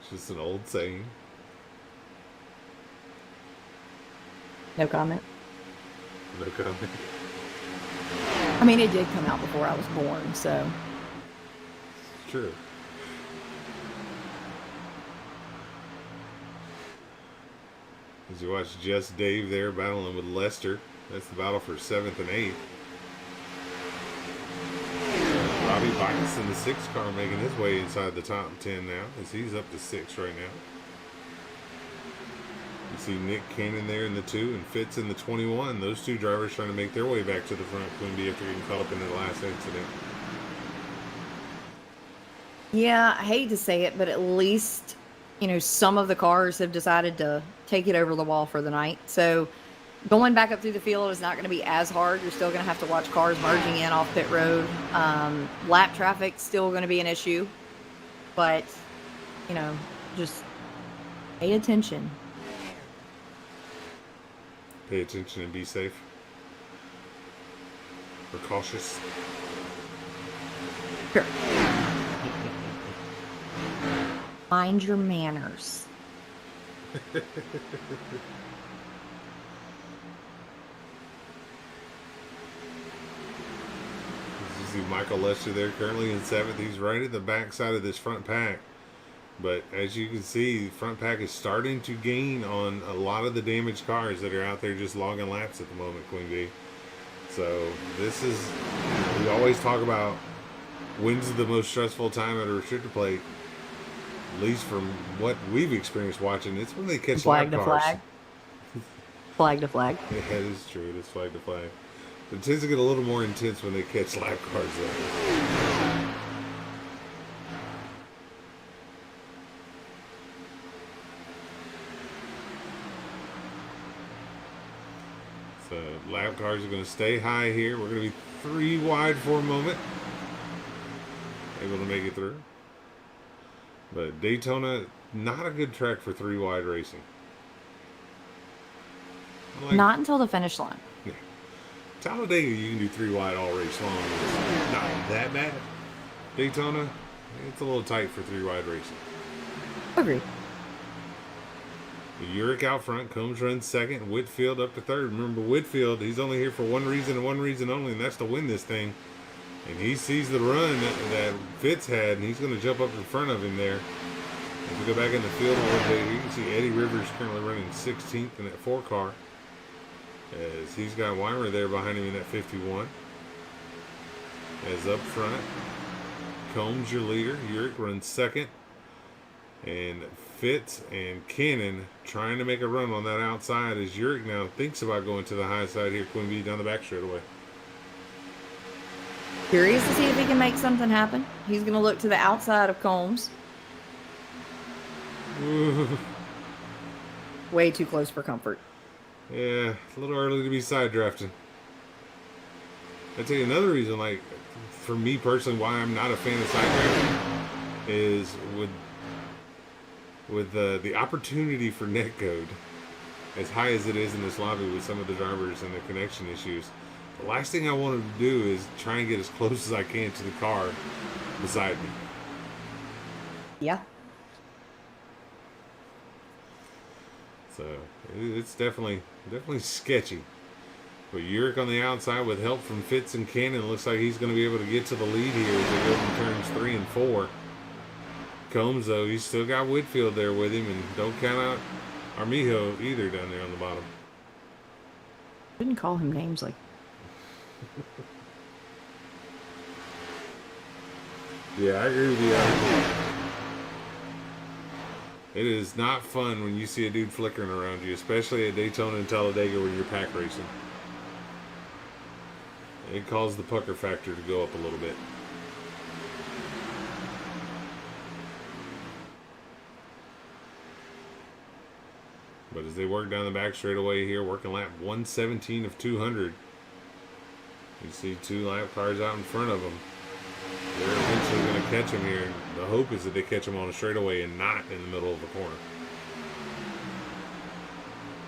It's just an old saying. No comment. No comment. I mean, it did come out before I was born, so. It's true. As you watch Just Dave there battling with Lester. That's the battle for 7th and 8th. Robbie Bias in the 6th car making his way inside the top 10 now, as he's up to 6 right now. You see Nick Cannon there in the 2 and Fitz in the 21. Those 2 drivers trying to make their way back to the front. Queen Bee after getting caught up in the last incident. Yeah, I hate to say it, but at least, some of the cars have decided to take it over the wall for the night. So going back up through the field is not going to be as hard. You're still going to have to watch cars merging in off pit road. Lap traffic still going to be an issue, but just pay attention. Pay attention and be safe. Or cautious. Sure. Mind your manners. You see Michael Lester there currently in 7th. He's right at the back side of this front pack. But as you can see, the front pack is starting to gain on a lot of the damaged cars that are out there just logging laps at the moment, Queen Bee. So this is, we always talk about when's the most stressful time at a restrictor plate. At least from what we've experienced watching, it's when they catch Flag lap to cars. flag. Flag to flag. Yeah, it is true. It is flag to flag. But it tends to get a little more intense when they catch lap cars though. So lap cars are going to stay high here. We're going to be 3 wide for a moment. Able to make it through. But Daytona, not a good track for 3 wide racing. Not until the finish line. Yeah. Talladega, you can do 3 wide all race long. It's not that bad. Daytona, it's a little tight for 3 wide racing. Agreed. Urick out front, Combs runs second, Whitfield up to third. Remember, Whitfield, he's only here for one reason and one reason only, and that's to win this thing. And he sees the run that Fitz had, and he's going to jump up in front of him there. If we go back in the field a little bit, you can see Eddie Rivers currently running 16th in that 4 car. As he's got Weimer there behind him in that 51. As up front, Combs your leader, Urick runs second. And Fitz and Cannon trying to make a run on that outside as Urick now thinks about going to the high side here. Queen Bee down the back straightaway. Curious to see if he can make something happen. He's going to look to the outside of Combs. Ooh. Way too close for comfort. Yeah, a little early to be side drafting. I'll tell you another reason, like, for me personally, why I'm not a fan of side drafting is with the opportunity for netcode, as high as it is in this lobby with some of the drivers and their connection issues, the last thing I wanted to do is try and get as close as I can to the car beside me. Yeah. So it's definitely sketchy. But Urick on the outside with help from Fitz and Cannon, looks like he's going to be able to get to the lead here as they go from turns 3 and 4. Combs, though, he's still got Whitfield there with him, and don't count out Armijo either down there on the bottom. Didn't call him names like. Yeah, I agree with you. It is not fun when you see a dude flickering around you, especially at Daytona and Talladega where you're pack racing. It caused the pucker factor to go up a little bit. But as they work down the back straightaway here, working lap 117 of 200. You see 2 lap cars out in front of them. They're eventually going to catch him here. The hope is that they catch him on a straightaway and not in the middle of the corner.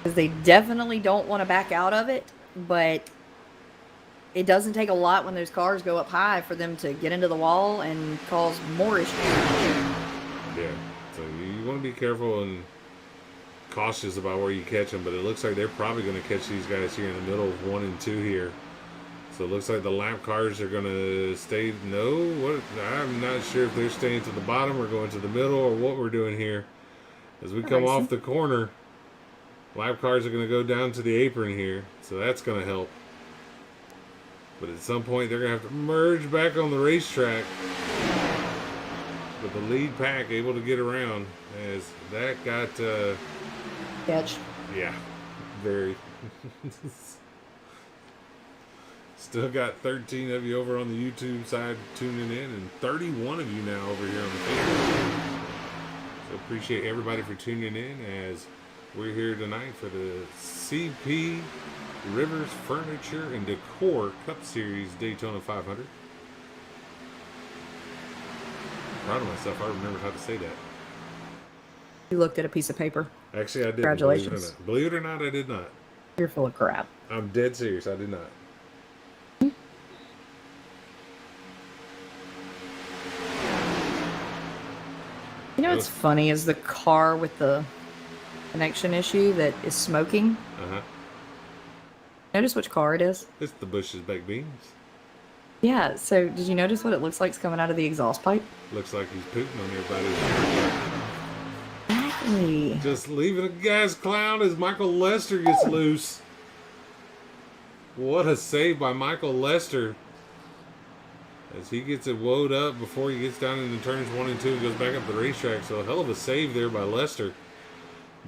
Because they definitely don't want to back out of it, but it doesn't take a lot when those cars go up high for them to get into the wall and cause more issues. Yeah, so you want to be careful and cautious about where you catch them, but it looks like they're probably going to catch these guys here in the middle of 1 and 2 here. So it looks like the lap cars are going to stay. No, what? I'm not sure if they're staying to the bottom or going to the middle or what we're doing here. As we come off the corner, lap cars are going to go down to the apron here, so that's going to help. But at some point, they're going to have to merge back on the racetrack. But the lead pack able to get around as that got Catch. yeah, very. Still got 13 of you over on the YouTube side tuning in, and 31 of you now over here on the Facebook. So appreciate everybody for tuning in as we're here tonight for the CP Rivers Furniture and Decor Cup Series Daytona 500. Proud of myself. I remembered how to say that. You looked at a piece of paper. Actually, I did. Congratulations. Believe it or not, I did not. You're full of crap. I'm dead serious. I did not. You know what's funny is the car with the connection issue that is smoking. Uh-huh. Notice which car it is? It's the Bush's baked beans. Yeah, so did you notice what it looks like is coming out of the exhaust pipe? Looks like he's pooting on everybody. Exactly. Just leaving a gas cloud as Michael Lester gets loose. What a save by Michael Lester. As he gets it woed up before he gets down into turns 1 and 2 and goes back up the racetrack. So a hell of a save there by Lester.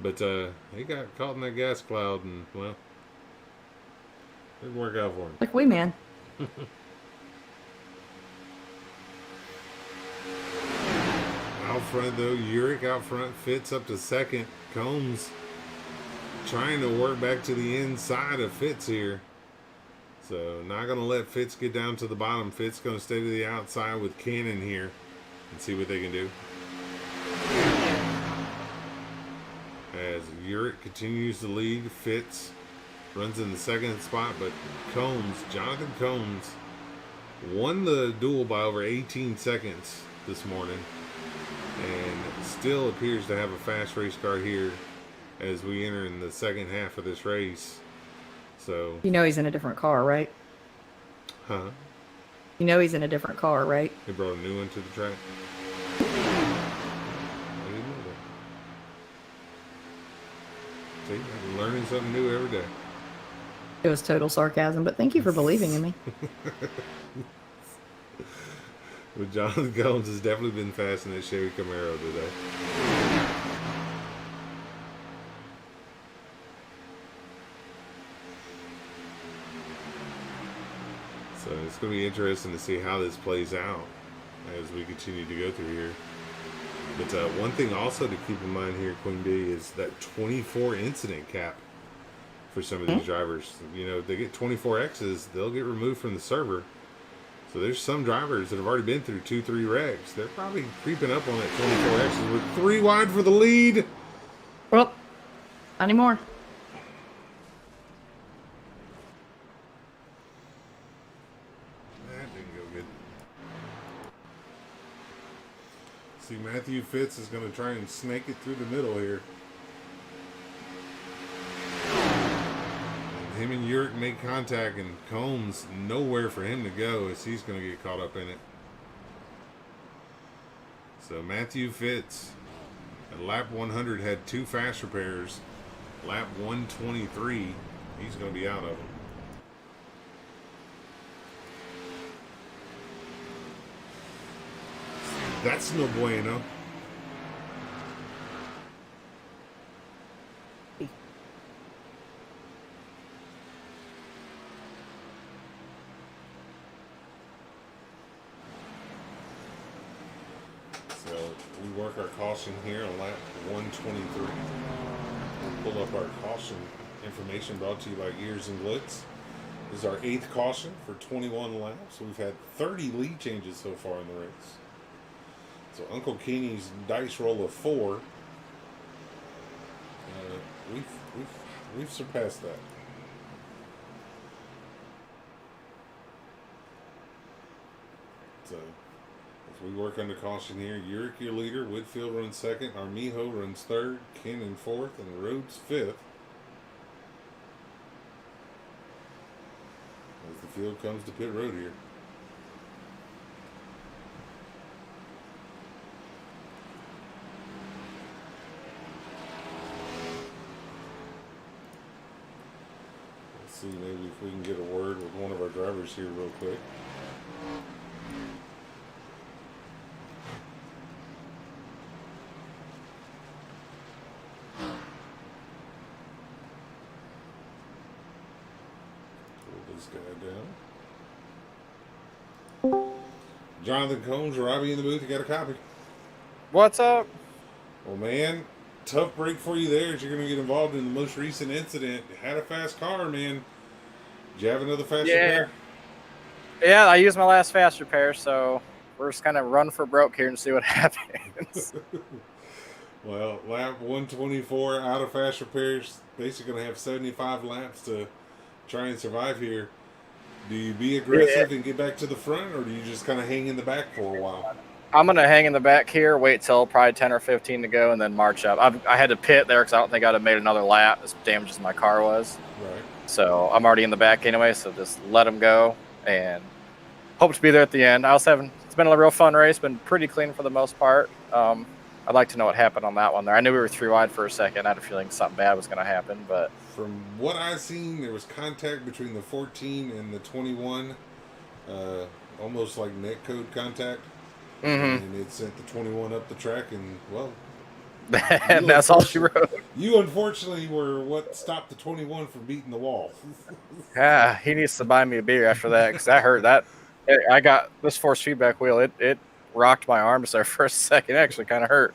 But he got caught in that gas cloud and, well, didn't work out for him. Like we, man. Out front, though, Urick out front, Fitz up to second. Combs trying to work back to the inside of Fitz here. So not going to let Fitz get down to the bottom. Fitz going to stay to the outside with Cannon here and see what they can do. As Urick continues to lead, Fitz runs in the second spot, but Jonathan Combs, won the duel by over 18 seconds this morning and still appears to have a fast race car here as we enter in the second half of this race. So You know he's in a different car, right? Huh? You know he's in a different car, right? They brought a new one to the track. I didn't know that. See, I'm learning something new every day. It was total sarcasm, but thank you for believing in me. But Jonathan Combs has definitely been fast in that Chevy Camaro today. So it's going to be interesting to see how this plays out as we continue to go through here. But one thing also to keep in mind here, Queen Bee, is that 24 incident cap for some of these drivers. You know, if they get 24 X's, they'll get removed from the server. So there's some drivers that have already been through 2-3 wrecks. They're probably creeping up on that 24 X's with 3 wide for the lead. Well, not anymore. That didn't go good. See, Matthew Fitz is going to try and snake it through the middle here. And him and Urick make contact, and Combs nowhere for him to go as he's going to get caught up in it. So Matthew Fitz at lap 100 had 2 fast repairs. Lap 123, he's going to be out of them. That's no bueno. So we work our caution here on lap 123. We'll pull up our caution information brought to you by Gears and Glitz. This is our 8th caution for 21 laps. We've had 30 lead changes so far in the race. So Uncle Kenny's dice roll of 4. We've surpassed that. So as we work under caution here, Urick your leader, Whitfield runs second, Armijo runs third, Cannon fourth, and Rhodes fifth. As the field comes to pit road here. Let's see, maybe if we can get a word with one of our drivers here real quick. Pull this guy down. Jonathan Combs, Robbie in the booth, you got a copy. What's up? Well, man, tough break for you there as you're going to get involved in the most recent incident. Had a fast car, man. Did you have another fast repair? Yeah, I used my last fast repair, so we're just kind of run for broke here and see what happens. Well, lap 124 out of fast repairs. Basically going to have 75 laps to try and survive here. Do you be aggressive and get back to the front, or do you just kind of hang in the back for a while? I'm going to hang in the back here, wait till probably 10 or 15 to go, and then march up. I had to pit there because I don't think I'd have made another lap as damaged as my car was. Right. So I'm already in the back anyway, so just let them go and hope to be there at the end. It's been a real fun race, been pretty clean for the most part. I'd like to know what happened on that one there. I knew we were 3 wide for a second. I had a feeling something bad was going to happen, but from what I've seen, there was contact between the 14 and the 21, almost like net code contact. Mm-hmm. And it sent the 21 up the track, and well, and that's all she wrote. You unfortunately were what stopped the 21 from beating the wall. Yeah, he needs to buy me a beer after that because I heard that. I got this force feedback wheel. It rocked my arms there for a second. It actually kind of hurt.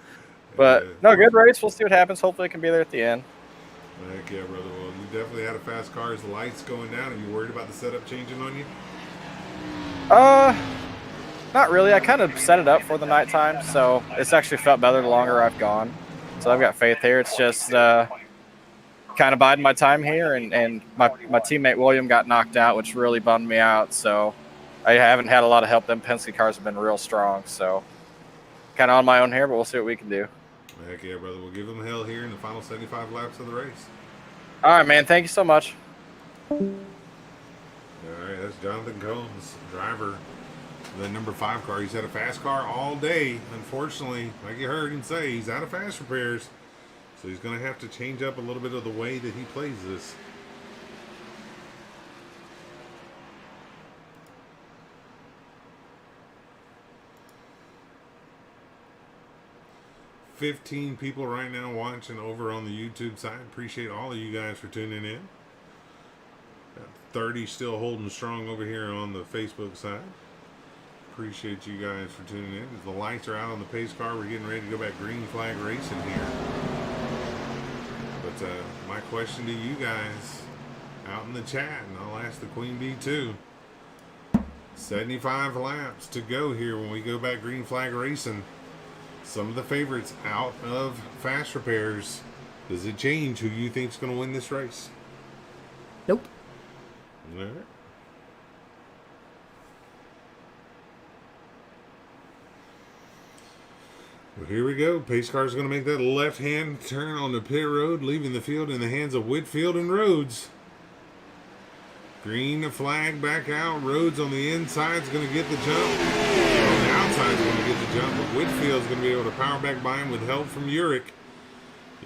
But no, good race. We'll see what happens. Hopefully, it can be there at the end. Heck yeah, brother. Well, you definitely had a fast car. Is the lights going down? Are you worried about the setup changing on you? Not really. I kind of set it up for the nighttime, so it's actually felt better the longer I've gone. So I've got faith here. It's just kind of biding my time here, and my teammate William got knocked out, which really bummed me out. So I haven't had a lot of help. Them Penske cars have been real strong, so kind of on my own here, but we'll see what we can do. Heck yeah, brother. We'll give them hell here in the final 75 laps of the race. All right, man. Thank you so much. All right, that's Jonathan Combs, driver of the number 5 car. He's had a fast car all day. Unfortunately, like you heard him say, he's out of fast repairs. So he's going to have to change up a little bit of the way that he plays this. $15 people right now watching over on the YouTube side. Appreciate all of you guys for tuning in. Got 30 still holding strong over here on the Facebook side. Appreciate you guys for tuning in. As the lights are out on the pace car, we're getting ready to go back green flag racing here. But my question to you guys out in the chat, and I'll ask the Queen Bee too. 75 laps to go here when we go back green flag racing. Some of the favorites out of fast repairs. Does it change who you think's going to win this race? Nope. All right. Well, here we go. Pace car's going to make that left-hand turn on the pit road, leaving the field in the hands of Whitfield and Rhodes. Green flag back out. Rhodes on the inside's going to get the jump. On the outside's going to get the jump, but Whitfield's going to be able to power back by him with help from Urich.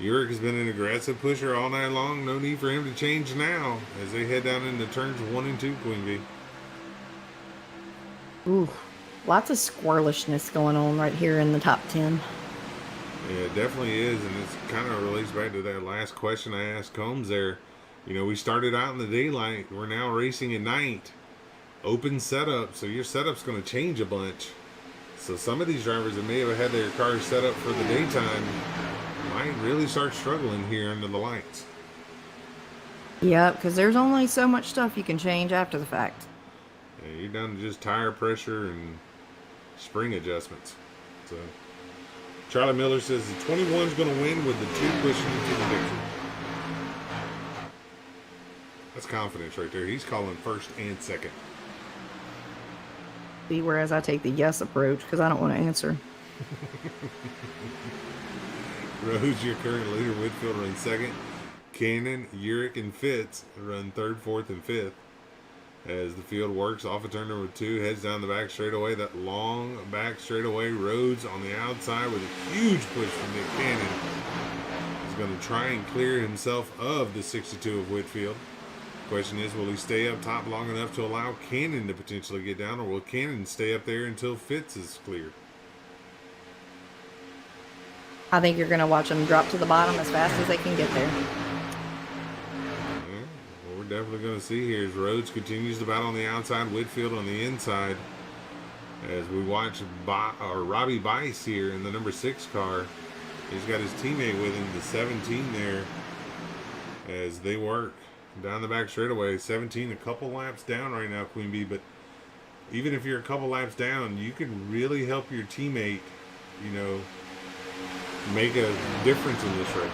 Urich has been an aggressive pusher all night long. No need for him to change now as they head down into turns 1 and 2, Queen Bee. Ooh, lots of squirrelishness going on right here in the top 10. Yeah, it definitely is, and it's kind of relates back to that last question I asked Combs there. You know, we started out in the daylight. We're now racing at night. Open setup, so your setup's going to change a bunch. So some of these drivers that may have had their cars set up for the daytime might really start struggling here under the lights. Yeah, because there's only so much stuff you can change after the fact. Yeah, you're down to just tire pressure and spring adjustments. So Charlie Miller says the 21's going to win with the 2 pushing into the victory. That's confidence right there. He's calling first and second. Whereas I take the yes approach because I don't want to answer. Rose, your current leader. Whitfield runs second. Cannon, Urich, and Fitz run third, fourth, and fifth. As the field works off of turn number 2, heads down the back straightaway. That long back straightaway. Rhodes on the outside with a huge push from Nick Cannon. He's going to try and clear himself of the 62 of Whitfield. Question is, will he stay up top long enough to allow Cannon to potentially get down, or will Cannon stay up there until Fitz is cleared? I think you're going to watch them drop to the bottom as fast as they can get there. Yeah, well, we're definitely going to see here as Rhodes continues the battle on the outside, Whitfield on the inside. As we watch Robbie Bice here in the number 6 car. He's got his teammate with him, the 17 there, as they work down the back straightaway. 17 a couple laps down right now, Queen Bee, but even if you're a couple laps down, you can really help your teammate, you know, make a difference in this race.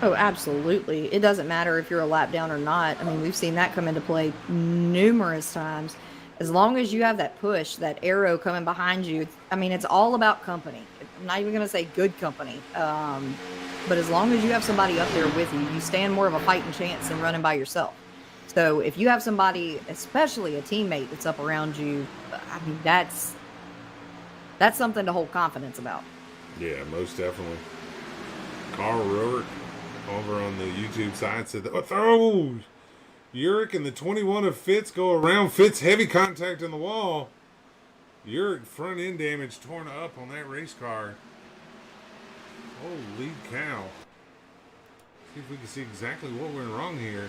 Oh, absolutely. It doesn't matter if you're a lap down or not. I mean, we've seen that come into play numerous times. As long as you have that push, that arrow coming behind you, I mean, it's all about company. I'm not even going to say good company. But as long as you have somebody up there with you, you stand more of a fighting chance than running by yourself. So if you have somebody, especially a teammate that's up around you, I mean, that's something to hold confidence about. Yeah, most definitely. Carl Rourke over on the YouTube side said, oh, Urich and the 21 of Fitz go around. Fitz heavy contact in the wall. Urich front end damage torn up on that race car. Holy cow. See if we can see exactly what went wrong here.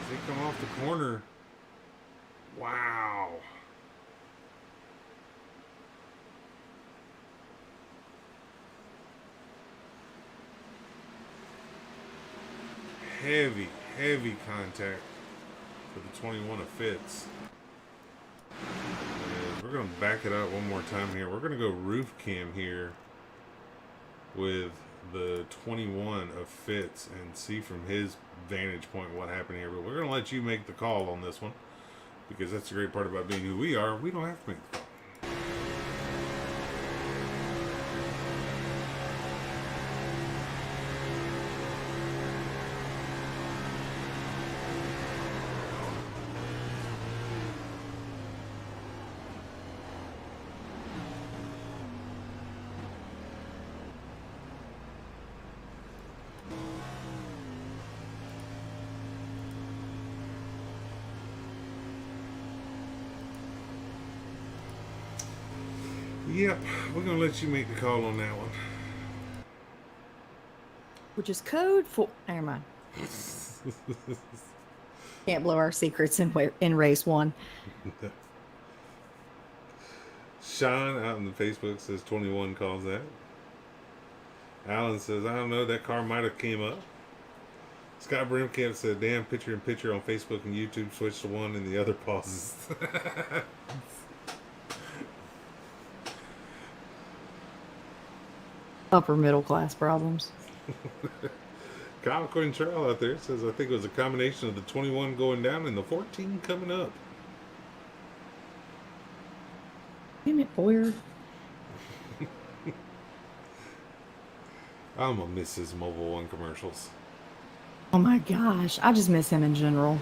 As they come off the corner. Wow. heavy, heavy contact for the 21 of Fitz. And we're going to back it up one more time here. We're going to go roof cam here with the 21 of Fitz and see from his vantage point what happened here. But we're going to let you make the call on this one, because that's the great part about being who we are. We don't have to make the call. Yep, we're going to let you make the call on that one. Which is code for. Never mind. Can't blow our secrets in race 1. Sean out in the Facebook says 21 calls that. Alan says, I don't know, that car might have came up. Scott Brimkamp said, damn, picture in picture on Facebook and YouTube, switch to one and the other pauses. Upper middle class problems. Kyle Quintrell out there says, I think it was a combination of the 21 going down and the 14 coming up. Damn it, Boyer. I'm going to miss his Mobile One commercials. Oh my gosh. I just miss him in general.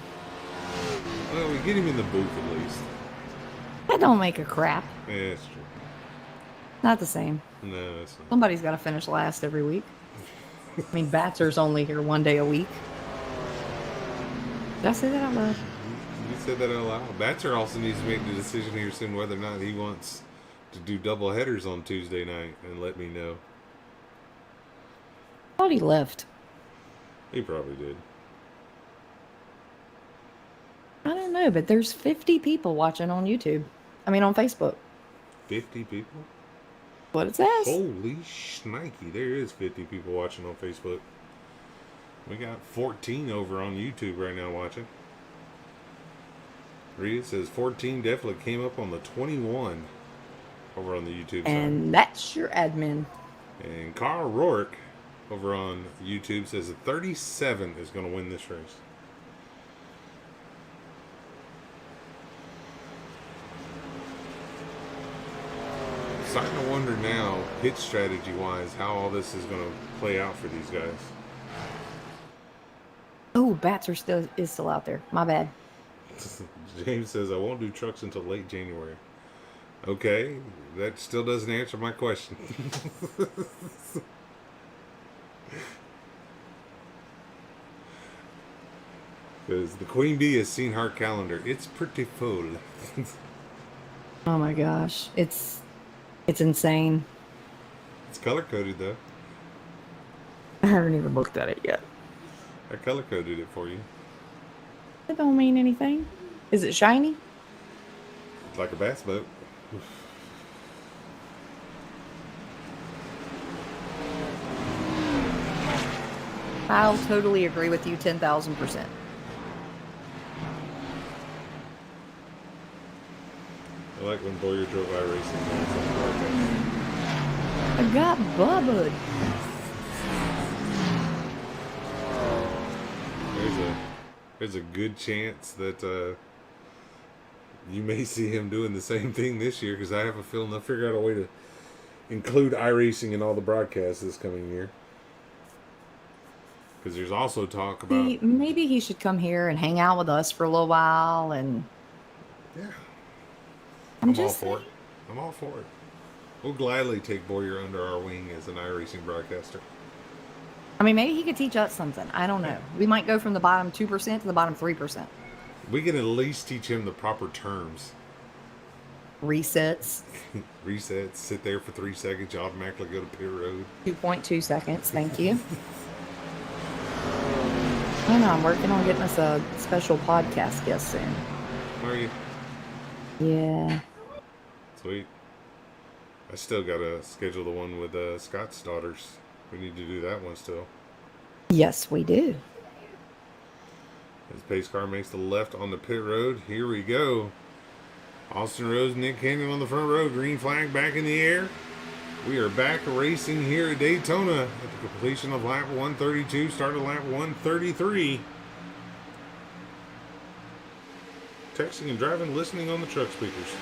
Well, we get him in the booth at least. That don't make a crap. Yeah, that's true. Not the same. No, that's not. Somebody's got to finish last every week. I mean, Batzer's only here one day a week. Did I say that out loud? You said that out loud. Batcher also needs to make the decision here soon whether or not he wants to do double headers on Tuesday night and let me know. I thought he left. He probably did. I don't know, but there's 50 people watching on YouTube. I mean, on Facebook. 50 people? What it says. Holy shnikey. There is 50 people watching on Facebook. We got 14 over on YouTube right now watching. Rita says 14 definitely came up on the 21 over on the YouTube side. And that's your admin. And Carl Rourke over on YouTube says that 37 is going to win this race. Starting to wonder now, pitch strategy wise, how all this is going to play out for these guys. Oh, Batzer is still out there. My bad. James says I won't do trucks until late January. Okay, that still doesn't answer my question. Because the Queen Bee has seen her calendar. It's pretty full. Oh my gosh. It's insane. It's color coded though. I haven't even looked at it yet. I color coded it for you. That don't mean anything. Is it shiny? Like a bass boat. I'll totally agree with you 10,000%. I like when Boyer drove iRacing. I got bubbled. There's a good chance that you may see him doing the same thing this year, because I have a feeling they'll figure out a way to include iRacing in all the broadcasts this coming year. Because there's also talk about Maybe he should come here and hang out with us for a little while. And yeah, I'm all just for it. I'm all for it. We'll gladly take Boyer under our wing as an iRacing broadcaster. I mean, maybe he could teach us something. I don't know. We might go from the bottom 2% to the bottom 3%. We can at least teach him the proper terms. Resets. Resets, sit there for 3 seconds, you automatically go to pit road. 2.2 seconds. Thank you. I know. I'm working on getting us a special podcast guest soon. Are you? Yeah. Sweet. I still gotta schedule the one with Scott's daughters. We need to do that one still. Yes, we do. As pace car makes the left on the pit road. Here we go. Austin Rose, Nick Cannon on the front row. Green flag back in the air. We are back racing here at Daytona at the completion of lap 132. Start of lap 133. Texting and driving, listening on the truck speakers.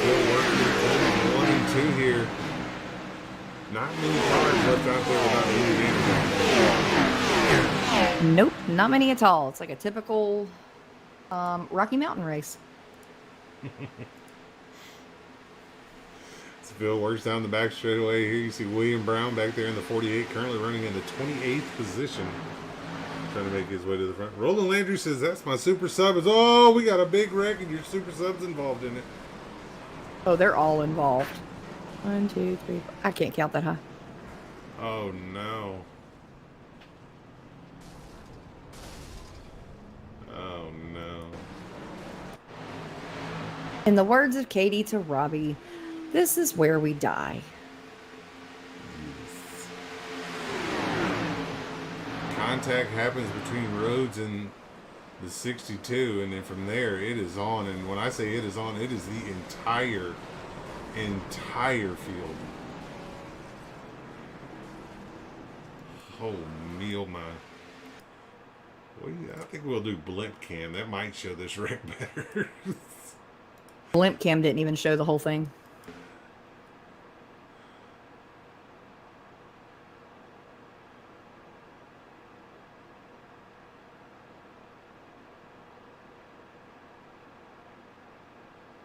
Working 1 and 2 here. Not many cars left out there without any damage. Nope, not many at all. It's like a typical Rocky Mountain race. Phil works down the back straightaway. Here you see William Brown back there in the 48, currently running in the 28th position. Trying to make his way to the front. Roland Landry says, that's my super sub. Oh, we got a big wreck and your super sub's involved in it. Oh, they're all involved. 1, 2, 3, 4. I can't count that high. Oh, no. Oh, no. In the words of Katie to Robbie, this is where we die. Contact happens between Rhodes and the 62, and then from there it is on. And when I say it is on, it is the entire field. Oh, meal my. I think we'll do blimp cam. That might show this wreck better. Blimp cam didn't even show the whole thing.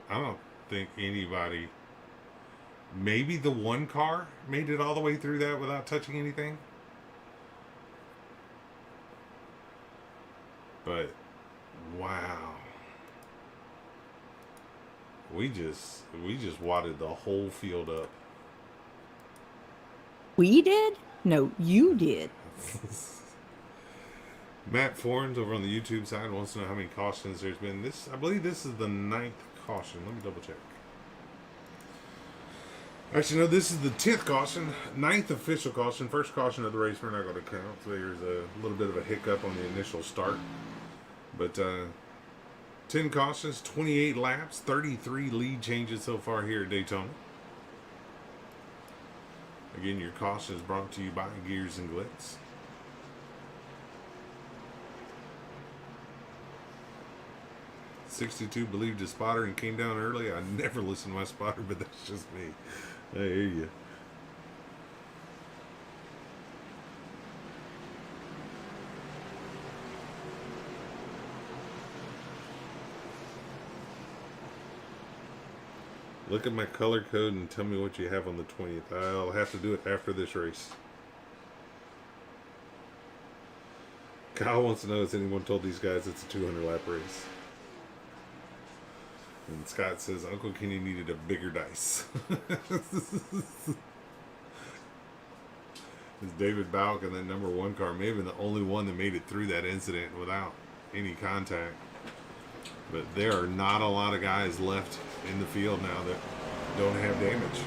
I don't think anybody, maybe the one car made it all the way through that without touching anything. But wow, we just wadded the whole field up. We did? No, you did. Matt Forns over on the YouTube side wants to know how many cautions there's been. This, I believe this is the 9th caution. Let me double check. Actually, no, this is the 10th caution, 9th official caution. First caution of the race we're not going to count. So there's a little bit of a hiccup on the initial start. But 10 cautions, 28 laps, 33 lead changes so far here at Daytona. Again, your caution is brought to you by Gears and Glitz. '62 believed his spotter and came down early. I never listen to my spotter, but that's just me. I hear you. Look at my color code and tell me what you have on the 20th. I'll have to do it after this race. Kyle wants to know, has anyone told these guys it's a 200 lap race? And Scott says, Uncle Kenny needed a bigger dice. It's David Balk and that number 1 car may have been the only one that made it through that incident without any contact. But there are not a lot of guys left in the field now that don't have damage.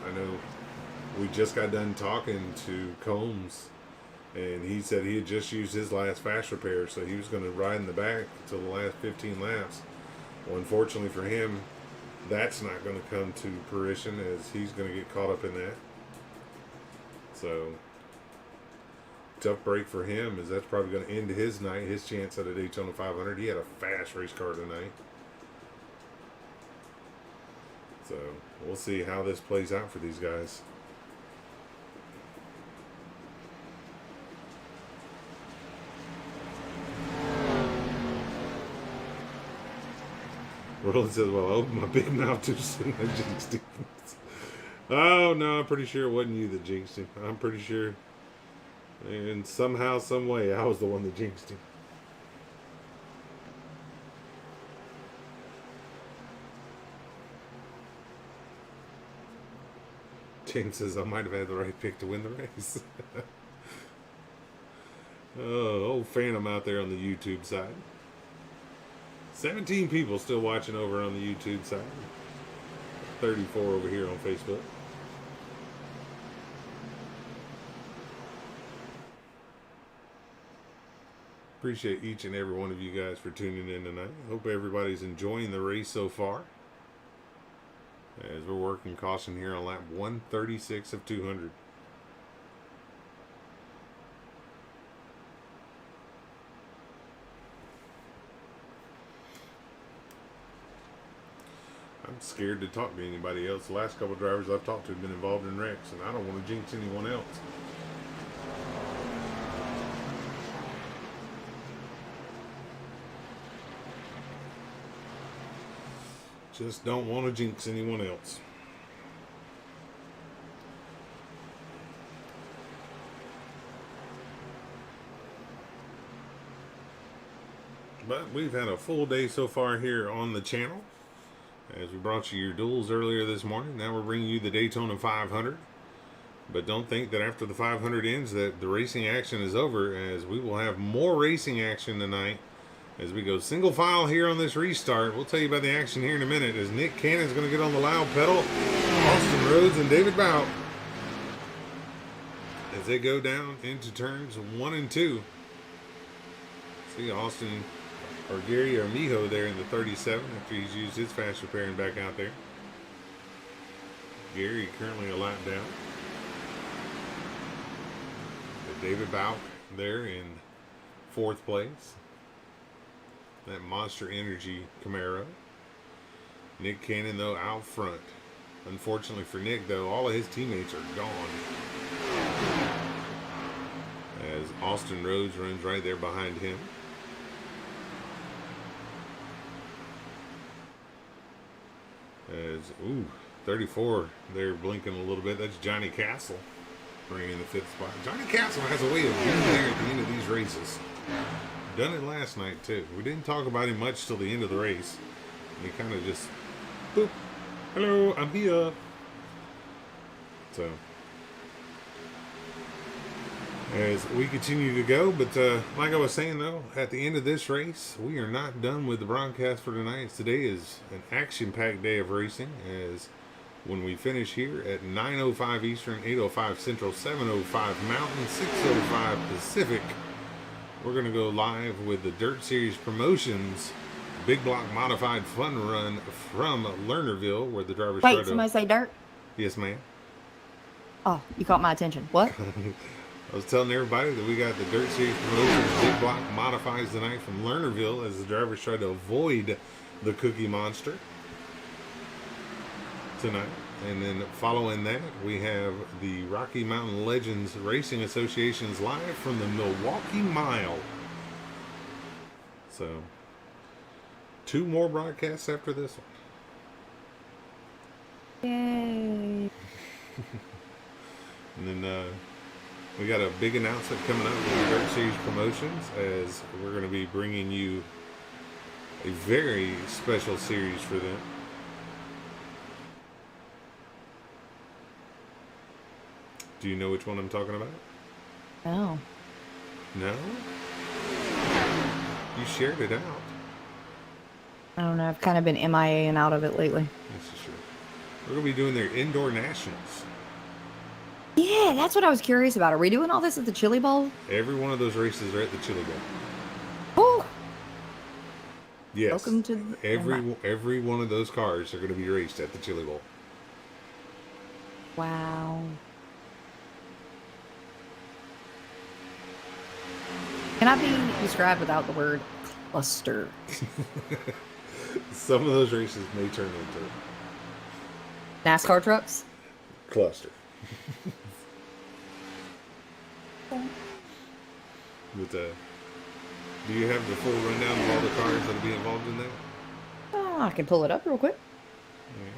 I know we just got done talking to Combs, and he said he had just used his last fast repair, so he was going to ride in the back until the last 15 laps. Well, unfortunately for him, that's not going to come to fruition, as he's going to get caught up in that. So, tough break for him, as that's probably going to end his night, his chance at a Daytona 500. He had a fast race car tonight. So, we'll see how this plays out for these guys. Roland says, well, I opened my big mouth too soon. I jinxed him. Oh, no, I'm pretty sure it wasn't you that jinxed him. I'm pretty sure. And somehow, some way, I was the one that jinxed him. James says, I might have had the right pick to win the race. Oh, old Phantom out there on the YouTube side. 17 people still watching over on the YouTube side. 34 over here on Facebook. Appreciate each and every one of you guys for tuning in tonight. Hope everybody's enjoying the race so far. As we're working caution here on lap 136 of 200. I'm scared to talk to anybody else. The last couple of drivers I've talked to have been involved in wrecks, and I don't want to jinx anyone else. Just don't want to jinx anyone else. But we've had a full day so far here on the channel. As we brought you your duels earlier this morning, now we're bringing you the Daytona 500. But don't think that after the 500 ends that the racing action is over, as we will have more racing action tonight as we go single file here on this restart. We'll tell you about the action here in a minute as Nick Cannon's going to get on the loud pedal. Austin Rhodes and David Bout as they go down into turns 1 and 2. See Austin or Gary Armijo there in the 37 after he's used his fast repair and back out there. Gary currently a lap down. David Bout there in 4th place. That Monster Energy Camaro. Nick Cannon though out front. Unfortunately for Nick though, all of his teammates are gone. As Austin Rhodes runs right there behind him. As, 34 there blinking a little bit. That's Johnny Castle bringing in the 5th spot. Johnny Castle has a way of being there at the end of these races. Done it last night too. We didn't talk about him much till the end of the race. He kind of just, boop, hello, I'm here. So, as we continue to go, but like I was saying though, at the end of this race, we are not done with the broadcast for tonight. Today is an action-packed day of racing, as when we finish here at 9:05 Eastern, 8:05 Central, 7:05 Mountain, 6:05 Pacific, we're going to go live with the Dirt Series Promotions Big Block Modified Fun Run from Lernerville, where the drivers try Wait, to... somebody say dirt? Yes, ma'am. Oh, you caught my attention. What? I was telling everybody that we got the Dirt Series Promotions Big Block Modifies tonight from Lernerville as the drivers try to avoid the Cookie Monster tonight. And then following that, we have the Rocky Mountain Legends Racing Association's live from the Milwaukee Mile. So, 2 more broadcasts after this one. Yay. And then we got a big announcement coming up with the Dirt Series Promotions, as we're going to be bringing you a very special series for them. Do you know which one I'm talking about? No. No? You shared it out. I don't know. I've kind of been MIA and out of it lately. This is true. We're going to be doing their indoor nationals. Yeah, that's what I was curious about. Are we doing all this at the Chili Bowl? Every one of those races are at the Chili Bowl. Oh, Yes. welcome to the, Every one of those cars are going to be raced at the Chili Bowl. Wow. Can I be described without the word cluster? Some of those races may turn into NASCAR trucks? cluster. But do you have the full rundown of all the cars that'll be involved in that? Oh, I can pull it up real quick. Yeah.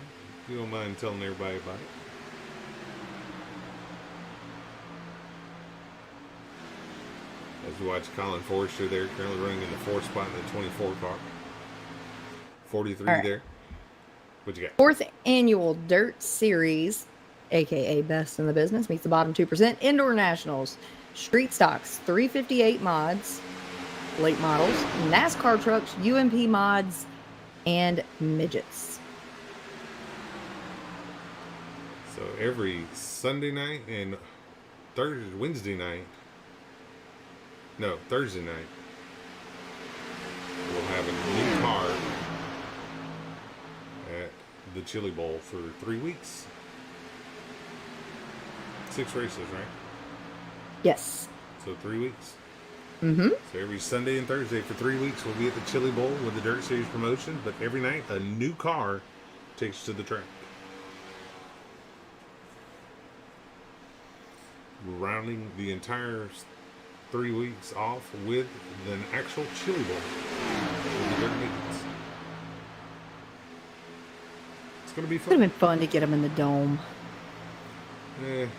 If you don't mind telling everybody about it. As you watch Colin Forrester there, currently running in the 4th spot in the 24 car. 43 All right. there. What you got? 4th annual Dirt Series, aka Best in the Business, meets the bottom 2%. Indoor Nationals, Street Stocks, 358 mods, late models, NASCAR trucks, UMP mods, and midgets. So every Sunday night and Thursday night, will have a new car at the Chili Bowl for 3 weeks. 6 races, right? Yes. So 3 weeks. Mm-hmm. So every Sunday and Thursday for 3 weeks, we'll be at the Chili Bowl with the Dirt Series promotion. But every night, a new car takes us to the track. We're rounding the entire 3 weeks off with an actual Chili Bowl with the dirt meetings. It's going to be Would have fun. been fun to get them in the dome. If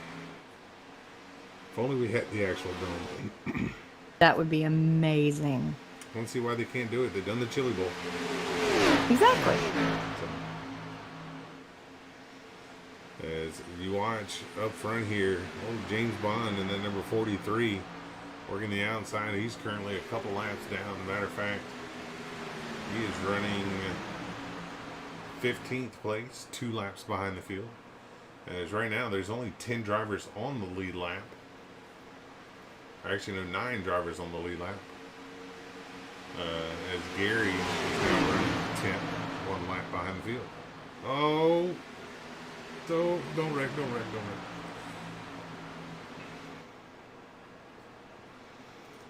only we had the actual dome. That would be amazing. I don't see why they can't do it. They've done the Chili Bowl. Exactly. So, as you watch up front here, old James Bond and then number 43 working the outside. He's currently a couple laps down. Matter of fact, he is running 15th place, 2 laps behind the field. As right now, there's only 10 drivers on the lead lap. Actually, no, 9 drivers on the lead lap. As Gary is now running 10th, 1 lap behind the field. Oh, don't wreck.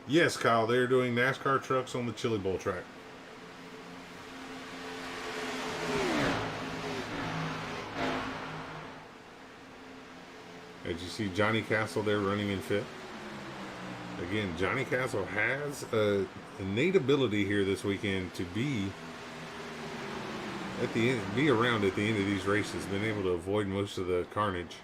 Yes, Kyle, they're doing NASCAR trucks on the Chili Bowl track. As you see Johnny Castle there running in 5th. Again, Johnny Castle has a innate ability here this weekend to be at the end, be around at the end of these races, been able to avoid most of the carnage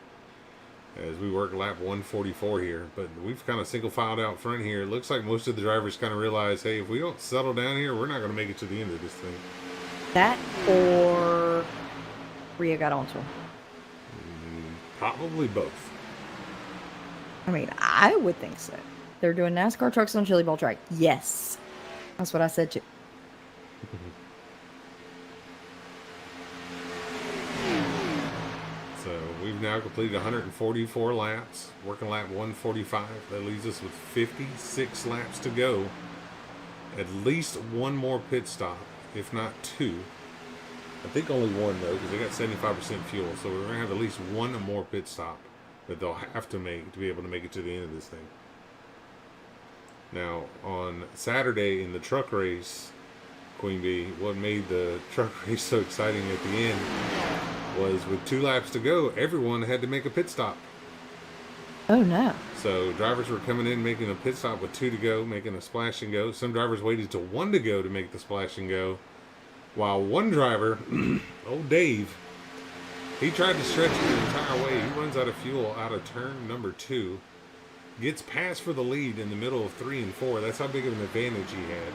as we work lap 144 here. But we've kind of single filed out front here. It looks like most of the drivers kind of realize, hey, if we don't settle down here, we're not going to make it to the end of this thing. That or Rio got onto him. Probably both. I mean, I would think so. They're doing NASCAR trucks on Chili Bowl track. Yes. That's what I said too. So we've now completed 144 laps, working lap 145. That leaves us with 56 laps to go. At least one more pit stop, if not 2. I think only 1 though, because they got 75% fuel. So we're going to have at least 1 more pit stop that they'll have to make to be able to make it to the end of this thing. Now, on Saturday in the truck race, Queen Bee, what made the truck race so exciting at the end was with 2 laps to go, everyone had to make a pit stop. Oh, no. So drivers were coming in making a pit stop with 2 to go, making a splash and go. Some drivers waited till 1 to go to make the splash and go. While one driver, old Dave, he tried to stretch the entire way. He runs out of fuel out of turn number 2. Gets passed for the lead in the middle of 3 and 4. That's how big of an advantage he had.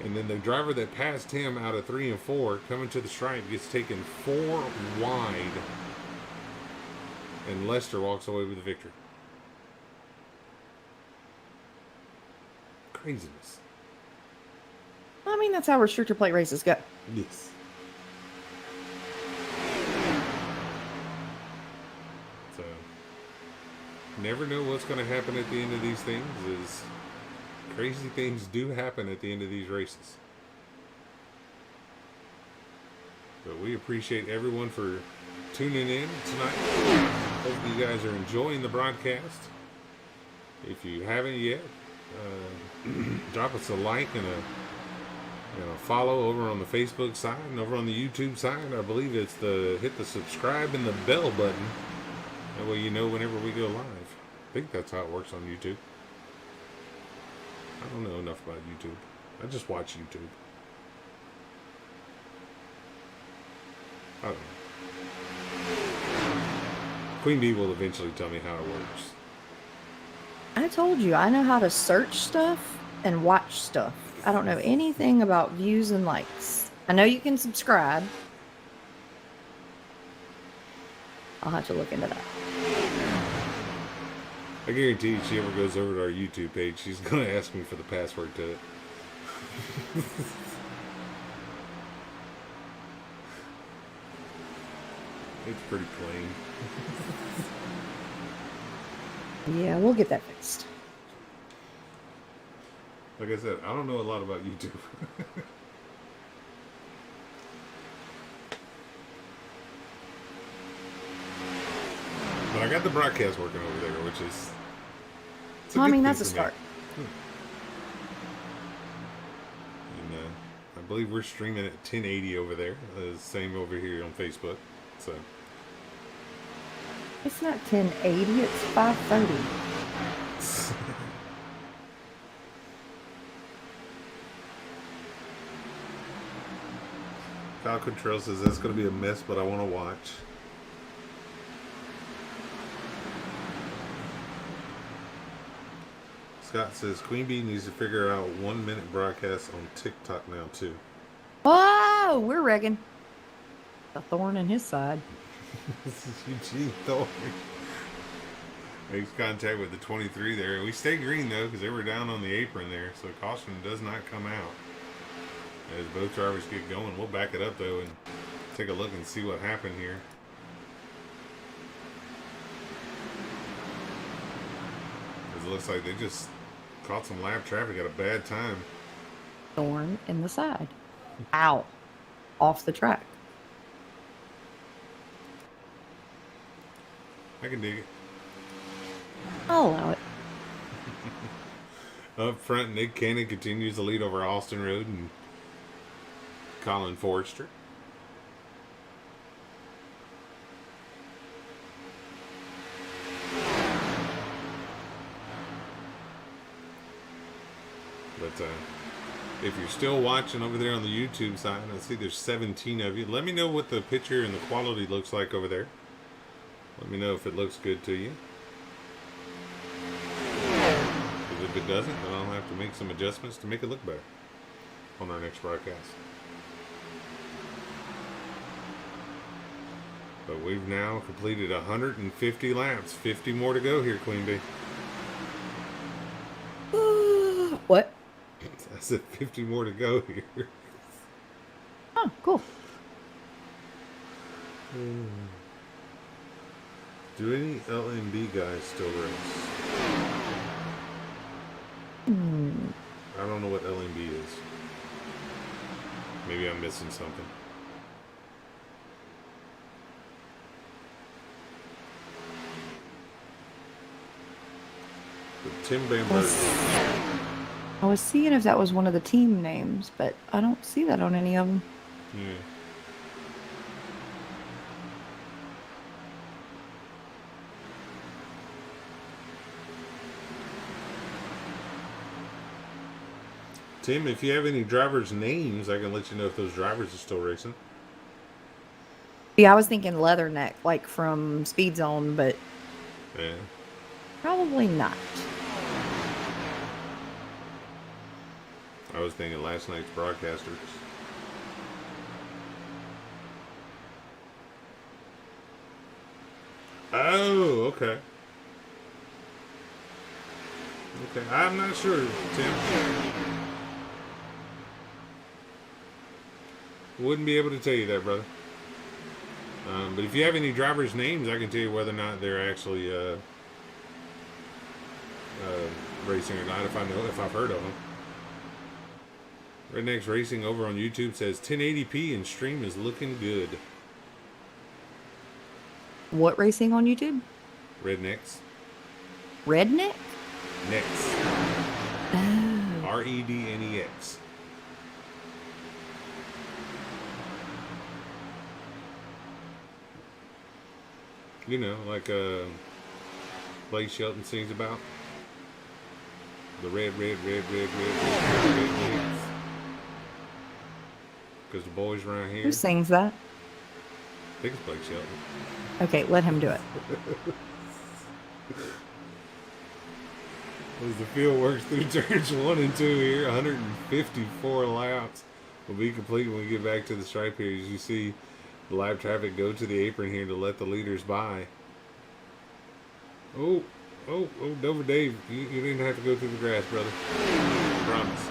And then the driver that passed him out of 3 and 4, coming to the stripe, gets taken 4 wide. And Lester walks away with the victory. Craziness. I mean, that's how restrictor plate races go. Yes. So, never know what's going to happen at the end of these things. Is crazy things do happen at the end of these races. But we appreciate everyone for tuning in tonight. Hope you guys are enjoying the broadcast. If you haven't yet, drop us a like and a follow over on the Facebook side and over on the YouTube side. I believe it's hit the subscribe and the bell button. That way you know whenever we go live. I think that's how it works on YouTube. I don't know enough about YouTube. I just watch YouTube. I don't know. Queen Bee will eventually tell me how it works. I told you, I know how to search stuff and watch stuff. I don't know anything about views and likes. I know you can subscribe. I'll have to look into that. I guarantee if she ever goes over to our YouTube page, she's going to ask me for the password to it. It's pretty plain. Yeah, we'll get that fixed. Like I said, I don't know a lot about YouTube. But I got the broadcast working over there, which is... it's a Well, I good mean, thing that's a for me. start. And I believe we're streaming at 1080 over there. Same over here on Facebook. So It's not 1080, it's 530. Kyle Contrell says that's going to be a mess, but I want to watch. Scott says Queen Bee needs to figure out 1 minute broadcasts on TikTok now too. Whoa, we're Reagan. A thorn in his side. This is Eugene Thorne. Makes contact with the 23 there. We stay green though because they were down on the apron there, so caution does not come out. As both drivers get going, we'll back it up though and take a look and see what happened here. It looks like they just caught some lap traffic at a bad time. Thorn in the side. Ow. Off the track. I can dig it. I'll allow it. Up front, Nick Cannon continues to lead over Austin Road and Colin Forrester. But if you're still watching over there on the YouTube side, I see there's 17 of you. Let me know what the picture and the quality looks like over there. Let me know if it looks good to you. Because if it doesn't, then I'll have to make some adjustments to make it look better on our next broadcast. But we've now completed 150 laps. 50 more to go here, Queen Bee. What? I said 50 more to go here. Oh, cool. Do any LMB guys still race? I don't know what LMB is. Maybe I'm missing something. But Tim Bamberger. I was seeing if that was one of the team names, but I don't see that on any of them. Yeah. Tim, if you have any drivers' names, I can let you know if those drivers are still racing. Yeah, I was thinking Leatherneck, like from Speed Zone, but Yeah. probably not. I was thinking last night's broadcasters. Oh, okay. Okay, I'm not sure, Tim. Wouldn't be able to tell you that, brother. But if you have any drivers' names, I can tell you whether or not they're actually racing or not. If I know, if I've heard of them. Rednecks Racing over on YouTube says 1080p and stream is looking good. What racing on YouTube? Rednecks. Redneck? Nex. Oh. REDNEX. You know, like Blake Shelton sings about. The red. Because the boys around here. Who sings that? I think it's Blake Shelton. Okay, let him do it. As the field works through turns 1 and 2 here, 154 laps will be complete when we get back to the stripe here. As you see the live traffic go to the apron here to let the leaders by. Oh, Dover Dave, you didn't have to go through the grass, brother. I promise.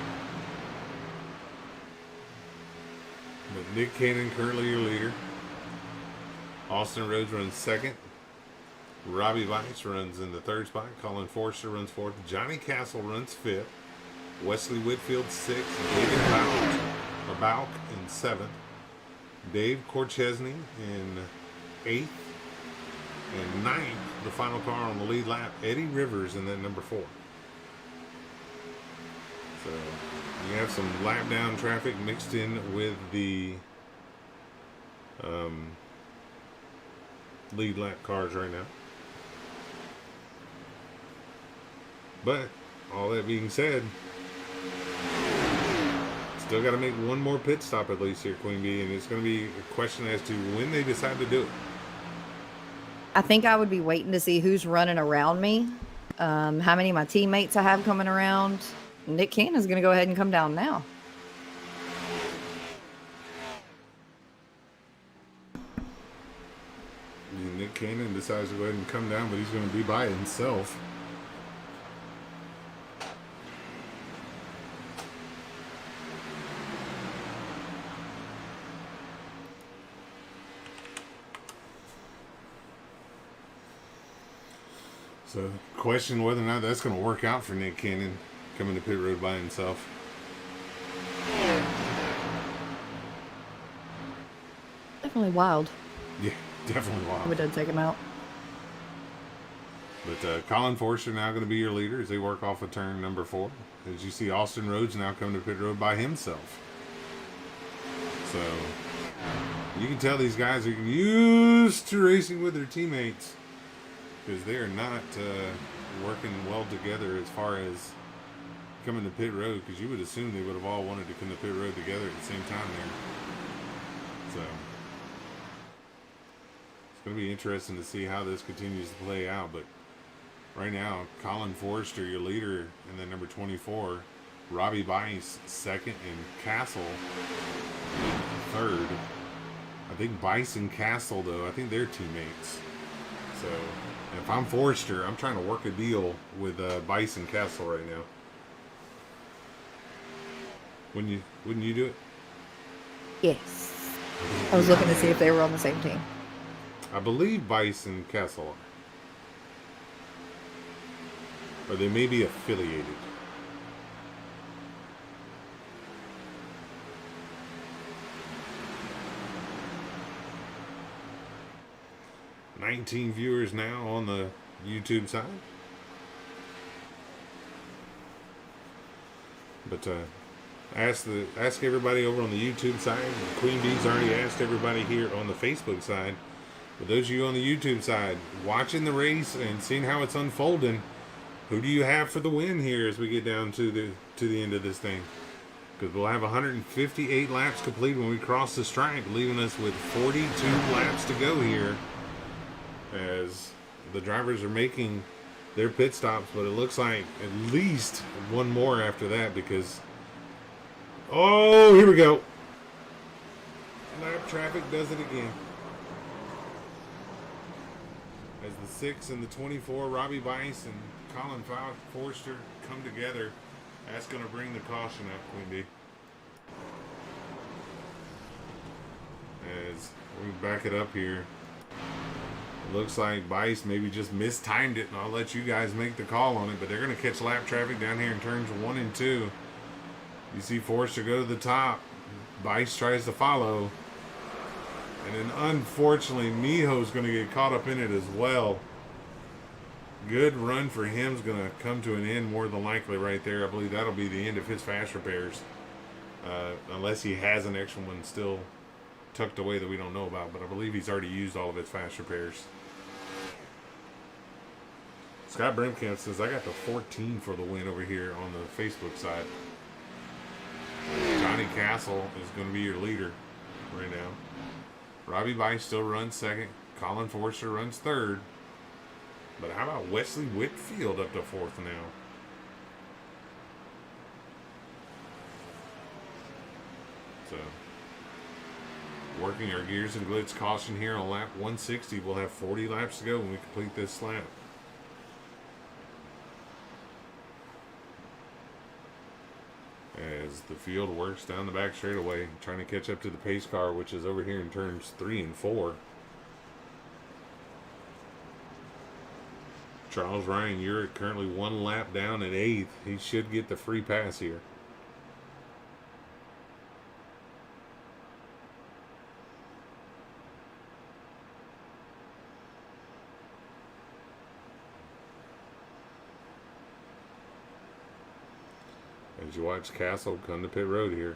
But Nick Cannon currently your leader. Austin Rhodes runs second. Robbie Weiss runs in the third spot. Colin Forster runs fourth. Johnny Castle runs fifth. Wesley Whitfield 6th, David Bauk in 7th, Dave Korchesny in 8th, and 9th, the final car on the lead lap, Eddie Rivers in that number 4. So you have some lap down traffic mixed in with the lead lap cars right now. But all that being said, still got to make one more pit stop at least here, Queen Bee, and it's going to be a question as to when they decide to do it. I think I would be waiting to see who's running around me, how many of my teammates I have coming around. Nick Cannon's going to go ahead and come down now. Nick Cannon decides to go ahead and come down, but he's going to be by himself. So, question whether or not that's going to work out for Nick Cannon coming to pit road by himself. Definitely wild. Yeah, definitely wild. We did take him out. But Colin Forster now going to be your leader as they work off of turn number 4. As you see, Austin Rhodes now coming to pit road by himself. So, you can tell these guys are used to racing with their teammates, because they are not working well together as far as coming to pit road, because you would assume they would have all wanted to come to pit road together at the same time there. So it's going to be interesting to see how this continues to play out. But right now, Colin Forrester, your leader, and then number 24, Robbie Bice, 2nd, and Castle, 3rd. I think Bice and Castle, though, I think they're teammates. So if I'm Forrester, I'm trying to work a deal with Bice and Castle right now. Wouldn't you do it? Yes. I was looking to see if they were on the same team. I believe Bice and Castle are. Or they may be affiliated. $19 viewers now on the YouTube side. But ask everybody over on the YouTube side. Queen Bee's already asked everybody here on the Facebook side. For those of you on the YouTube side, watching the race and seeing how it's unfolding, who do you have for the win here as we get down to the end of this thing? Because we'll have 158 laps complete when we cross the stripe, leaving us with 42 laps to go here, as the drivers are making their pit stops. But it looks like at least one more after that, because oh, here we go. Lap traffic does it again. As the 6 and the 24, Robbie Bice and Colin Forster come together, that's going to bring the caution up, Queen Bee. As we back it up here, it looks like Bice maybe just mistimed it, and I'll let you guys make the call on it, but they're going to catch lap traffic down here in turns 1 and 2. You see Forster go to the top. Bice tries to follow. And then unfortunately, Mijo's going to get caught up in it as well. Good run for him is going to come to an end more than likely right there. I believe that'll be the end of his fast repairs. Unless he has an extra one still tucked away that we don't know about. But I believe he's already used all of his fast repairs. Scott Brimkamp says, I got the 14 for the win over here on the Facebook side. Johnny Castle is going to be your leader right now. Robbie Bice still runs 2nd. Colin Forster runs 3rd. But how about Wesley Whitfield up to 4th now? So, working our gears and glitz caution here on lap 160. We'll have 40 laps to go when we complete this lap. As the field works down the back straightaway, trying to catch up to the pace car, which is over here in turns 3 and 4. Charles Ryan, you're currently 1 lap down at 8th. He should get the free pass here. As you watch Castle come to pit road here.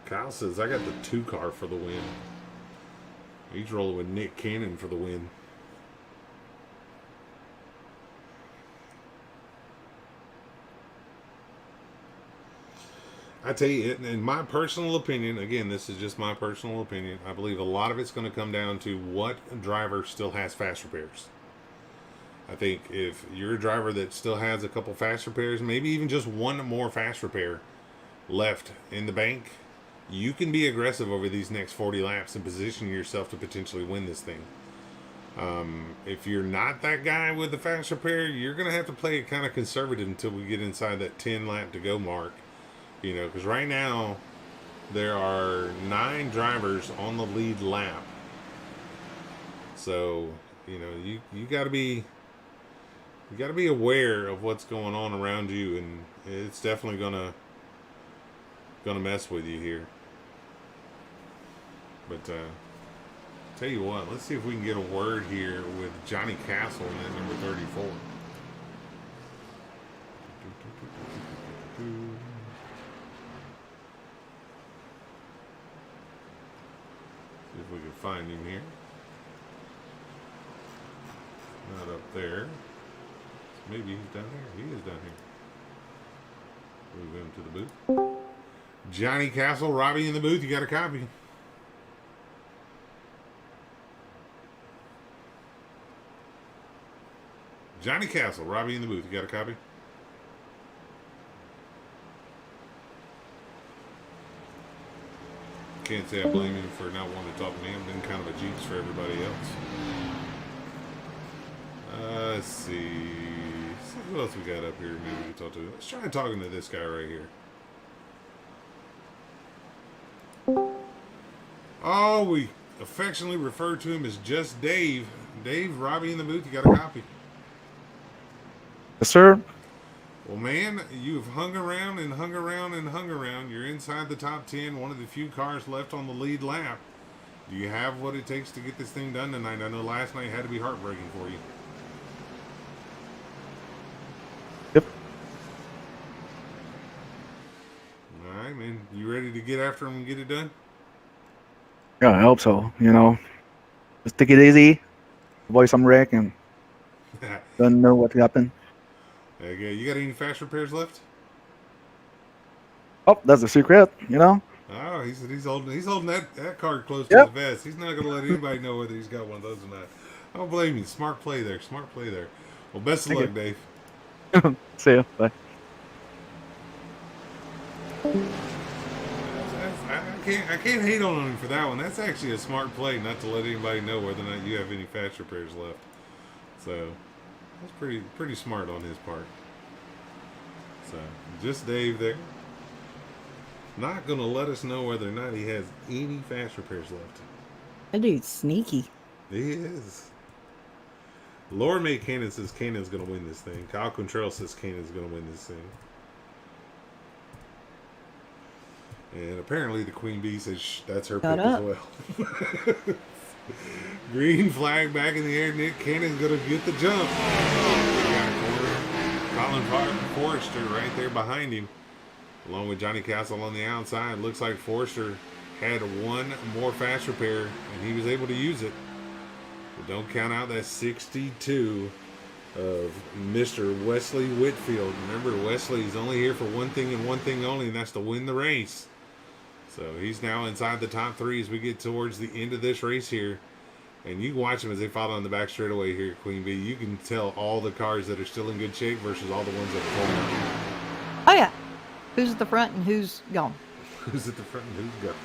Kyle says, I got the 2 car for the win. He's rolling with Nick Cannon for the win. I tell you, in my personal opinion, again, this is just my personal opinion, I believe a lot of it's going to come down to what driver still has fast repairs. I think if you're a driver that still has a couple fast repairs, maybe even just one more fast repair left in the bank, you can be aggressive over these next 40 laps and position yourself to potentially win this thing. If you're not that guy with the fast repair, you're going to have to play it kind of conservative until we get inside that 10 lap to go mark. You know, because right now there are 9 drivers on the lead lap. So, you know, you got to be aware of what's going on around you, and it's definitely gonna mess with you here. But tell you what, let's see if we can get a word here with Johnny Castle in that number 34. See if we can find him here. Not up there. Maybe he's down here. He is down here. Move him to the booth. Johnny Castle, Robbie in the booth. You got a copy. Johnny Castle, Robbie in the booth. You got a copy? Can't say I blame him for not wanting to talk to me. I've been kind of a jinx for everybody else. Let's see. What else we got up here? Maybe we can talk to. Let's try talking to this guy right here. Oh, we affectionately refer to him as just Dave. Dave, Robbie in the booth. You got a copy? Yes, sir. Well, man, you've hung around and hung around and hung around. You're inside the top 10, one of the few cars left on the lead lap. Do you have what it takes to get this thing done tonight? I know last night had to be heartbreaking for you. Yep. All right, man. You ready to get after him and get it done? Yeah, I hope so. You know, just take it easy, avoid some wreck, and don't know what happened. Okay, you got any fast repairs left? Oh, that's the secret. You know. Oh, he's holding that card close Yep. to the vest. He's not going to let anybody know whether he's got one of those or not. I don't blame you. Smart play there. Smart play there. Well, best of Thank luck, Dave. See ya. Bye. I can't hate on him for that one. That's actually a smart play, not to let anybody know whether or not you have any fast repairs left. So that's pretty smart on his part. So just Dave there. Not going to let us know whether or not he has any fast repairs left. That dude's sneaky. He is. Laura Mae Cannon says Cannon's going to win this thing. Kyle Contreras says Cannon's going to win this thing. And apparently the Queen Bee says that's her pick as well. Green flag back in the air. Nick Cannon's going to get the jump. We got a corner. Colin Forrester right there behind him, along with Johnny Castle on the outside. Looks like Forrester had one more fast repair, and he was able to use it. But don't count out that 62 of Mr. Wesley Whitfield. Remember, Wesley's only here for one thing and one thing only, and that's to win the race. So he's now inside the top 3 as we get towards the end of this race here. And you can watch them as they follow on the back straightaway here at Queen Bee. You can tell all the cars that are still in good shape versus all the ones that are falling out. Oh yeah, who's at the front and who's gone? Who's at the front and who's gone?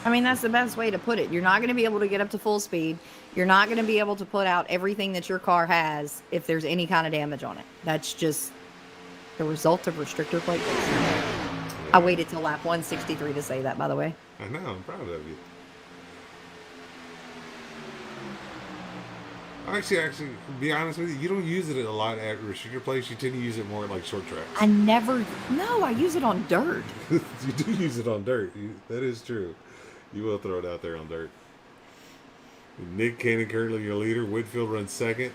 I mean, that's the best way to put it. You're not going to be able to get up to full speed. You're not going to be able to put out everything that your car has if there's any kind of damage on it. That's just the result of restrictor plate racing. I waited till lap 163 to say that, by the way. I know, I'm proud of you. Actually, to be honest with you, you don't use it a lot at restrictor place. You tend to use it more at like short tracks. I use it on dirt. You do use it on dirt. That is true. You will throw it out there on dirt. Nick Cannon currently your leader. Whitfield runs second.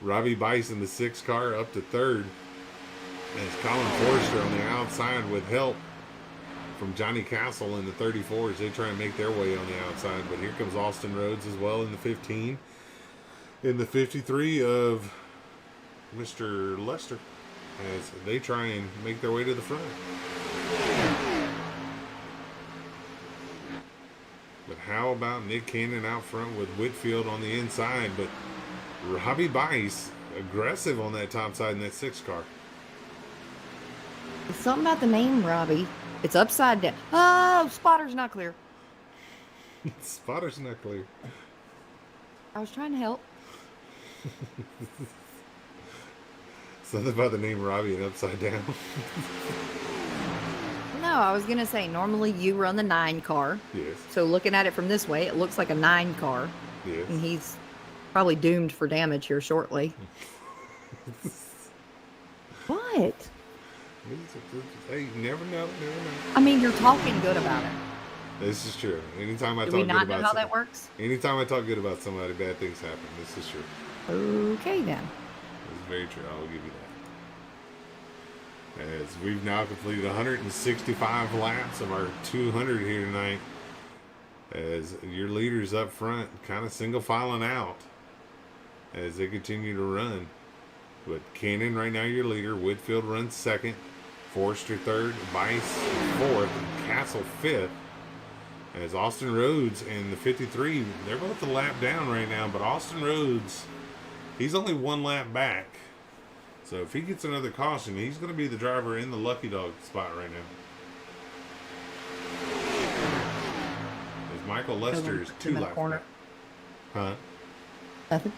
Robbie Bice in the 6th car up to 3rd. As Colin Forrester on the outside with help from Johnny Castle in the 34 as they try and make their way on the outside. But here comes Austin Rhodes as well in the 15. In the 53 of Mr. Lester as they try and make their way to the front. But how about Nick Cannon out front with Whitfield on the inside? But Robbie Bice aggressive on that top side in that 6th car. It's something about the name, Robbie. It's upside down. Oh, spotter's not clear. Spotter's not clear. I was trying to help. Something about the name Robbie and upside down. No, I was going to say, normally you run the 9 car. Yes. So looking at it from this way, it looks like a 9 car. Yes. And he's probably doomed for damage here shortly. What? Hey, never know. I mean, you're talking good about it. This is true. Anytime I Do talk we good not about know how that works? Anytime I talk good about somebody, bad things happen. This is true. Okay, then. This is very true. I will give you that. As we've now completed 165 laps of our 200 here tonight. As your leaders up front kind of single filing out as they continue to run. But Cannon right now your leader. Whitfield runs second. Forrester third. Bice fourth. And Castle fifth. As Austin Rhodes and the 53, they're both a lap down right now. But Austin Rhodes, he's only 1 lap back. So if he gets another caution, he's going to be the driver in the lucky dog spot right now. As Michael Lester is 2 laps back. Huh? Nothing.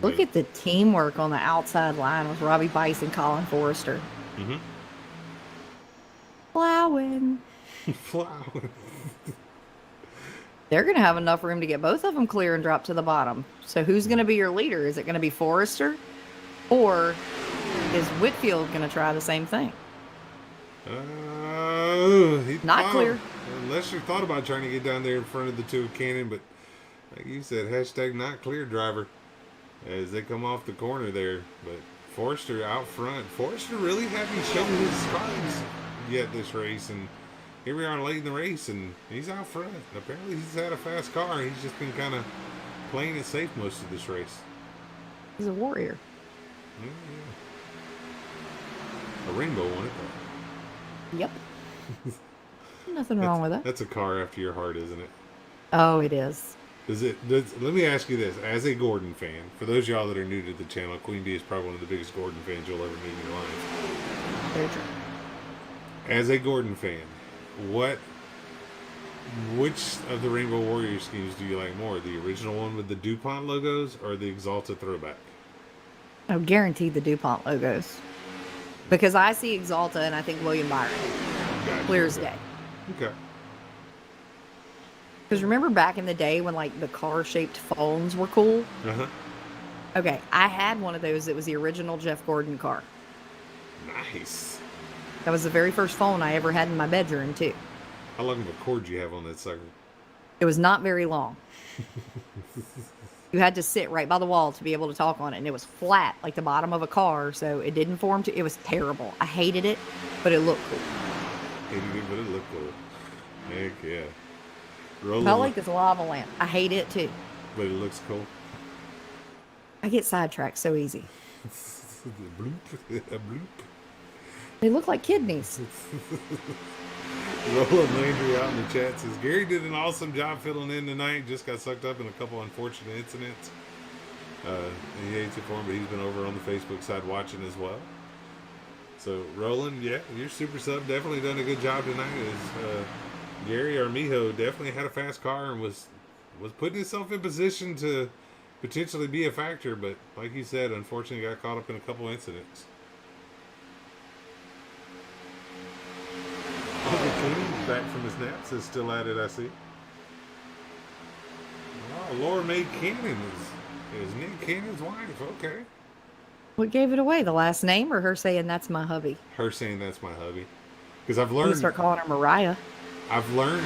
Look at the teamwork on the outside line with Robbie Bice and Colin Forrester. Mm-hmm. Plowing. Plowing. They're going to have enough room to get both of them clear and drop to the bottom. So who's going to be your leader? Is it going to be Forrester? Or is Whitfield going to try the same thing? Not clear. Lester thought about trying to get down there in front of the 2 Cannon, but like you said, hashtag not clear driver as they come off the corner there. But Forrester out front. Forrester really hasn't shown his cards yet this race, and here we are late in the race, and he's out front. Apparently he's had a fast car. He's just been kind of playing it safe most of this race. He's a warrior. A rainbow one it though. Yep. Nothing wrong with it. That's a car after your heart, isn't it? Oh, it is. Let me ask you this. As a Gordon fan, for those of y'all that are new to the channel, Queen Bee is probably one of the biggest Gordon fans you'll ever meet in your life. Very true. As a Gordon fan, which of the Rainbow Warrior schemes do you like more? The original one with the DuPont logos or the Exalta throwback? Oh, guaranteed the DuPont logos. Because I see Exalta and I think William Byron. Gotcha. Clear as day. Okay. Because remember back in the day when like the car-shaped phones were cool? Uh-huh. Okay, I had one of those. It was the original Jeff Gordon car. Nice. That was the very first phone I ever had in my bedroom, too. How long of a cord do you have on that sucker? It was not very long. You had to sit right by the wall to be able to talk on it, and it was flat, like the bottom of a car, so it didn't form to. It was terrible. I hated it, but it looked cool. Hated it, but it looked cool. Heck yeah. I like this lava lamp. I hate it, too. But it looks cool. I get sidetracked so easy. A bloop. A bloop. They look like kidneys. Roland Landry out in the chat says, Gary did an awesome job filling in tonight. Just got sucked up in a couple unfortunate incidents. He hates it for him, but he's been over on the Facebook side watching as well. So, Roland, yeah, your super sub definitely done a good job tonight. Gary Armijo definitely had a fast car and was putting himself in position to potentially be a factor, but like you said, unfortunately got caught up in a couple incidents. Uncle Kenny back from his naps is still at it, I see. Oh, Laura Mae Cannon is Nick Cannon's wife. Okay. What gave it away? The last name or her saying that's my hubby? Her saying that's my hubby. Because I've You learned start calling her Mariah. I've learned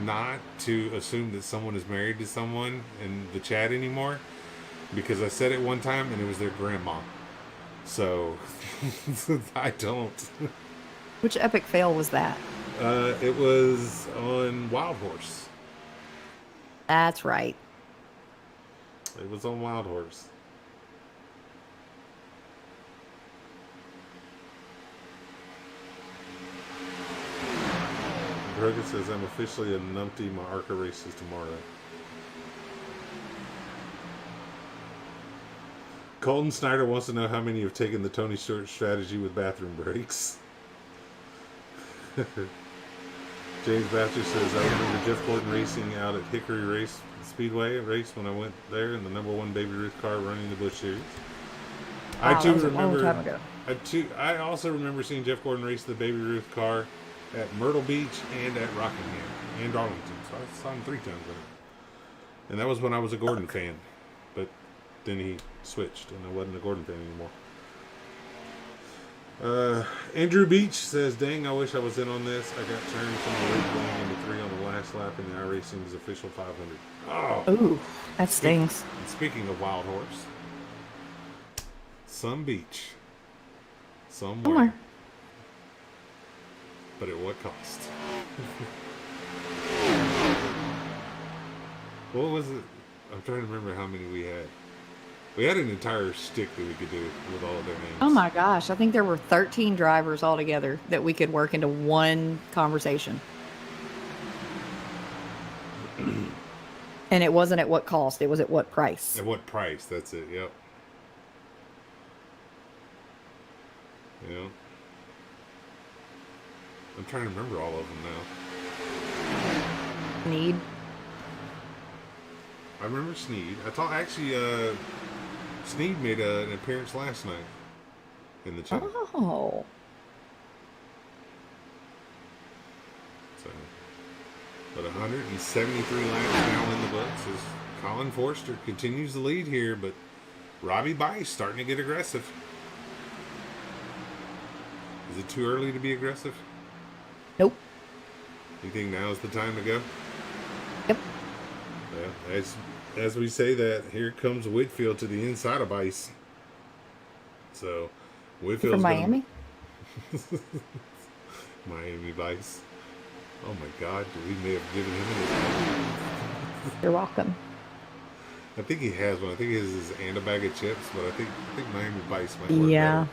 not to assume that someone is married to someone in the chat anymore, because I said it one time and it was their grandma. So I don't. Which epic fail was that? It was on Wild Horse. That's right. It was on Wild Horse. Brogan says, I'm officially a numpty. My ARCA race is tomorrow. Colton Snyder wants to know how many have taken the Tony Stewart strategy with bathroom breaks. James Batcher says, I remember Jeff Gordon racing out at Hickory Speedway race when I went there in the #1 Baby Ruth car running the Busch Series. Wow, that was a long time ago. I also remember seeing Jeff Gordon race the Baby Ruth car at Myrtle Beach and at Rockingham and Darlington. So I saw him 3 times with it. And that was when I was a Gordon fan. But then he switched and I wasn't a Gordon fan anymore. Andrew Beach says, dang, I wish I was in on this. I got turned from the lead going into 3 on the last lap in the iRacing's official 500. Oh, Ooh, that stings. And speaking of Wild Horse, some beach. Somewhere. But at what cost? What was it? I'm trying to remember how many we had. We had an entire stick that we could do with all of their names. Oh my gosh, I think there were 13 drivers altogether that we could work into one conversation. And it wasn't at what cost, it was at what price. At what price? That's it, yep. Yeah. I'm trying to remember all of them now. Need. I remember Sneed. I thought actually Sneed made an appearance last night in the chat. Oh. So, but 173 laps now in the books as Colin Forster continues the lead here, but Robbie Bice starting to get aggressive. Is it too early to be aggressive? Nope. You think now is the time to go? Yep. Yeah, as we say that, here comes Whitfield to the inside of Bice. So, Whitfield's From Miami? Miami Bice. Oh my God, we may have given him an You're welcome. I think he has one. I think his is and a bag of chips, but I think Miami Bice might work Yeah. better.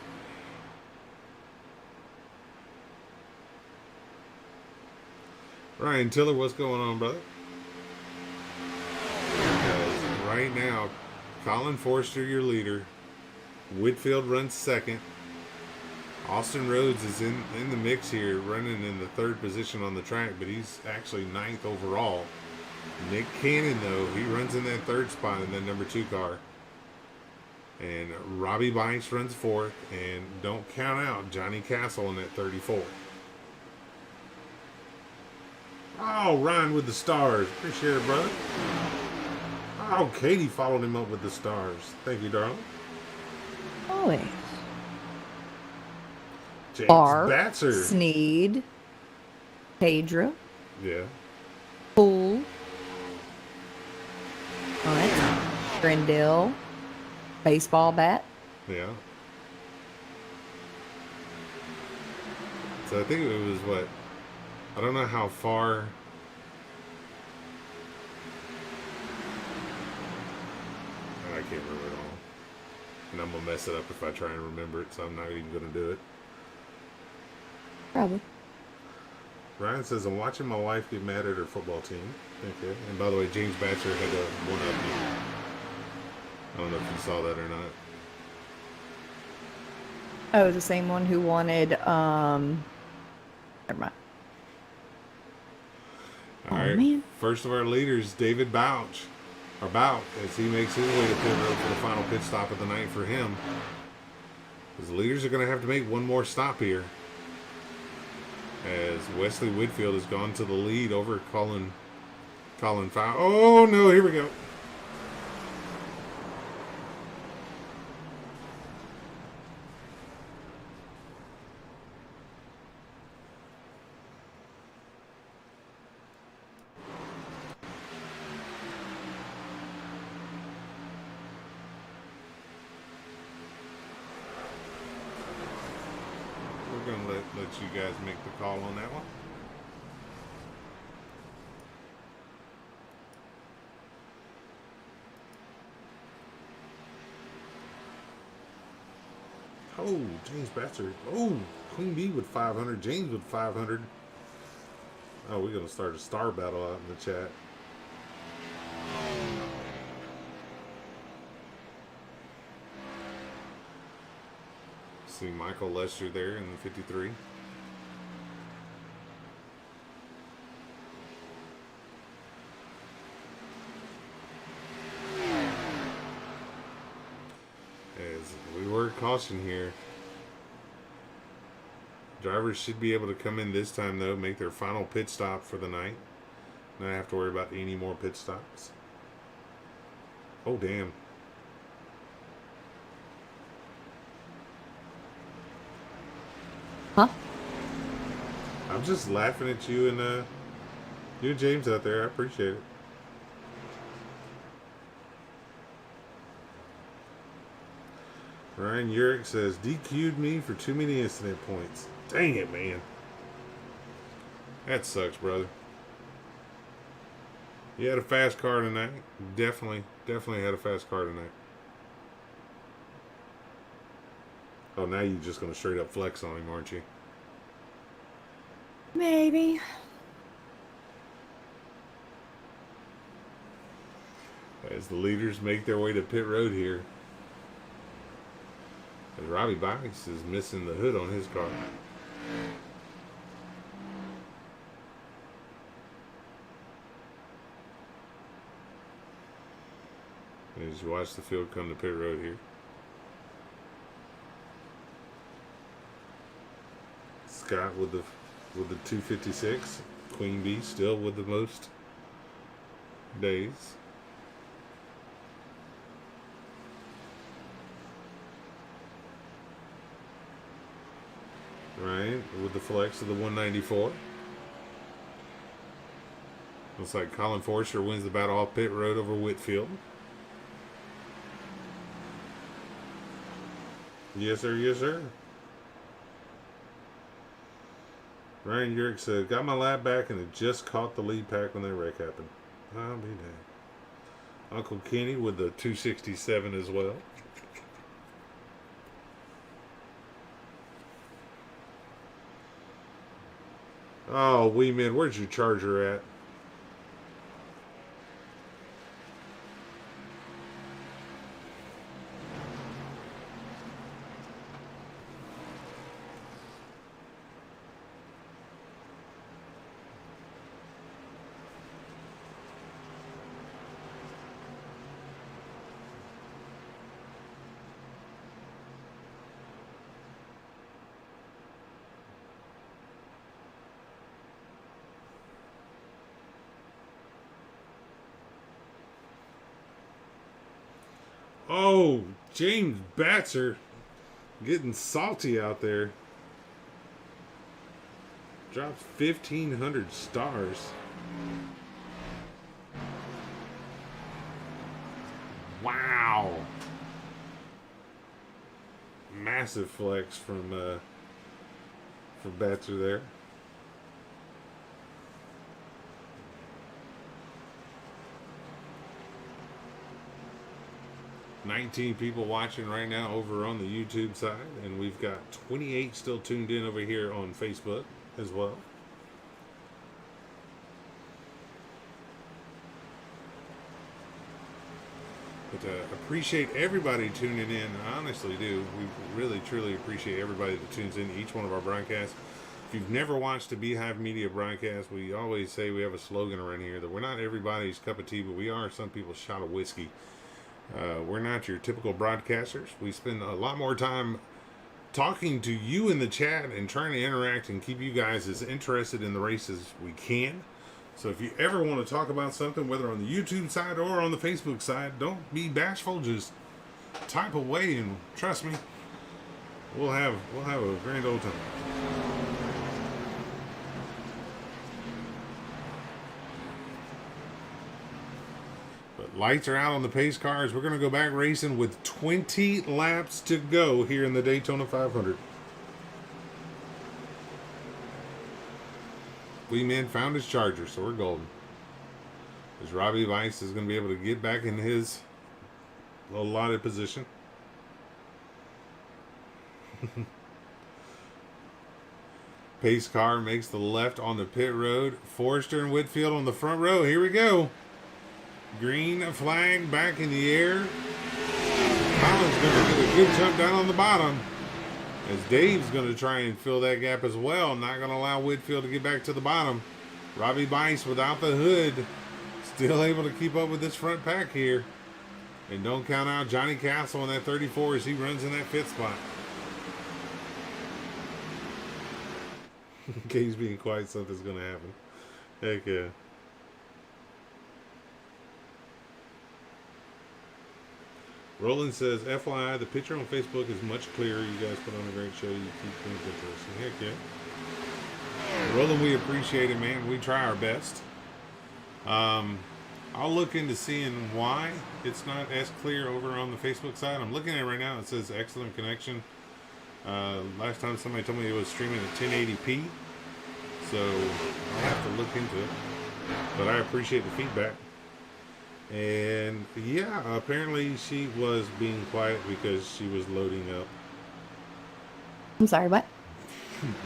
Ryan Tiller, what's going on, brother? Because right now, Colin Forster, your leader. Whitfield runs second. Austin Rhodes is in the mix here, running in the 3rd position on the track, but he's actually 9th overall. Nick Cannon, though, he runs in that 3rd spot in that #2 car. And Robbie Bice runs 4th, and don't count out Johnny Castle in that 34. Oh, Ryan with the stars. Appreciate it, brother. Oh, Katie followed him up with the stars. Thank you, darling. Always. James Barr, Batzer. Sneed, Pedro, Yeah. Poole, Hunt, Grendel, baseball bat. Yeah. So I think it was what? I don't know how far. I can't remember it all. And I'm going to mess it up if I try and remember it, so I'm not even going to do it. Probably. Ryan says, I'm watching my wife get mad at her football team. Okay. And by the way, James Batcher had a one-up me. I don't know if you saw that or not. Oh, the same one who wanted, never mind. All right. Man. First of our leaders, David Bouch. about as he makes his way to pit road for the final pit stop of the night for him. Because the leaders are going to have to make one more stop here. As Wesley Whitfield has gone to the lead over Colin Fowler. Oh no, here we go. We're going to let you guys make the call on that one. Oh, James Batzer. Oh, Queen Bee with 500. James with 500. Oh, we're going to start a star battle out in the chat. See Michael Lester there in the 53. As we word caution here. Drivers should be able to come in this time though, make their final pit stop for the night. Not have to worry about any more pit stops. Oh damn. Huh? I'm just laughing at you and James out there. I appreciate it. Ryan Urick says, DQ'd me for too many incident points. Dang it, man. That sucks, brother. You had a fast car tonight. Definitely had a fast car tonight. Oh, now you're just going to straight up flex on him, aren't you? Maybe. As the leaders make their way to pit road here. And Robbie Bice is missing the hood on his car. As you watch the field come to pit road here. Scott with the 256. Queen Bee still with the most days. Right, with the flex of the 194. Looks like Colin Forster wins the battle off pit road over Whitfield. Yes, sir. Yes, sir. Ryan Urick said, got my lap back and it just caught the lead pack when that wreck happened. I'll be damned. Uncle Kenny with the 267 as well. Oh, wee man, where's your charger at? Oh, James Batzer getting salty out there. Drops 1,500 stars. Wow. Massive flex from Batzer there. $19 people watching right now over on the YouTube side, and we've got 28 still tuned in over here on Facebook as well. But appreciate everybody tuning in. I honestly do. We really, truly appreciate everybody that tunes in to each one of our broadcasts. If you've never watched a Beehive Media broadcast, we always say we have a slogan around here that we're not everybody's cup of tea, but we are some people's shot of whiskey. We're not your typical broadcasters. We spend a lot more time talking to you in the chat and trying to interact and keep you guys as interested in the race as we can. So if you ever want to talk about something, whether on the YouTube side or on the Facebook side, don't be bashful. Just type away, and trust me, we'll have a grand old time. But lights are out on the pace cars. We're going to go back racing with 20 laps to go here in the Daytona 500. Wee-Man found his charger, so we're golden. As Robbie Weiss is going to be able to get back in his allotted position. Pace car makes the left on the pit road. Forrester and Whitfield on the front row. Here we go. Green flag back in the air. Colin's going to get a good jump down on the bottom. As Dave's going to try and fill that gap as well. Not going to allow Whitfield to get back to the bottom. Robbie Bice without the hood. Still able to keep up with this front pack here. And don't count out Johnny Castle in that 34 as he runs in that 5th spot. In case being quiet, something's going to happen. Heck yeah. Roland says, FYI, the picture on Facebook is much clearer. You guys put on a great show. You keep things interesting. Heck yeah. Roland, we appreciate it, man. We try our best. I'll look into seeing why it's not as clear over on the Facebook side. I'm looking at it right now. It says excellent connection. Last time somebody told me it was streaming at 1080p. So I'll have to look into it. But I appreciate the feedback. And yeah, apparently she was being quiet because she was loading up. I'm sorry, what?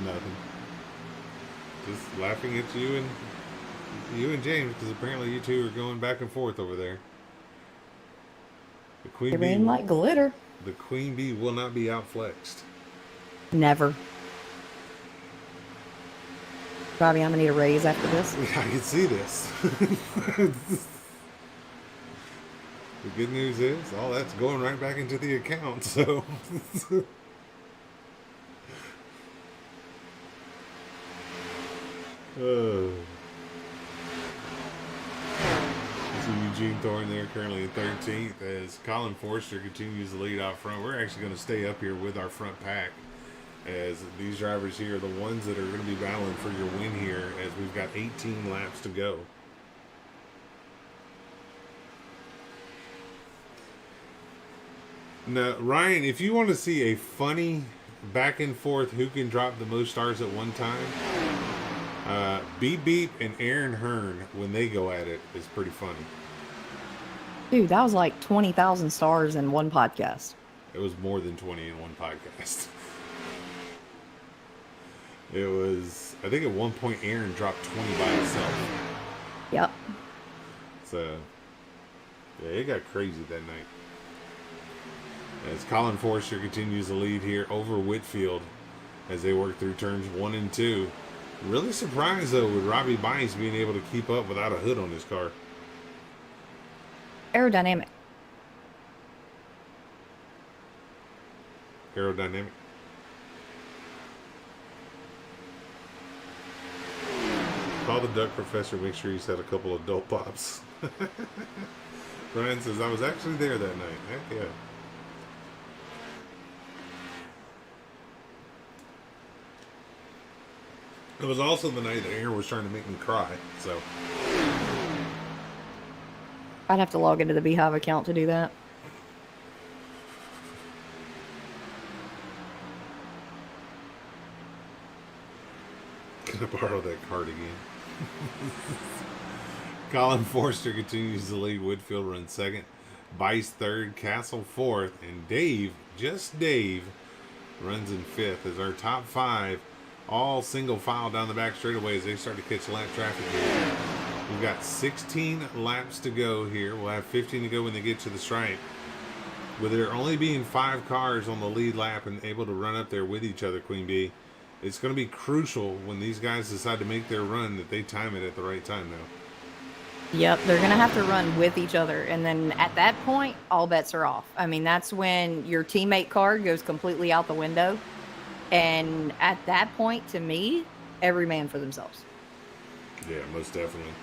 Nothing. Just laughing at you and James, because apparently you two are going back and forth over there. The Queen You're Bee, in like glitter. the Queen Bee will not be outflexed. Never. Robbie, I'm gonna need a raise after this. I can see this. The good news is all that's going right back into the account, so oh. So Eugene Thorne there currently in 13th as Colin Forster continues to lead out front. We're actually going to stay up here with our front pack as these drivers here are the ones that are going to be battling for your win here as we've got 18 laps to go. Now, Ryan, if you want to see a funny back and forth who can drop the most stars at one time, Beep Beep and Aaron Hearn, when they go at it, is pretty funny. Dude, that was like 20,000 stars in one podcast. It was more than 20 in one podcast. It was, I think at one point Aaron dropped 20 by himself. Yep. So, yeah, it got crazy that night. As Colin Forster continues to lead here over Whitfield as they work through turns 1 and 2. Really surprised, though, with Robbie Bice being able to keep up without a hood on his car. Aerodynamic. Aerodynamic. Call the duck professor, make sure he's had a couple of dope pops. Brian says, I was actually there that night. Heck yeah. It was also the night that Aaron was trying to make me cry, so. I'd have to log into the Beehive account to do that. Can I borrow that card again? Colin Forster continues to lead. Whitfield runs second. Bice third. Castle fourth. And Dave, just Dave, runs in fifth as our top five all single file down the back straightaway as they start to catch lap traffic here. We've got 16 laps to go here. We'll have 15 to go when they get to the stripe. With there only being 5 cars on the lead lap and able to run up there with each other, Queen Bee, it's going to be crucial when these guys decide to make their run that they time it at the right time now. Yep, they're going to have to run with each other. And then at that point, all bets are off. I mean, that's when your teammate card goes completely out the window. And at that point, to me, every man for themselves. Yeah, most definitely.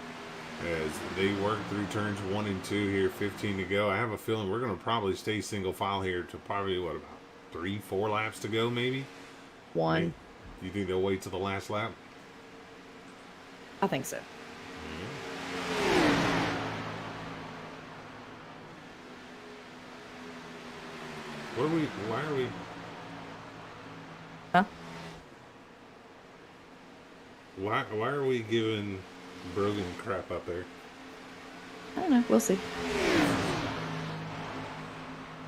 As they work through turns 1 and 2 here, 15 to go. I have a feeling we're going to probably stay single file here to probably, what, about 3-4 laps to go, maybe? One. You think they'll wait till the last lap? I think so. Why are we? Huh? Why are we giving Brogan crap up there? I don't know. We'll see.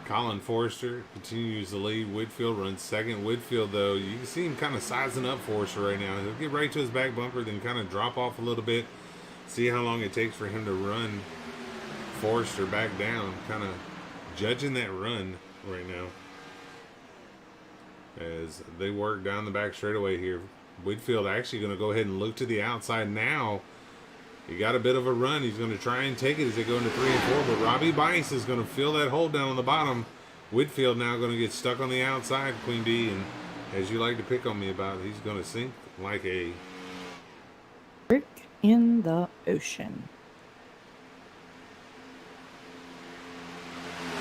Colin Forrester continues the lead. Whitfield runs second. Whitfield, though, you can see him kind of sizing up Forrester right now. He'll get right to his back bumper, then kind of drop off a little bit. See how long it takes for him to run Forrester back down. Kind of judging that run right now as they work down the back straightaway here. Whitfield actually going to go ahead and look to the outside now. He got a bit of a run. He's going to try and take it as they go into 3 and 4, but Robbie Bice is going to fill that hole down on the bottom. Whitfield now going to get stuck on the outside, Queen Bee, and as you like to pick on me about, he's going to sink like a Brick in the ocean.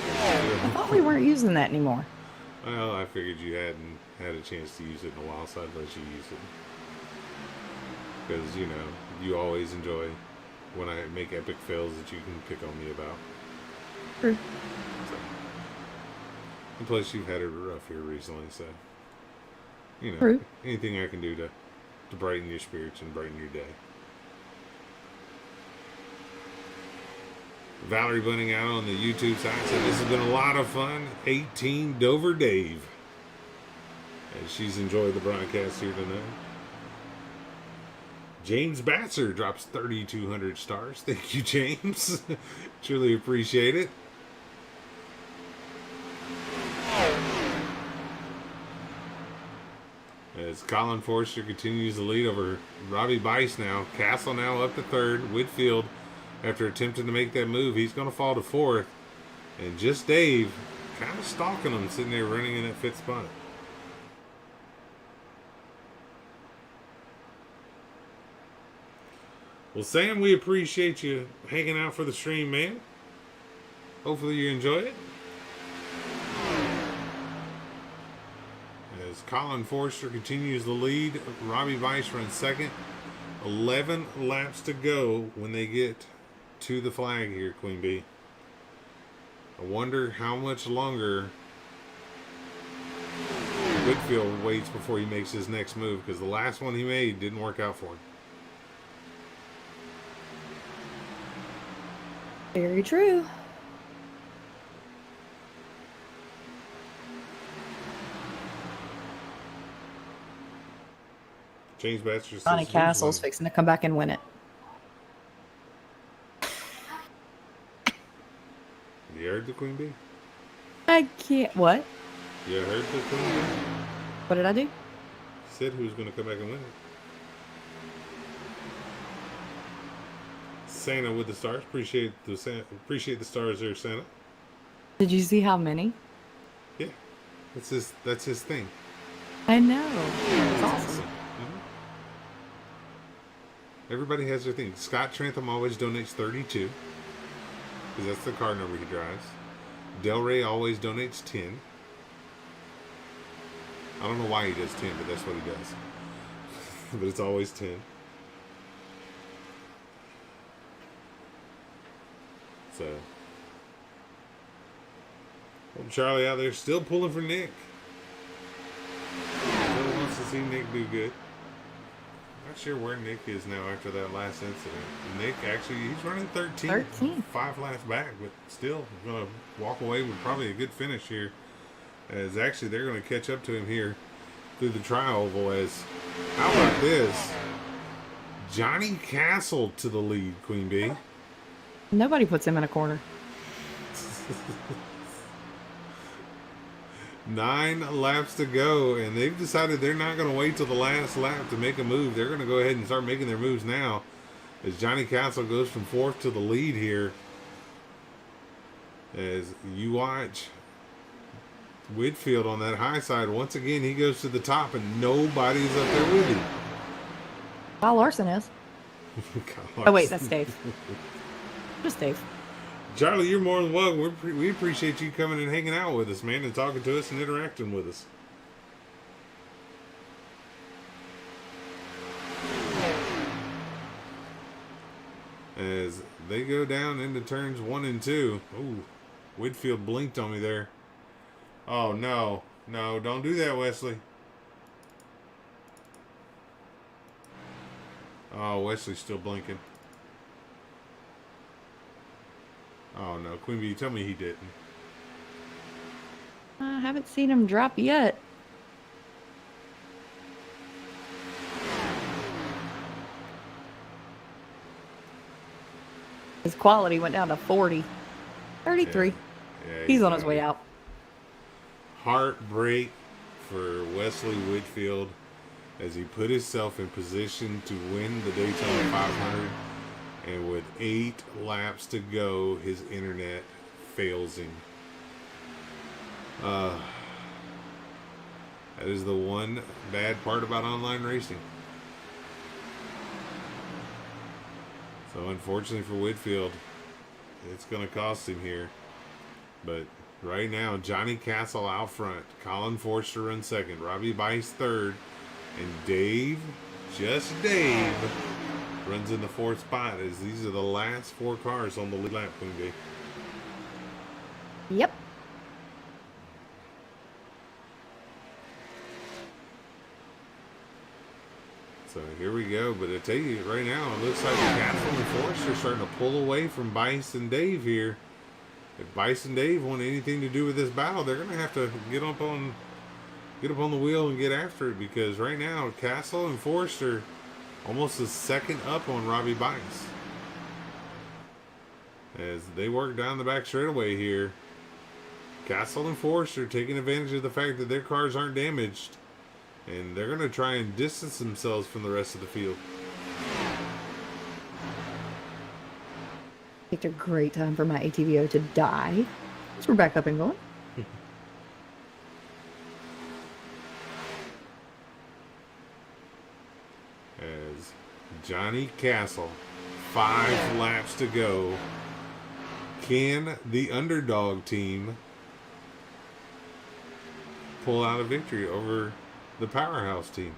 I thought we weren't using that anymore. Well, I figured you hadn't had a chance to use it in a while, so I'd let you use it. Because, you know, you always enjoy when I make epic fails that you can pick on me about. True. So. And plus, you've had it rough here recently, so, you know, True. anything I can do to brighten your spirits and brighten your day. Valerie Bunning out on the YouTube side said this has been a lot of fun. 18 Dover Dave. And she's enjoyed the broadcast here tonight. James Batzer drops 3,200 stars. Thank you, James. Truly appreciate it. As Colin Forster continues the lead over Robbie Bice now. Castle now up to third. Whitfield, after attempting to make that move, he's going to fall to fourth. And just Dave kind of stalking him, sitting there running in that fifth spot. Well, Sam, we appreciate you hanging out for the stream, man. Hopefully you enjoy it. As Colin Forster continues the lead, Robbie Bice runs second. 11 laps to go when they get to the flag here, Queen Bee. I wonder how much longer Whitfield waits before he makes his next move, because the last one he made didn't work out for him. Very true. James Batcher says Johnny Castle's fixing to come back and win it. You heard the Queen Bee? I can't. What? You heard the Queen Bee? What did I do? Said who's going to come back and win it. Santa with the stars. Appreciate the stars there, Santa. Did you see how many? Yeah, that's his thing. I know. It's awesome. Mhm. Everybody has their thing. Scott Trantham always donates 32 because that's the car number he drives. Del Rey always donates 10. I don't know why he does 10, but that's what he does. But it's always 10. So, well, Charlie out there still pulling for Nick. Still wants to see Nick do good. Not sure where Nick is now after that last incident. Nick actually, he's running 13. 5 laps back, but still going to walk away with probably a good finish here. As actually they're going to catch up to him here through the tri-oval. As how about this? Johnny Castle to the lead, Queen Bee. Nobody puts him in a corner. 9 laps to go, and they've decided they're not going to wait till the last lap to make a move. They're going to go ahead and start making their moves now as Johnny Castle goes from 4th to the lead here. As you watch Whitfield on that high side, once again, he goes to the top, and nobody's up there with him. Kyle Larson is. Oh, wait, that's Dave. Just Dave. Charlie, you're more than welcome. We appreciate you coming and hanging out with us, man, and talking to us and interacting with us. As they go down into turns 1 and 2. Ooh, Whitfield blinked on me there. Oh, no. No, don't do that, Wesley. Oh, Wesley's still blinking. Oh, no. Queen Bee, tell me he didn't. I haven't seen him drop yet. His quality went down to 40. 33. Yeah, He's on his way out. Heartbreak for Wesley Whitfield as he put himself in position to win the Daytona 500, and with 8 laps to go, his internet fails him. That is the one bad part about online racing. So unfortunately for Whitfield, it's going to cost him here. But right now, Johnny Castle out front. Colin Forster runs second. Robbie Bice third. And Dave, just Dave, runs in the 4th spot, as these are the last 4 cars on the lead lap, Queen Bee. Yep. So here we go. But I tell you, right now, it looks like Castle and Forster are starting to pull away from Bice and Dave here. If Bice and Dave want anything to do with this battle, they're going to have to get up on the wheel and get after it, because right now Castle and Forster almost a second up on Robbie Bice as they work down the back straightaway here. Castle and Forster taking advantage of the fact that their cars aren't damaged, and they're going to try and distance themselves from the rest of the field. Picked a great time for my ATVO to die. So we're back up and going. As Johnny Castle, 5 laps to go. Can the underdog team pull out a victory over the powerhouse team?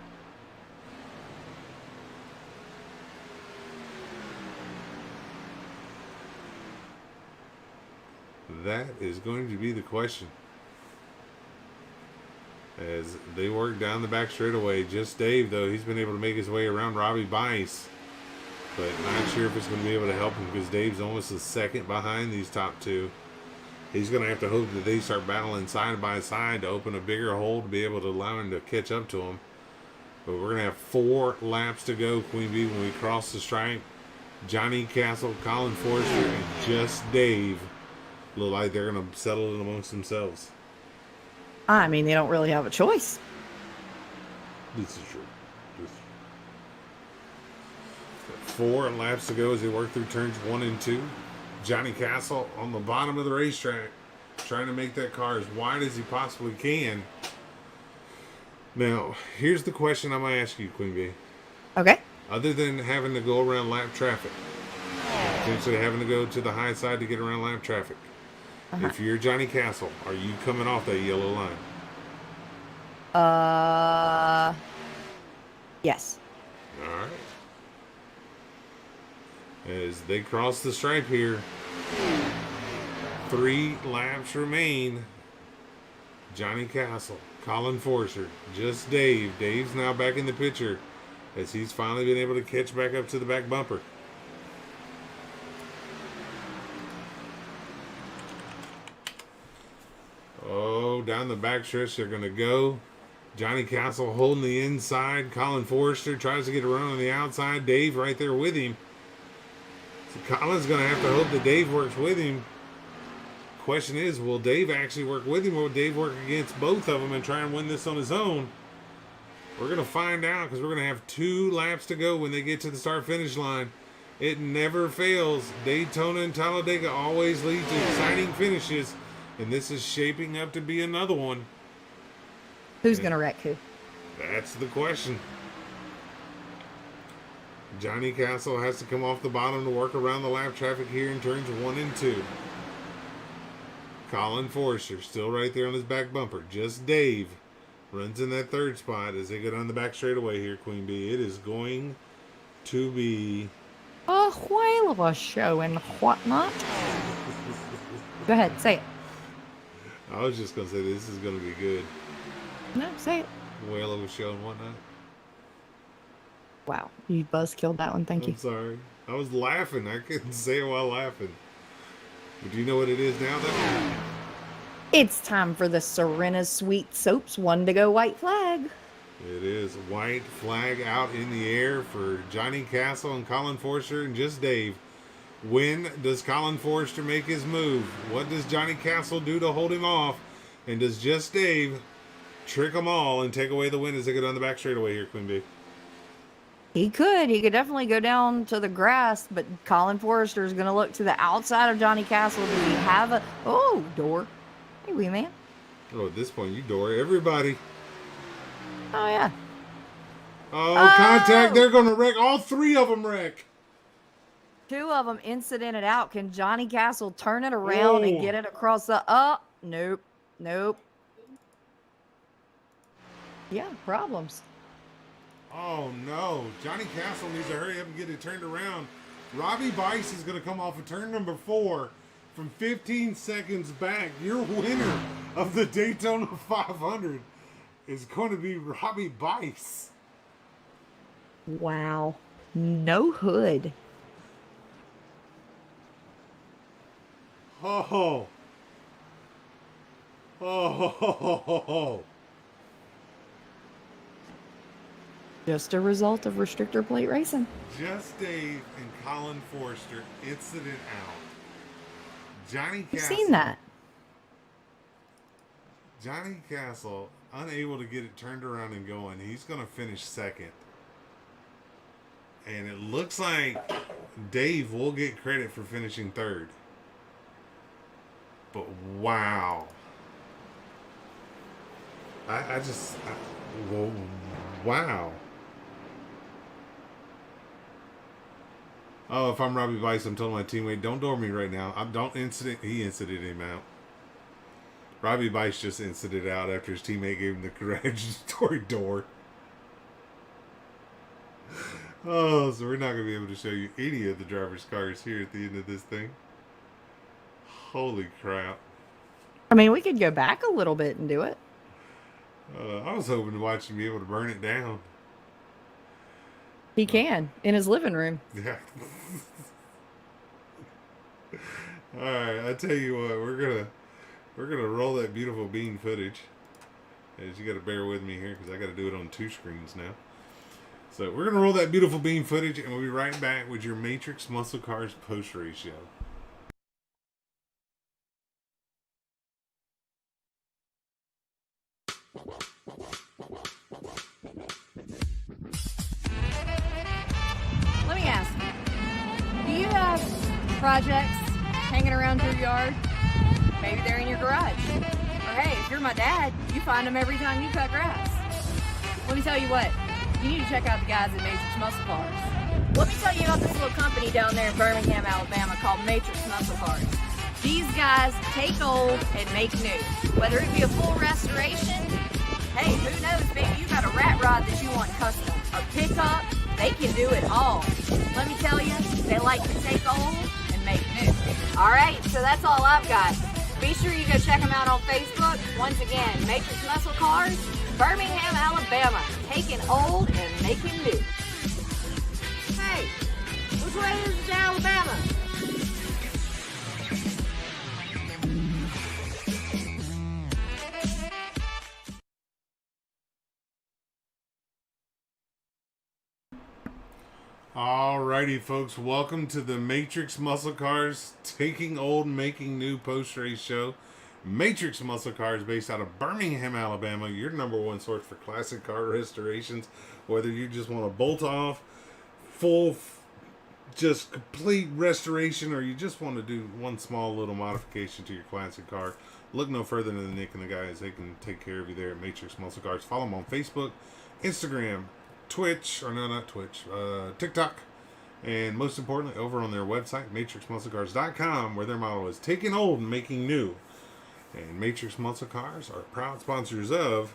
That is going to be the question. As they work down the back straightaway, just Dave, though, he's been able to make his way around Robbie Bice, but not sure if it's going to be able to help him, because Dave's almost a second behind these top 2. He's going to have to hope that they start battling side by side to open a bigger hole to be able to allow him to catch up to him. But we're going to have 4 laps to go, Queen Bee, when we cross the stripe. Johnny Castle, Colin Forster, and just Dave look like they're going to settle it amongst themselves. I mean, they don't really have a choice. This is true. 4 laps to go as they work through turns 1 and 2. Johnny Castle on the bottom of the racetrack, trying to make that car as wide as he possibly can. Now, here's the question I'm going to ask you, Queen Bee. Okay. Other than having to go around lap traffic, potentially having to go to the high side to get around lap traffic, if you're Johnny Castle, are you coming off that yellow line? Yes. All right. As they cross the stripe here, 3 laps remain. Johnny Castle, Colin Forster, just Dave. Dave's now back in the picture as he's finally been able to catch back up to the back bumper. Oh, down the back stretch they're going to go. Johnny Castle holding the inside. Colin Forster tries to get around on the outside. Dave right there with him. So Colin's going to have to hope that Dave works with him. Question is, will Dave actually work with him, or will Dave work against both of them and try and win this on his own? We're going to find out, because we're going to have 2 laps to go when they get to the start-finish line. It never fails. Daytona and Talladega always lead to exciting finishes, and this is shaping up to be another one. Who's going to wreck who? That's the question. Johnny Castle has to come off the bottom to work around the lap traffic here in turns 1 and 2. Colin Forster still right there on his back bumper. Just Dave runs in that 3rd spot as they go down the back straightaway here, Queen Bee. It is going to be A whale of a show and whatnot. Go ahead, say it. I was just going to say this is going to be good. No, say it. Whale of a show and whatnot. Wow, you buzzkilled that one. Thank you. I'm sorry. I was laughing. I couldn't say it while laughing. But do you know what it is now, though? It's time for the Serena Sweet Soaps 1 to go white flag. It is white flag out in the air for Johnny Castle and Colin Forster and just Dave. When does Colin Forster make his move? What does Johnny Castle do to hold him off? And does just Dave trick them all and take away the win as they go down the back straightaway here, Queen Bee? He could definitely go down to the grass, but Colin Forrester is going to look to the outside of Johnny Castle. Do we have a... Oh, door. Hey, wee man. Oh, at this point, you door everybody. Oh, yeah. Oh, contact. They're going to wreck. All 3 of them wreck. 2 of them incidented out. Can Johnny Castle turn it around and get it across the... Oh, nope. Nope. Yeah, problems. Oh, no. Johnny Castle needs to hurry up and get it turned around. Robbie Bice is going to come off of turn number 4 from 15 seconds back. Your winner of the Daytona 500 is going to be Robbie Bice. Wow. No hood. Oh. Oh. Just a result of restrictor plate racing. Just Dave and Colin Forster incident out. Johnny You've Castle. seen that. Johnny Castle, unable to get it turned around and going. He's going to finish 2nd. And it looks like Dave will get credit for finishing 3rd. But wow. Wow. Oh, if I'm Robbie Bice, I'm telling my teammate, don't door me right now. He incidented him out. Robbie Bice just incidented out after his teammate gave him the congratulatory door. Oh, so we're not going to be able to show you any of the driver's cars here at the end of this thing. Holy crap. I mean, we could go back a little bit and do it. I was hoping to watch him be able to burn it down. He can, in his living room. Yeah. All right, I tell you what, we're gonna roll that beautiful bean footage. As you got to bear with me here because I got to do it on 2 screens now. So we're gonna roll that beautiful bean footage, and we'll be right back with your Matrix Muscle Cars post race show. Let me ask you, do you have projects hanging around your yard? Maybe they're in your garage. Or hey, if you're my dad, you find them every time you cut grass. Let me tell you what, you need to check out the guys at Matrix Muscle Cars. Let me tell you about this little company down there in Birmingham, Alabama called Matrix Muscle Cars. These guys take old and make new. Whether it be a full restoration, hey, who knows, maybe you got a rat rod that you want custom, a pickup, they can do it all. Let me tell you, they like to take old and make new. All right, so that's all I've got. Be sure you go check them out on Facebook. Once again, Matrix Muscle Cars, Birmingham, Alabama, taking old and making new. Hey, which way is it to Alabama? Alrighty, folks. Welcome to the Matrix Muscle Cars Taking Old, Making New post-race show. Matrix Muscle Cars, based out of Birmingham, Alabama. Your number one source for classic car restorations. Whether you just want to bolt off, full, just complete restoration, or you just want to do one small little modification to your classic car, look no further than Nick and the guys. They can take care of you there at Matrix Muscle Cars. Follow them on Facebook, Instagram, Twitch, or no, not Twitch, TikTok, and most importantly, over on their website, matrixmusclecars.com, where their motto is taking old and making new. And Matrix Muscle Cars are proud sponsors of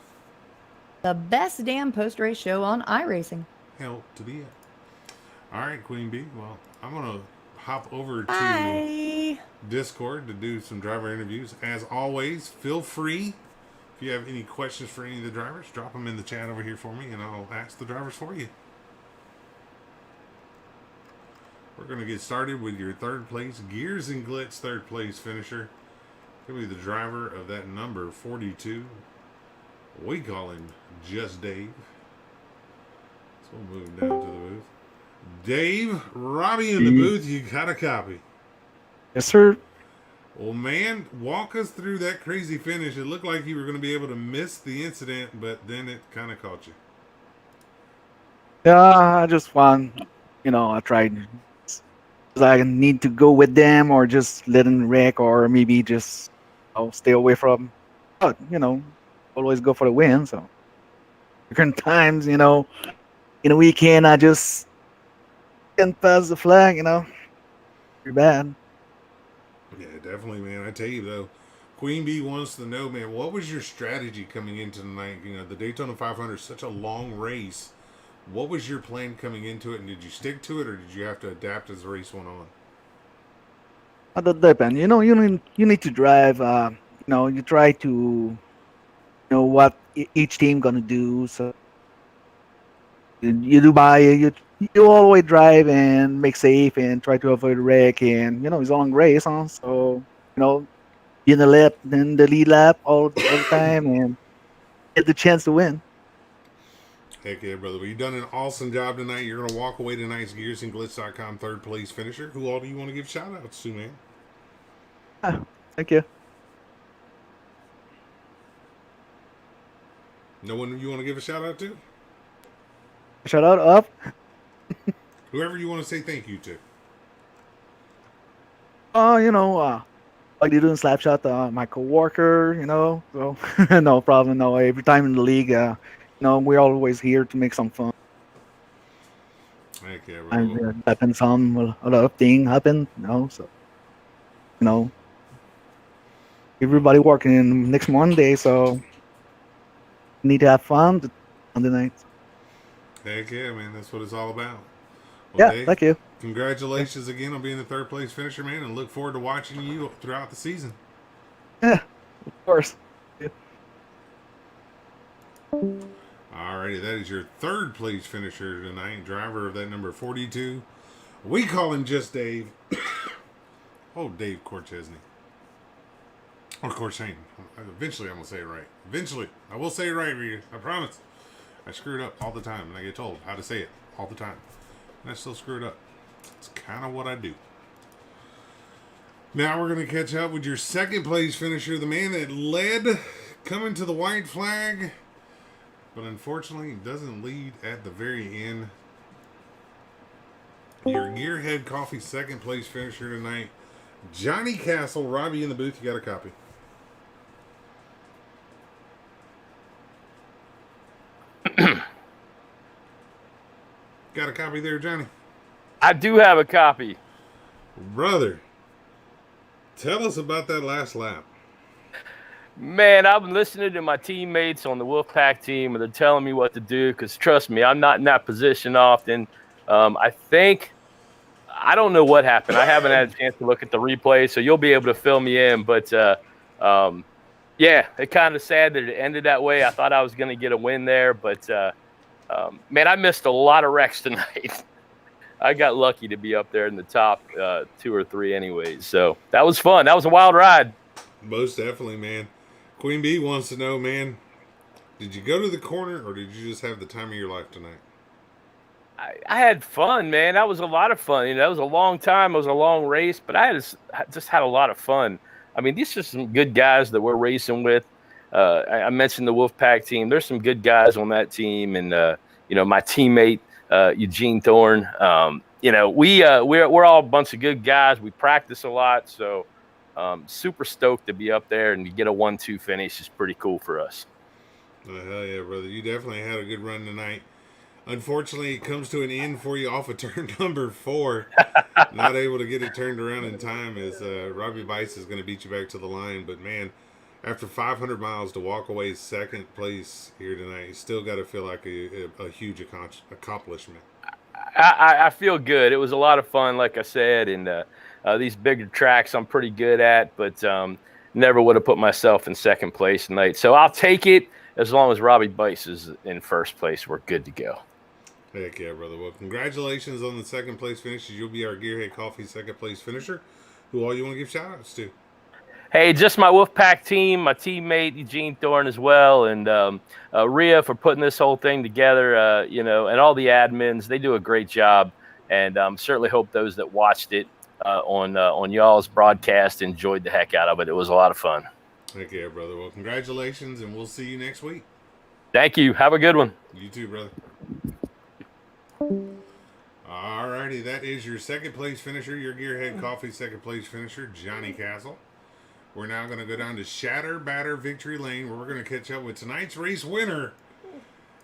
The best damn post-race show on iRacing. Hell to the End. All right, Queen Bee. Well, I'm going to hop over to Bye. Discord to do some driver interviews. As always, feel free. If you have any questions for any of the drivers, drop them in the chat over here for me, and I'll ask the drivers for you. We're going to get started with your third place, Gears and Glitz third place finisher. He'll be the driver of that number 42. We call him Just Dave. So we'll move down to the booth. Dave, Robbie in the booth, you got a copy. Yes, sir. Well, man, walk us through that crazy finish. It looked like you were going to be able to miss the incident, but then it kind of caught you. Yeah, I just want, I tried. I need to go with them or just let them wreck or maybe just stay away from. But, always go for the win. So, different times, in a weekend, I just can't pass the flag, Pretty bad. Yeah, definitely, man. I tell you, though, Queen Bee wants to know, man, what was your strategy coming into tonight? The Daytona 500 is such a long race. What was your plan coming into it, and did you stick to it, or did you have to adapt as the race went on? That depends. You need to drive. You try to know what each team gonna do. So you do buy you always drive and make safe and try to avoid wreck. And it's a long race, huh? So be in the lap, then the lead lap all the time, and get the chance to win. Heck yeah, brother. Well, you've done an awesome job tonight. You're going to walk away tonight's GearsandGlitz.com third place finisher. Who all do you want to give shout outs to, man? Thank you. No one you want to give a shout out to? Shout out up. Whoever you want to say thank you to. Like they doing Slapshot, my coworker, so no problem. No, every time in the league, we're always here to make some fun. Heck yeah, And happen a lot of things happen, so everybody working next Monday, so need to have fun on the night. Heck yeah, man. That's what it's all about. Well, Yeah, Dave, thank you. congratulations again on being the third place finisher, man, and look forward to watching you throughout the season. Yeah, of course. Yeah. Alrighty, that is your third place finisher tonight, driver of that number 42. We call him Just Dave. Oh, Dave Corchesney. Or Corshane. Eventually I'm going to say it right. Eventually. I will say it right, reader. I promise. I screw it up all the time, and I get told how to say it all the time. And I still screw it up. It's kind of what I do. Now we're going to catch up with your second place finisher, the man that led coming to the white flag, but unfortunately doesn't lead at the very end. Your Gearhead Coffee second place finisher tonight, Johnny Castle. Robbie in the booth, you got a copy. Got a copy there, Johnny? I do have a copy. Brother, tell us about that last lap. Man, I've been listening to my teammates on the Wolfpack team, and they're telling me what to do because, trust me, I'm not in that position often. I don't know what happened. I haven't had a chance to look at the replay, so you'll be able to fill me in. But, yeah, it's kind of sad that it ended that way. I thought I was going to get a win there, but, man, I missed a lot of wrecks tonight. I got lucky to be up there in the top 2 or 3 anyways. So that was fun. That was a wild ride. Most definitely, man. Queen Bee wants to know, man, did you go to the corner or did you just have the time of your life tonight? I had fun, man. That was a lot of fun. You know, that was a long time. It was a long race, but I just had a lot of fun. I mean, these are some good guys that we're racing with. I mentioned the Wolfpack team. There's some good guys on that team, and you know, my teammate Eugene Thorne. You know, we're all a bunch of good guys. We practice a lot, so super stoked to be up there and to get a 1-2 finish is pretty cool for us. Oh, hell yeah, brother! You definitely had a good run tonight. Unfortunately, it comes to an end for you off of turn number 4. Not able to get it turned around in time as Robbie Bice is going to beat you back to the line. But man, after 500 miles to walk away second place here tonight, you still got to feel like a huge accomplishment. I feel good. It was a lot of fun, like I said, and these bigger tracks I'm pretty good at, but never would have put myself in second place tonight. So I'll take it as long as Robbie Bice is in first place. We're good to go. Heck yeah, brother. Well, congratulations on the second place finishes. You'll be our Gearhead Coffee second place finisher. Who all you want to give shout outs to? Hey, just my Wolfpack team, my teammate Eugene Thorne as well, and Rhea for putting this whole thing together. You know, and all the admins, they do a great job, and certainly hope those that watched it on y'all's broadcast enjoyed the heck out of it. It was a lot of fun. Heck yeah, brother. Well, congratulations, and we'll see you next week. Thank you. Have a good one. You too, brother. Alrighty, that is your second place finisher, your Gearhead Coffee second place finisher, Johnny Castle. We're now going to go down to Shatter Batter Victory Lane, where we're going to catch up with tonight's race winner.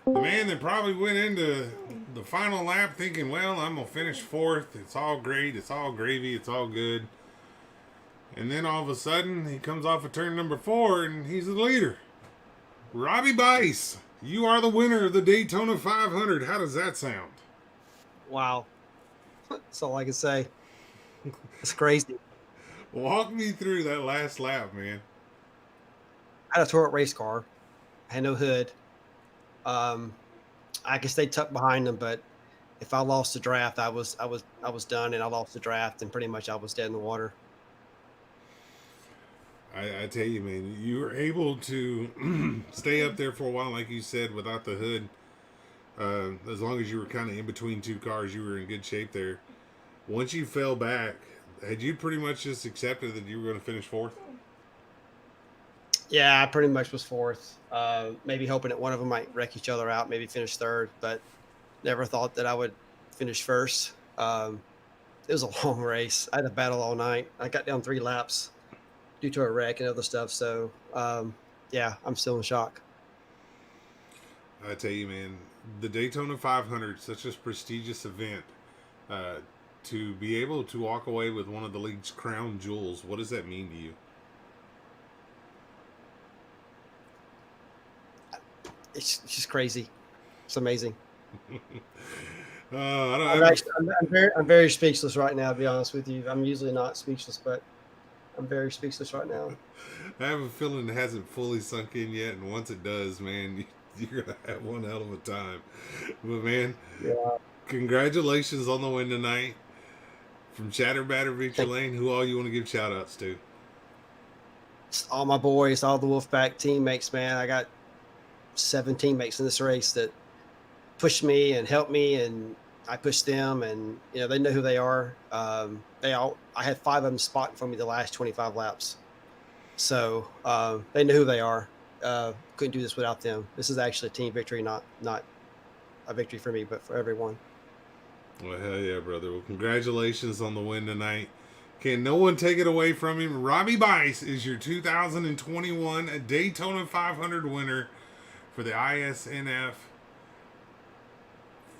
The man that probably went into the final lap thinking, well, I'm going to finish fourth. It's all great. It's all gravy. It's all good. And then all of a sudden, he comes off of turn number 4, and he's the leader. Robbie Bice, you are the winner of the Daytona 500. How does that sound? Wow. That's all I can say. It's crazy. Walk me through that last lap, man. I had a tore up race car. I had no hood. I could stay tucked behind them, but if I lost the draft, I was done, and I lost the draft, and pretty much I was dead in the water. I tell you, man, you were able to stay up there for a while, like you said, without the hood. As long as you were kind of in between two cars, you were in good shape there. Once you fell back, had you pretty much just accepted that you were going to finish fourth? Yeah, I pretty much was fourth. Maybe hoping that one of them might wreck each other out, maybe finish third, but never thought that I would finish first. It was a long race. I had to battle all night. I got down 3 laps due to a wreck and other stuff. So, yeah, I'm still in shock. I tell you, man, the Daytona 500, such a prestigious event, to be able to walk away with one of the league's crown jewels, what does that mean to you? It's just crazy. It's amazing. I'm very speechless right now, to be honest with you. I'm usually not speechless, but I'm very speechless right now. I have a feeling it hasn't fully sunk in yet, and once it does, man, you're going to have one hell of a time. But, man, yeah. Congratulations on the win tonight. From Shatter Batter Victory Lane, who all you want to give shout-outs to? All my boys, all the Wolfpack teammates, man. I got 7 teammates in this race that pushed me and helped me, and I pushed them, and they know who they are. I had 5 of them spotting for me the last 25 laps, so they know who they are. Couldn't do this without them. This is actually a team victory, not a victory for me, but for everyone. Well, hell yeah, brother. Well, congratulations on the win tonight. Can no one take it away from him? Robbie Bice is your 2021 Daytona 500 winner for the ISNF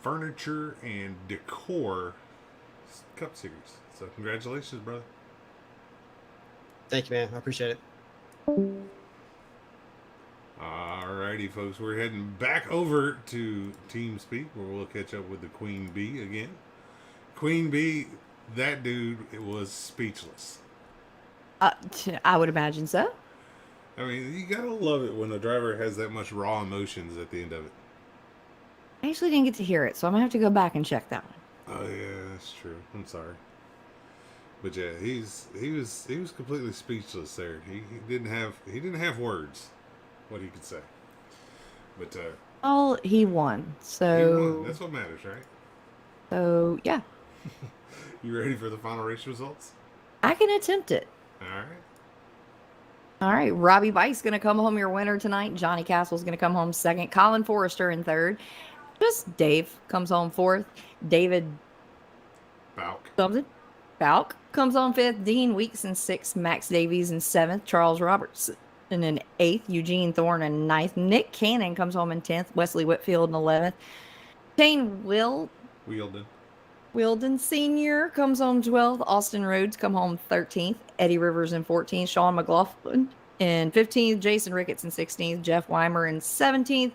Furniture and Decor Cup Series. So congratulations, brother. Thank you, man. I appreciate it. Alrighty, folks. We're heading back over to Team Speak, where we'll catch up with the Queen Bee again. Queen Bee, that dude, it was speechless. I would imagine so. I mean, you gotta love it when a driver has that much raw emotions at the end of it. I actually didn't get to hear it, so I'm gonna have to go back and check that one. Oh yeah, that's true. I'm sorry, but yeah, he was completely speechless there. He didn't have words what he could say. But he won. So he won. That's what matters, right? So yeah, You ready for the final race results? I can attempt it. All right. All right, Robbie Bike's going to come home your winner tonight. Johnny Castle's going to come home second. Colin Forrester in third. Just Dave comes home fourth. David Balk. something. Falk comes home fifth. Dean Weeks in sixth. Max Davies in seventh. Charles Roberts in eighth. Eugene Thorne in ninth. Nick Cannon comes home in 10th. Wesley Whitfield in 11th. Shane Wilden Sr. comes home 12th. Austin Rhodes come home 13th. Eddie Rivers in 14th. Sean McLaughlin in 15th. Jason Ricketts in 16th. Jeff Weimer in 17th.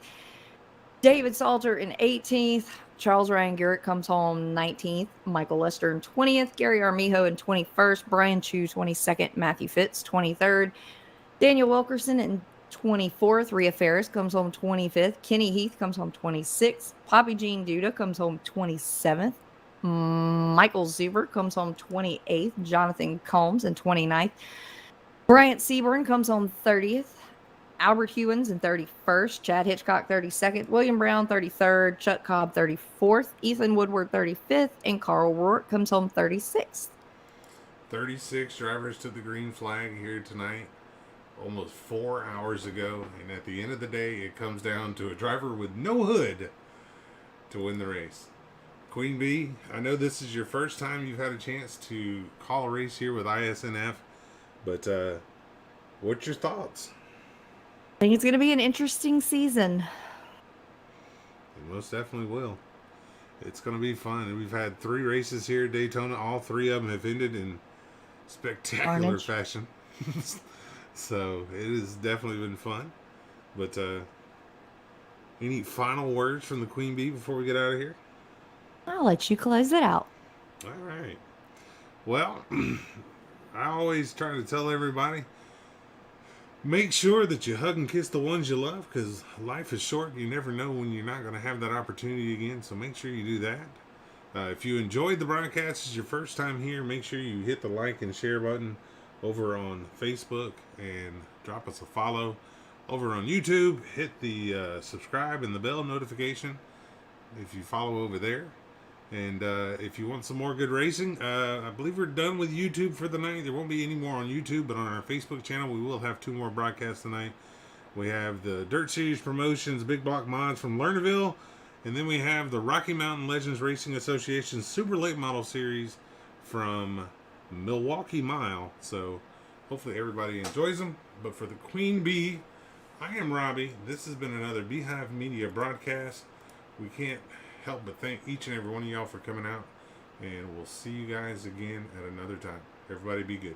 David Salter in 18th. Charles Ryan Garrett comes home 19th. Michael Lester in 20th. Gary Armijo in 21st. Brian Chu 22nd. Matthew Fitz 23rd. Daniel Wilkerson in 24th. Rhea Ferris comes home 25th. Kenny Heath comes home 26th. Poppy Jean Duda comes home 27th. Michael Zuber comes home 28th. Jonathan Combs in 29th. Bryant Seaborn comes home 30th. Albert Hewins in 31st. Chad Hitchcock 32nd. William Brown 33rd. Chuck Cobb 34th. Ethan Woodward 35th. And Carl Rourke comes home 36th. 36 drivers to the green flag here tonight, almost 4 hours ago. And at the end of the day, it comes down to a driver with no hood to win the race. Queen Bee, I know this is your first time you've had a chance to call a race here with ISNF, but what's your thoughts? I think it's going to be an interesting season. It most definitely will. It's going to be fun. We've had 3 races here at Daytona. All 3 of them have ended in spectacular Carnage. fashion. So it has definitely been fun. But any final words from the Queen Bee before we get out of here? I'll let you close it out. All right. Well, I always try to tell everybody, make sure that you hug and kiss the ones you love, because life is short. You never know when you're not going to have that opportunity again, so make sure you do that. If you enjoyed the broadcast, it's your first time here, make sure you hit the like and share button over on Facebook and drop us a follow. Over on YouTube, hit the subscribe and the bell notification if you follow over there. And if you want some more good racing, I believe we're done with YouTube for the night. There won't be any more on YouTube, but on our Facebook channel, we will have 2 more broadcasts tonight. We have the Dirt Series Promotions Big Block Mods from Lernerville, and then we have the Rocky Mountain Legends Racing Association Super Late Model Series from Milwaukee Mile. So hopefully everybody enjoys them. But for the Queen Bee, I am Robbie. This has been another Beehive Media broadcast. We can't help but thank each and every one of y'all for coming out, and we'll see you guys again at another time. Everybody be good.